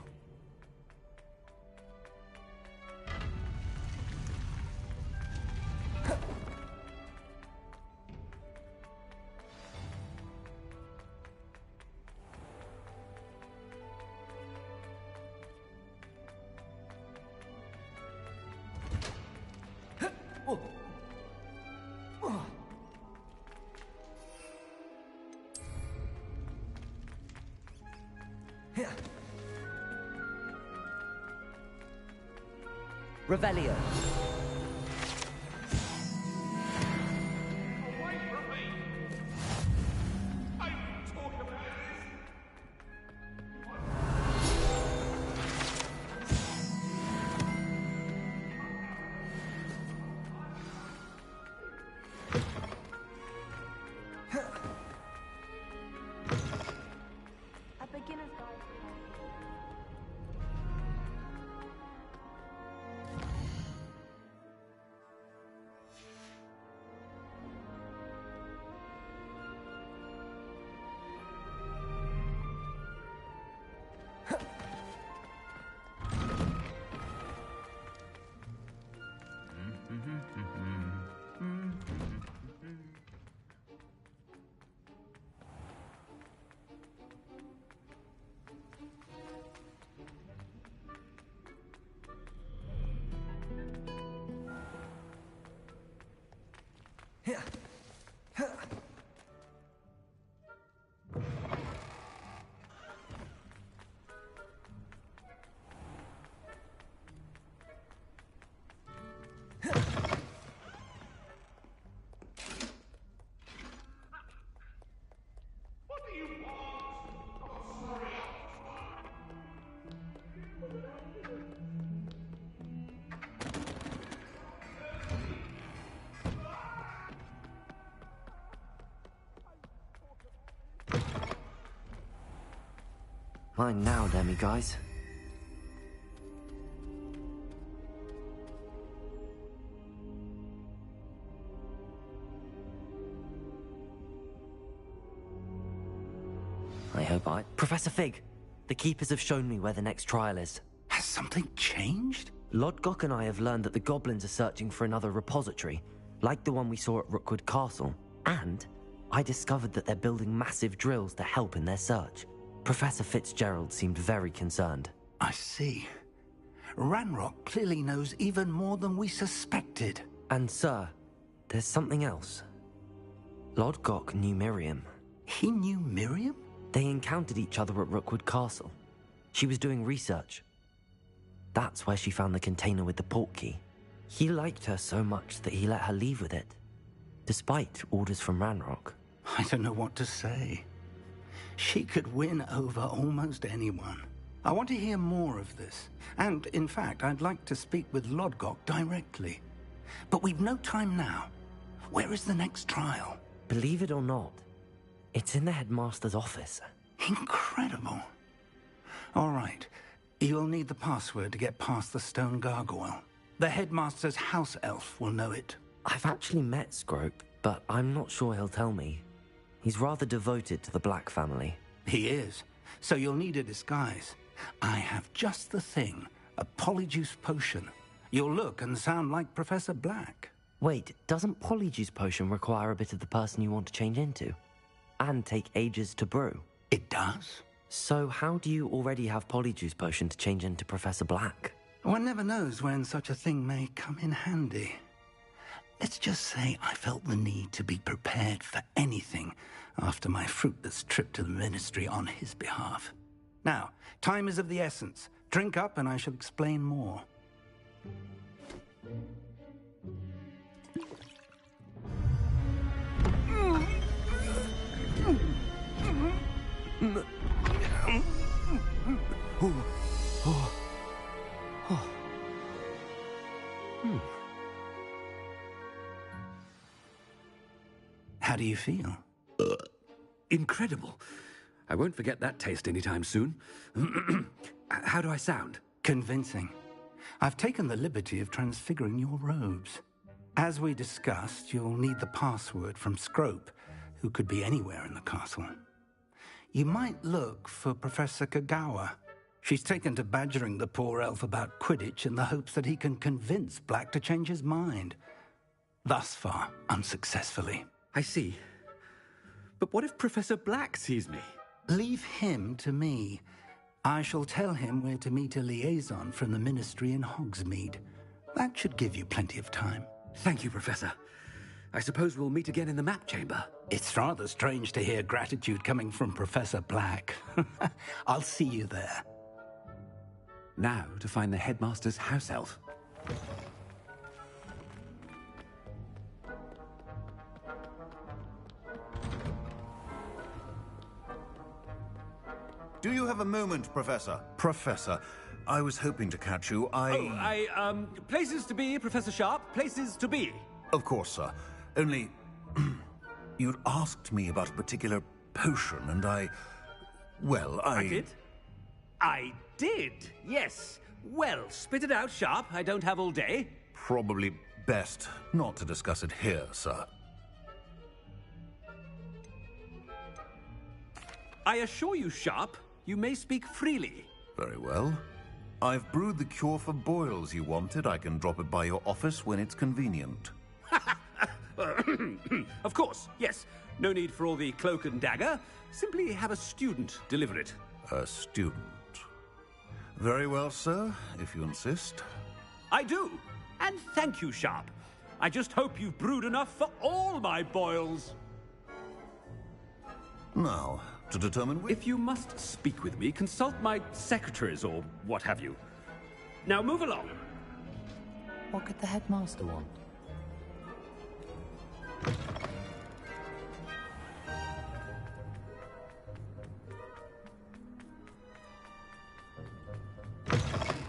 Revelio. Mine now, Demi guys. I hope I... Professor Fig! The Keepers have shown me where the next trial is. Has something changed? Lodgok and I have learned that the goblins are searching for another repository, like the one we saw at Rookwood Castle. And I discovered that they're building massive drills to help in their search. Professor Fitzgerald seemed very concerned. I see. Ranrock clearly knows even more than we suspected. And sir, there's something else. Lodgok knew Miriam. He knew Miriam? They encountered each other at Rookwood Castle. She was doing research. That's where she found the container with the port key. He liked her so much that he let her leave with it, despite orders from Ranrock. I don't know what to say. She could win over almost anyone. I want to hear more of this. And, in fact, I'd like to speak with Lodgok directly. But we've no time now. Where is the next trial? Believe it or not, it's in the headmaster's office. Incredible. All right. You'll need the password to get past the stone gargoyle. The headmaster's house elf will know it. I've actually met Scrope, but I'm not sure he'll tell me. He's rather devoted to the Black family. He is. So you'll need a disguise. I have just the thing. A polyjuice potion. You'll look and sound like Professor Black. Wait, doesn't polyjuice potion require a bit of the person you want to change into? And take ages to brew? It does. So how do you already have polyjuice potion to change into Professor Black? One never knows when such a thing may come in handy. Let's just say I felt the need to be prepared for anything after my fruitless trip to the Ministry on his behalf. Now, time is of the essence. Drink up and I shall explain more. How do you feel? Incredible. I won't forget that taste anytime soon. How do I sound? Convincing. I've taken the liberty of transfiguring your robes. As we discussed, you'll need the password from Scrope, who could be anywhere in the castle. You might look for Professor Kagawa. She's taken to badgering the poor elf about Quidditch in the hopes that he can convince Black to change his mind. Thus far, unsuccessfully. I see. But what if Professor Black sees me? Leave him to me. I shall tell him where to meet a liaison from the Ministry in Hogsmeade. That should give you plenty of time. Thank you, Professor. I suppose we'll meet again in the map chamber. It's rather strange to hear gratitude coming from Professor Black. I'll see you there. Now to find the headmaster's house elf. Do you have a moment, Professor? Professor, I was hoping to catch you. Places to be, Professor Sharp. Places to be. Of course, sir. Only, you'd asked me about a particular potion, and I did? I did, yes. Well, spit it out, Sharp. I don't have all day. Probably best not to discuss it here, sir. I assure you, Sharp, you may speak freely. Very well. I've brewed the cure for boils you wanted. I can drop it by your office when it's convenient. Of course, yes. No need for all the cloak and dagger. Simply have a student deliver it. A student? Very well, sir, if you insist. I do. And thank you, Sharp. I just hope you've brewed enough for all my boils. Now, to determine which... If you must speak with me, consult my secretaries or what have you. Now move along. What could the headmaster want?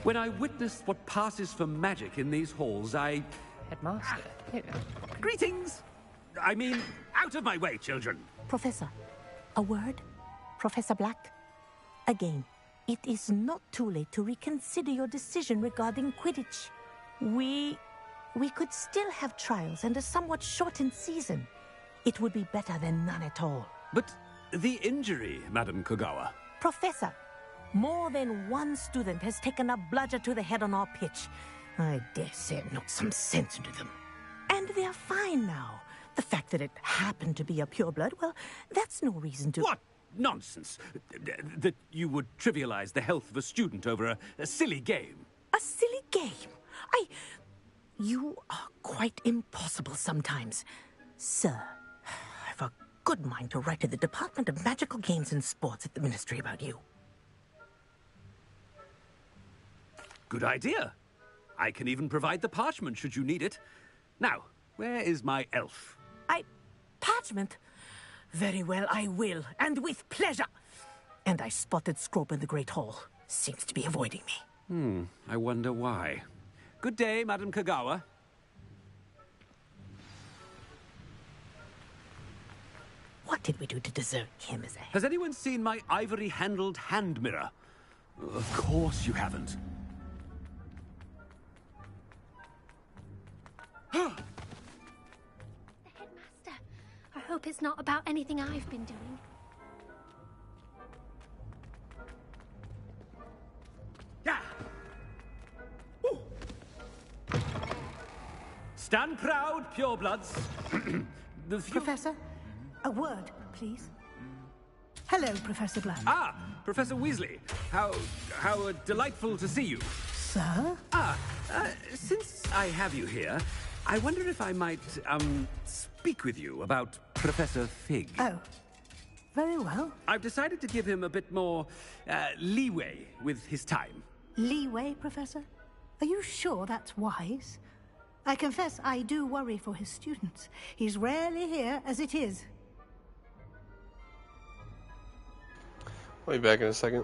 When I witnessed what passes for magic in these halls, I... Headmaster? Greetings! I mean, out of my way, children. Professor, a word? Professor Black? Again, it is not too late to reconsider your decision regarding Quidditch. We could still have trials and a somewhat shortened season. It would be better than none at all. But the injury, Madam Kogawa. Professor, more than one student has taken a bludger to the head on our pitch. I dare say it knocked some sense into them. And they're fine now. The fact that it happened to be a pureblood, well, that's no reason to... What nonsense! That you would trivialize the health of a student over a silly game. A silly game? You are quite impossible sometimes. Sir, I've a good mind to write to the Department of Magical Games and Sports at the Ministry about you. Good idea. I can even provide the parchment should you need it. Now, where is my elf? Parchment? Very well, I will, and with pleasure. And I spotted Scrope in the Great Hall. Seems to be avoiding me. I wonder why. Good day, Madam Kagawa. What did we do to deserve him as a... Has anyone seen my ivory-handled hand mirror? Of course you haven't. Headmaster, I hope it's not about anything I've been doing. Stand proud, purebloods. Professor, a word, please. Hello, Professor Black. Ah, Professor Weasley. How delightful to see you. Sir? Since I have you here, I wonder if I might, speak with you about Professor Fig. Oh, very well. I've decided to give him a bit more, leeway with his time. Leeway, Professor? Are you sure that's wise? I confess I do worry for his students. He's rarely here as it is. I'll be back in a second.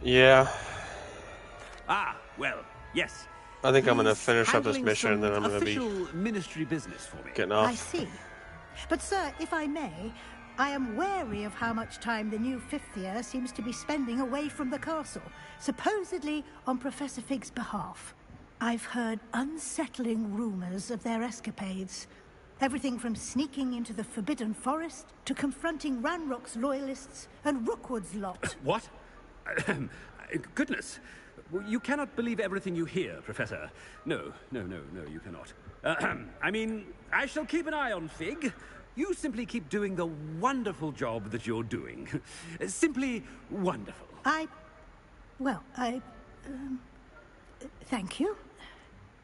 Yeah. Ah, well, yes. I think I'm going to He's finish up this handling mission and then some I'm going to be official ministry business for me. getting I off. see. But, sir, if I may, I am wary of how much time the new fifth year seems to be spending away from the castle, supposedly on Professor Fig's behalf. I've heard unsettling rumors of their escapades. Everything from sneaking into the Forbidden Forest to confronting Ranrock's loyalists and Rookwood's lot. What? Goodness. You cannot believe everything you hear, Professor. No, you cannot. I mean, I shall keep an eye on Fig. You simply keep doing the wonderful job that you're doing. Simply wonderful. Thank you.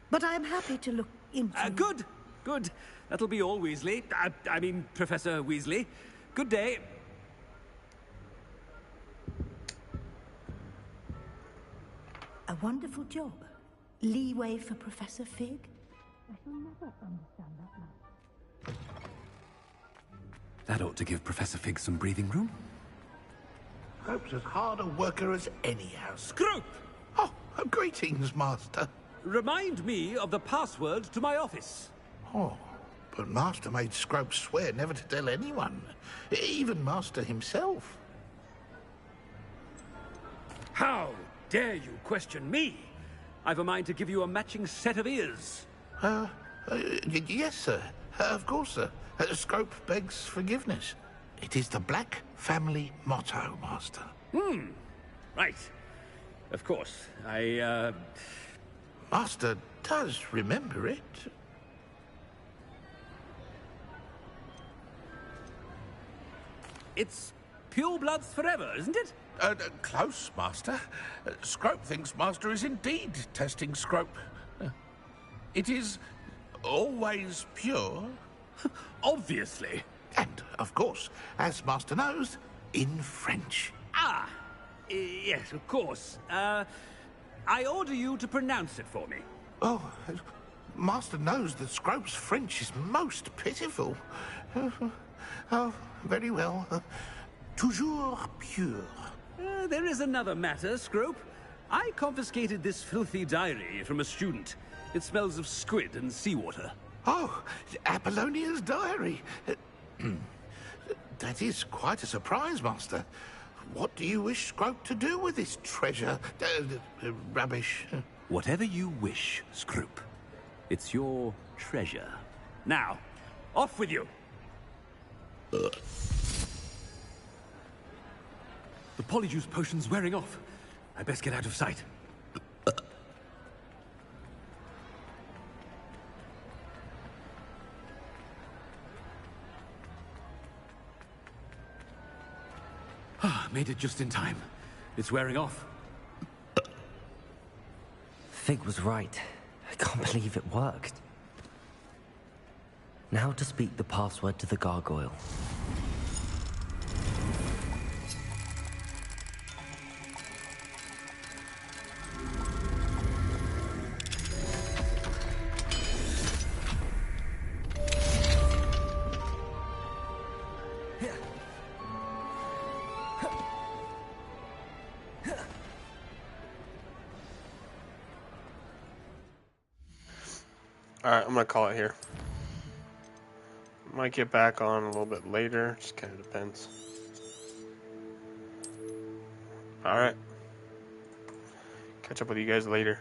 But I'm happy to look into... Good. That'll be all, Weasley. I mean, Professor Weasley. Good day. A wonderful job. Leeway for Professor Fig. I shall never understand that man. That ought to give Professor Fig some breathing room. Scrope's as hard a worker as any house. Scrope! Oh, greetings, Master. Remind me of the password to my office. Oh, but Master made Scrope swear never to tell anyone, even Master himself. How dare you question me? I've a mind to give you a matching set of ears. Yes, sir. Of course, sir. Scrope begs forgiveness. It is the Black family motto, Master. Right. Of course. Master does remember it. It's purebloods forever, isn't it? Close, Master. Scrope thinks Master is indeed testing Scrope. It is always pure. Obviously. And, of course, as Master knows, in French. Yes, of course. I order you to pronounce it for me. Oh, Master knows that Scrope's French is most pitiful. Oh, very well. Toujours pure. There is another matter, Scrope. I confiscated this filthy diary from a student. It smells of squid and seawater. Oh, Apollonia's diary. That is quite a surprise, Master. What do you wish Scrope to do with this treasure? Rubbish. Whatever you wish, Scrope. It's your treasure. Now, off with you. The polyjuice potion's wearing off. I best get out of sight. Made it just in time. It's wearing off. Fig was right. I can't believe it worked. Now to speak the password to the gargoyle. Alright, I'm going to call it here. Might get back on a little bit later, just kind of depends. Alright. Catch up with you guys later.